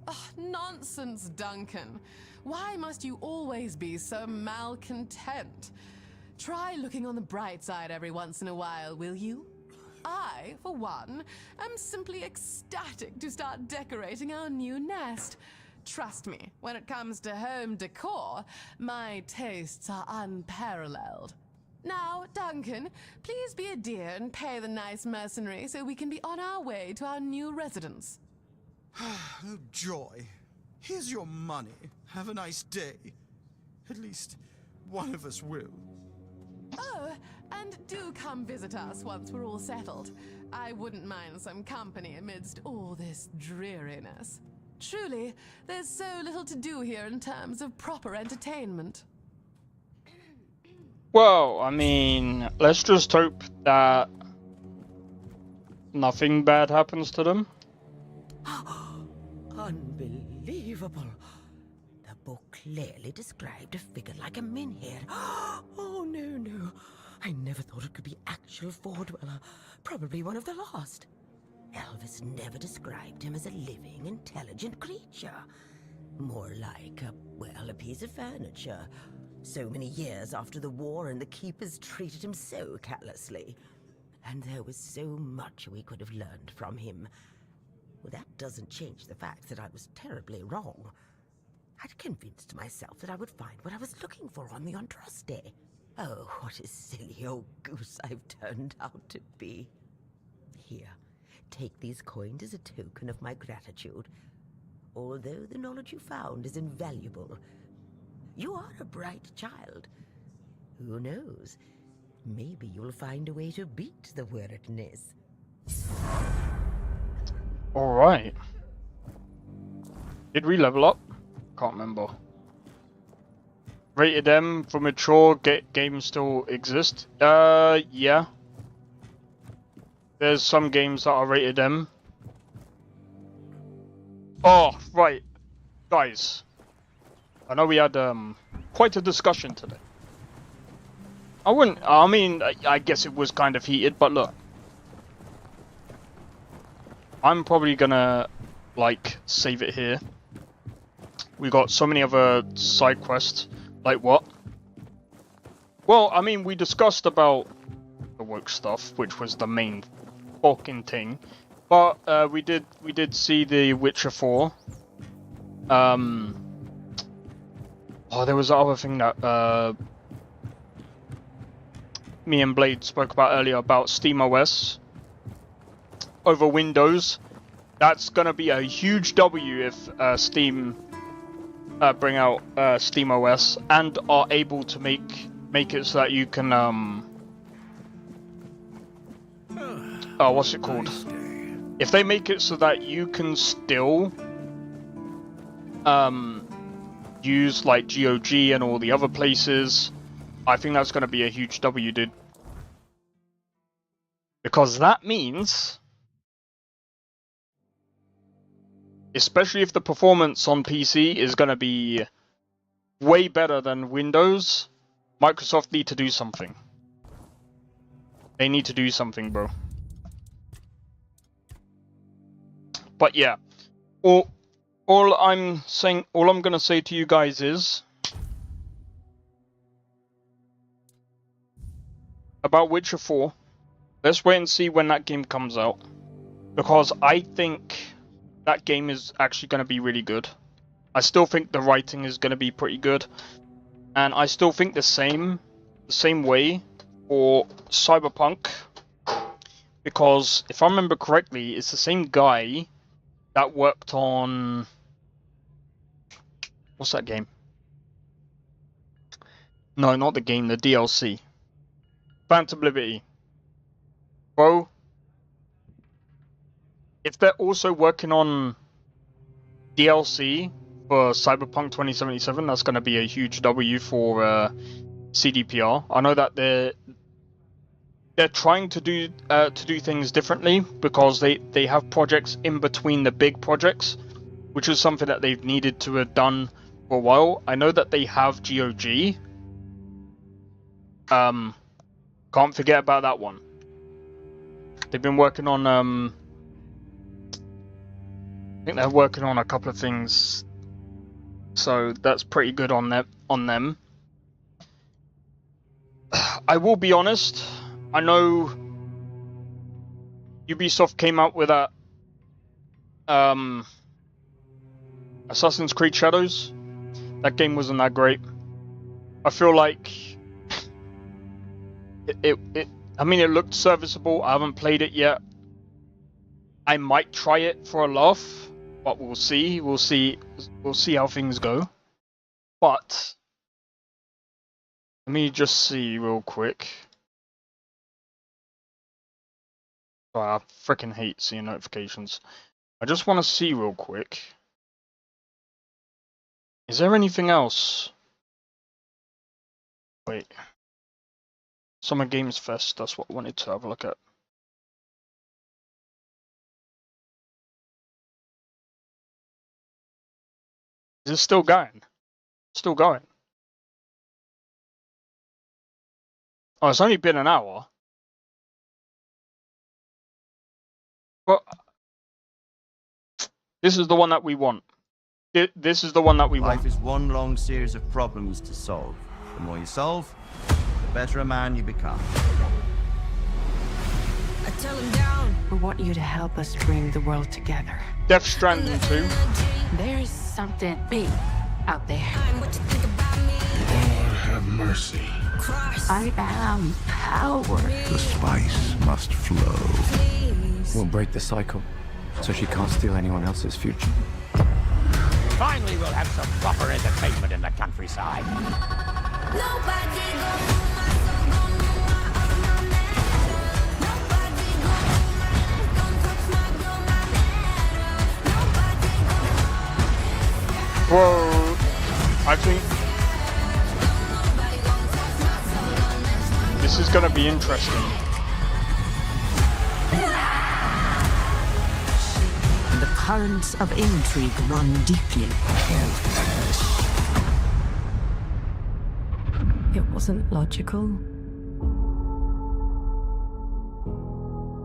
Oh, nonsense, Duncan. Why must you always be so malcontent? Try looking on the bright side every once in a while, will you? I, for one, am simply ecstatic to start decorating our new nest. Trust me, when it comes to home decor, my tastes are unparalleled. Now, Duncan, please be a dear and pay the nice mercenary so we can be on our way to our new residence. Oh, joy. Here's your money. Have a nice day. At least one of us will. Oh, and do come visit us once we're all settled. I wouldn't mind some company amidst all this dreariness. Truly, there's so little to do here in terms of proper entertainment. Well, I mean, let's just hope that nothing bad happens to them. Unbelievable. The book clearly described a figure like a menhir. Oh, no. I never thought it could be actual Fordweller. Probably one of the lost. Elvis never described him as a living, intelligent creature. More like a piece of furniture. So many years after the war, and the keepers treated him so callously. And there was so much we could have learned from him. Well, that doesn't change the fact that I was terribly wrong. I'd convinced myself that I would find what I was looking for on the Andraste. Oh, what a silly old goose I've turned out to be. Here, take these coins as a token of my gratitude. Although the knowledge you found is invaluable, you are a bright child. Who knows? Maybe you'll find a way to beat the weirdness. Alright. Did we level up? Can't remember. Rated M for mature games still exist? Yeah. There's some games that are rated M. Oh, right. Guys. I know we had quite a discussion today. I guess it was kind of heated, but look. I'm probably gonna, save it here. We got so many other side quests. Like what? Well, I mean, we discussed about the woke stuff, which was the main fucking thing. But we did see the Witcher 4. Oh, there was the other thing that me and Blade spoke about earlier about SteamOS over Windows. That's gonna be a huge W if Steam bring out SteamOS and are able to make it so that you can what's it called? If they make it so that you can still use like GOG and all the other places, I think that's going to be a huge W, dude. Because that means, especially if the performance on PC is going to be way better than Windows, Microsoft need to do something. They need to do something, bro. But yeah, all I'm gonna say to you guys is about Witcher 4. Let's wait and see when that game comes out, because I think that game is actually going to be really good. I still think the writing is going to be pretty good, and I still think the same way for Cyberpunk, because if I remember correctly, it's the same guy that worked on, what's that game? No, not the game, the DLC. Phantom Liberty. Bro, if they're also working on DLC for Cyberpunk 2077, that's going to be a huge W for CDPR. I know that they're trying to do things differently, because they have projects in between the big projects, which is something that they've needed to have done for a while. I know that they have GOG. Can't forget about that one. They've been working on I think they're working on a couple of things, so that's pretty good on them. I will be honest, I know Ubisoft came out with that Assassin's Creed Shadows. That game wasn't that great. I feel like I mean, it looked serviceable. I haven't played it yet. I might try it for a laugh, but we'll see. We'll see how things go. But let me just see real quick. Sorry, I freaking hate seeing notifications. I just want to see real quick. Is there anything else? Wait. Summer Games Fest, that's what I wanted to have a look at. Is it still going? Still going. Oh, it's only been an hour. Well, this is the one that we want. This is the one that we want. Life is one long series of problems to solve. The more you solve, the better a man you become. I tell him down. We want you to help us bring the world together. Death Stranding 2. There's something big out there. Lord have mercy. I am power. The spice must flow. We'll break the cycle, so she can't steal anyone else's future. Finally, we'll have some proper entertainment in the countryside. Whoa, I think this is gonna be interesting. The currents of intrigue run deeply. It wasn't logical.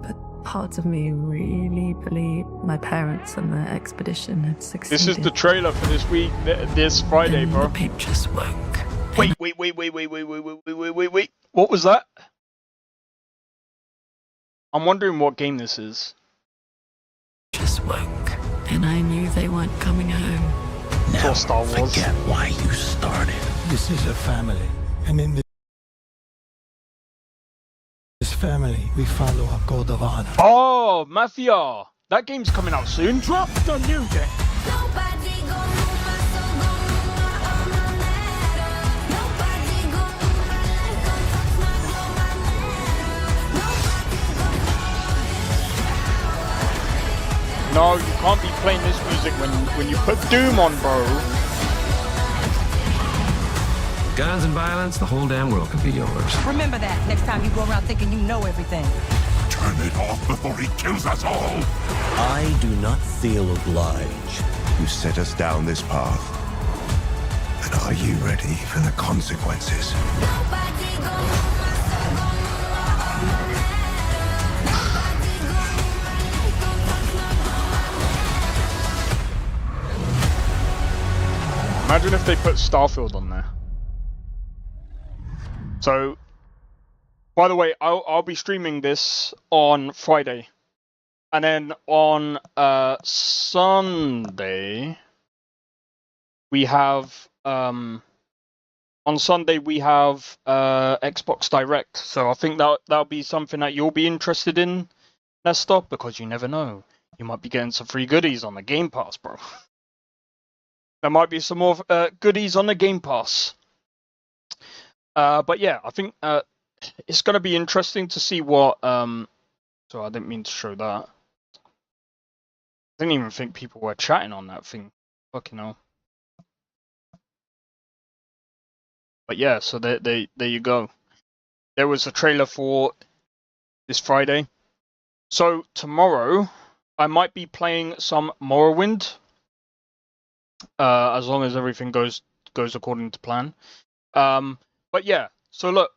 But parts of me really believe my parents and their expedition had succeeded. This is the trailer for this week, this Friday, bro. The pictures woke. Wait. What was that? I'm wondering what game this is. Just woke, and I knew they weren't coming home. Never Star Wars. Forget why you started. This is a family, and in this family, we follow a code of honor. Oh, Mafia! That game's coming out soon. Drop the music. No, you can't be playing this music when you put Doom on, bro. Guns and violence, the whole damn world could be yours. Remember that next time you go around thinking you know everything. Turn it off before he kills us all! I do not feel obliged. You set us down this path. And are you ready for the consequences? Imagine if they put Starfield on there. So, by the way, I'll be streaming this on Friday, and then on Sunday we have Xbox Direct. So I think that'll be something that you'll be interested in, Nestor, because you never know, you might be getting some free goodies on the Game Pass, bro. There might be some more goodies on the Game Pass. But yeah, I think it's going to be interesting to see what... So I didn't mean to show that. I didn't even think people were chatting on that thing. Fucking hell. But yeah, so there you go. There was a trailer for this Friday. So tomorrow, I might be playing some Morrowind. As long as everything goes according to plan. But yeah, so look,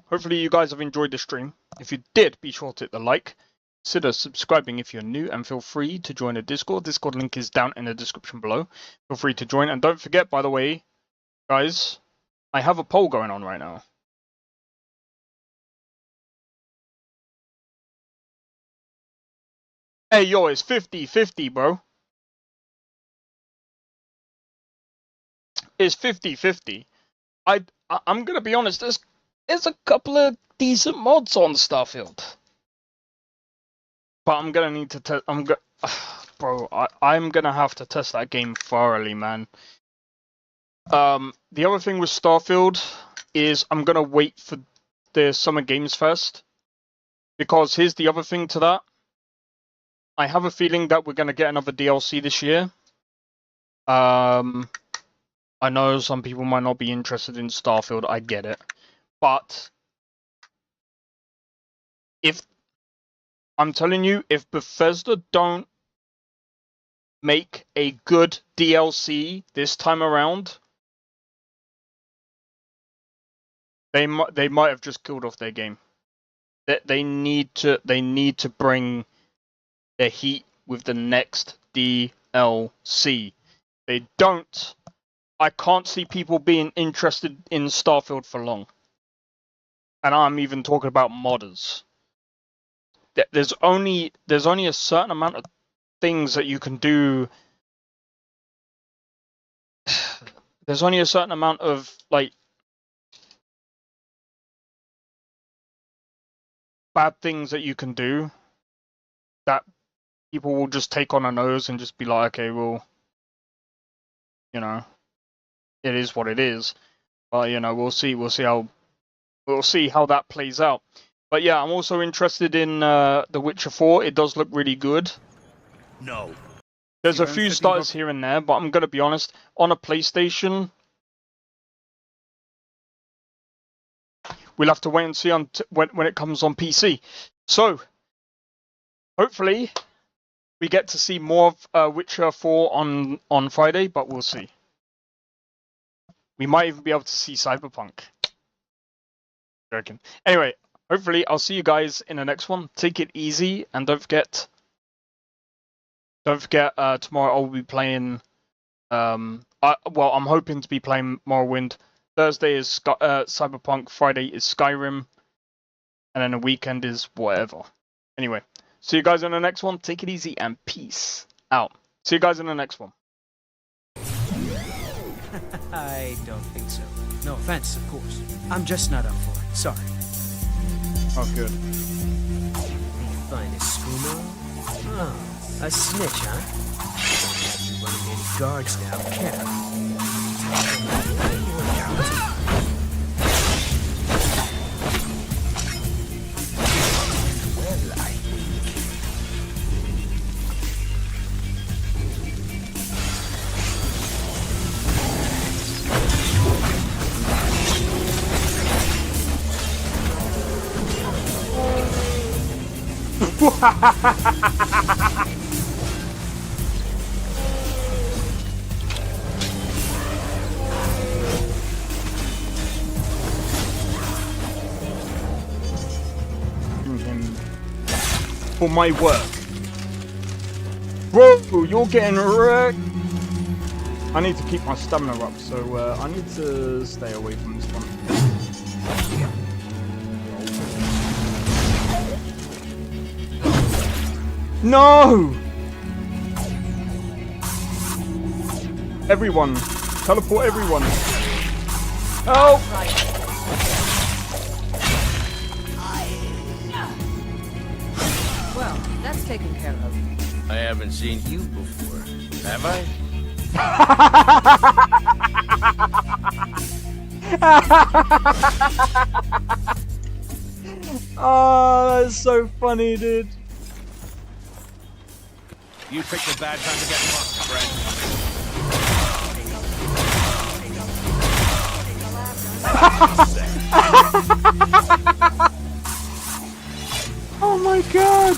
hopefully you guys have enjoyed the stream. If you did, be sure to hit the like, consider subscribing if you're new, and feel free to join the Discord. Discord link is down in the description below. Feel free to join, and don't forget, by the way, guys, I have a poll going on right now. Hey yo, it's 50-50, bro. It's 50-50. I'm gonna be honest. There's a couple of decent mods on Starfield, but I'm gonna need to I'm gonna have to test that game thoroughly, man. The other thing with Starfield is I'm gonna wait for the Summer Games Fest, because here's the other thing to that. I have a feeling that we're gonna get another DLC this year. I know some people might not be interested in Starfield, I get it. But if I'm telling you, if Bethesda don't make a good DLC this time around, they might have just killed off their game. They need to bring the heat with the next DLC. They don't. I can't see people being interested in Starfield for long. And I'm even talking about modders. There's only a certain amount of things that you can do. There's only a certain amount of like bad things that you can do that people will just take on a nose and just be like, okay, well, you know, it is what it is. But you know, we'll see how that plays out. But yeah, I'm also interested in The Witcher 4. It does look really good. No. There's a few starters here and there, but I'm gonna be honest, on a PlayStation, we'll have to wait and see when it comes on PC. So, hopefully, we get to see more of Witcher 4 on Friday, but we'll see. We might even be able to see Cyberpunk. Joking. Anyway, hopefully I'll see you guys in the next one. Take it easy, and don't forget tomorrow I'll be playing I'm hoping to be playing Morrowind. Thursday is Cyberpunk. Friday is Skyrim. And then the weekend is whatever. Anyway, see you guys in the next one. Take it easy and peace out. See you guys in the next one. I don't think so. No offense, of course. I'm just not up for it. Sorry. Oh, good. Finest schooner? Oh, a snitch, huh? Don't have you running any guards now, can I? Well, I For my work. Bro, you're getting wrecked. I need to keep my stamina up, so I need to stay away from this one. No! Everyone. Teleport everyone. Oh! Well, that's taken care of. I haven't seen you before, have I? Oh, that's so funny, dude. You picked a bad time to get fucked, friend. Oh my god!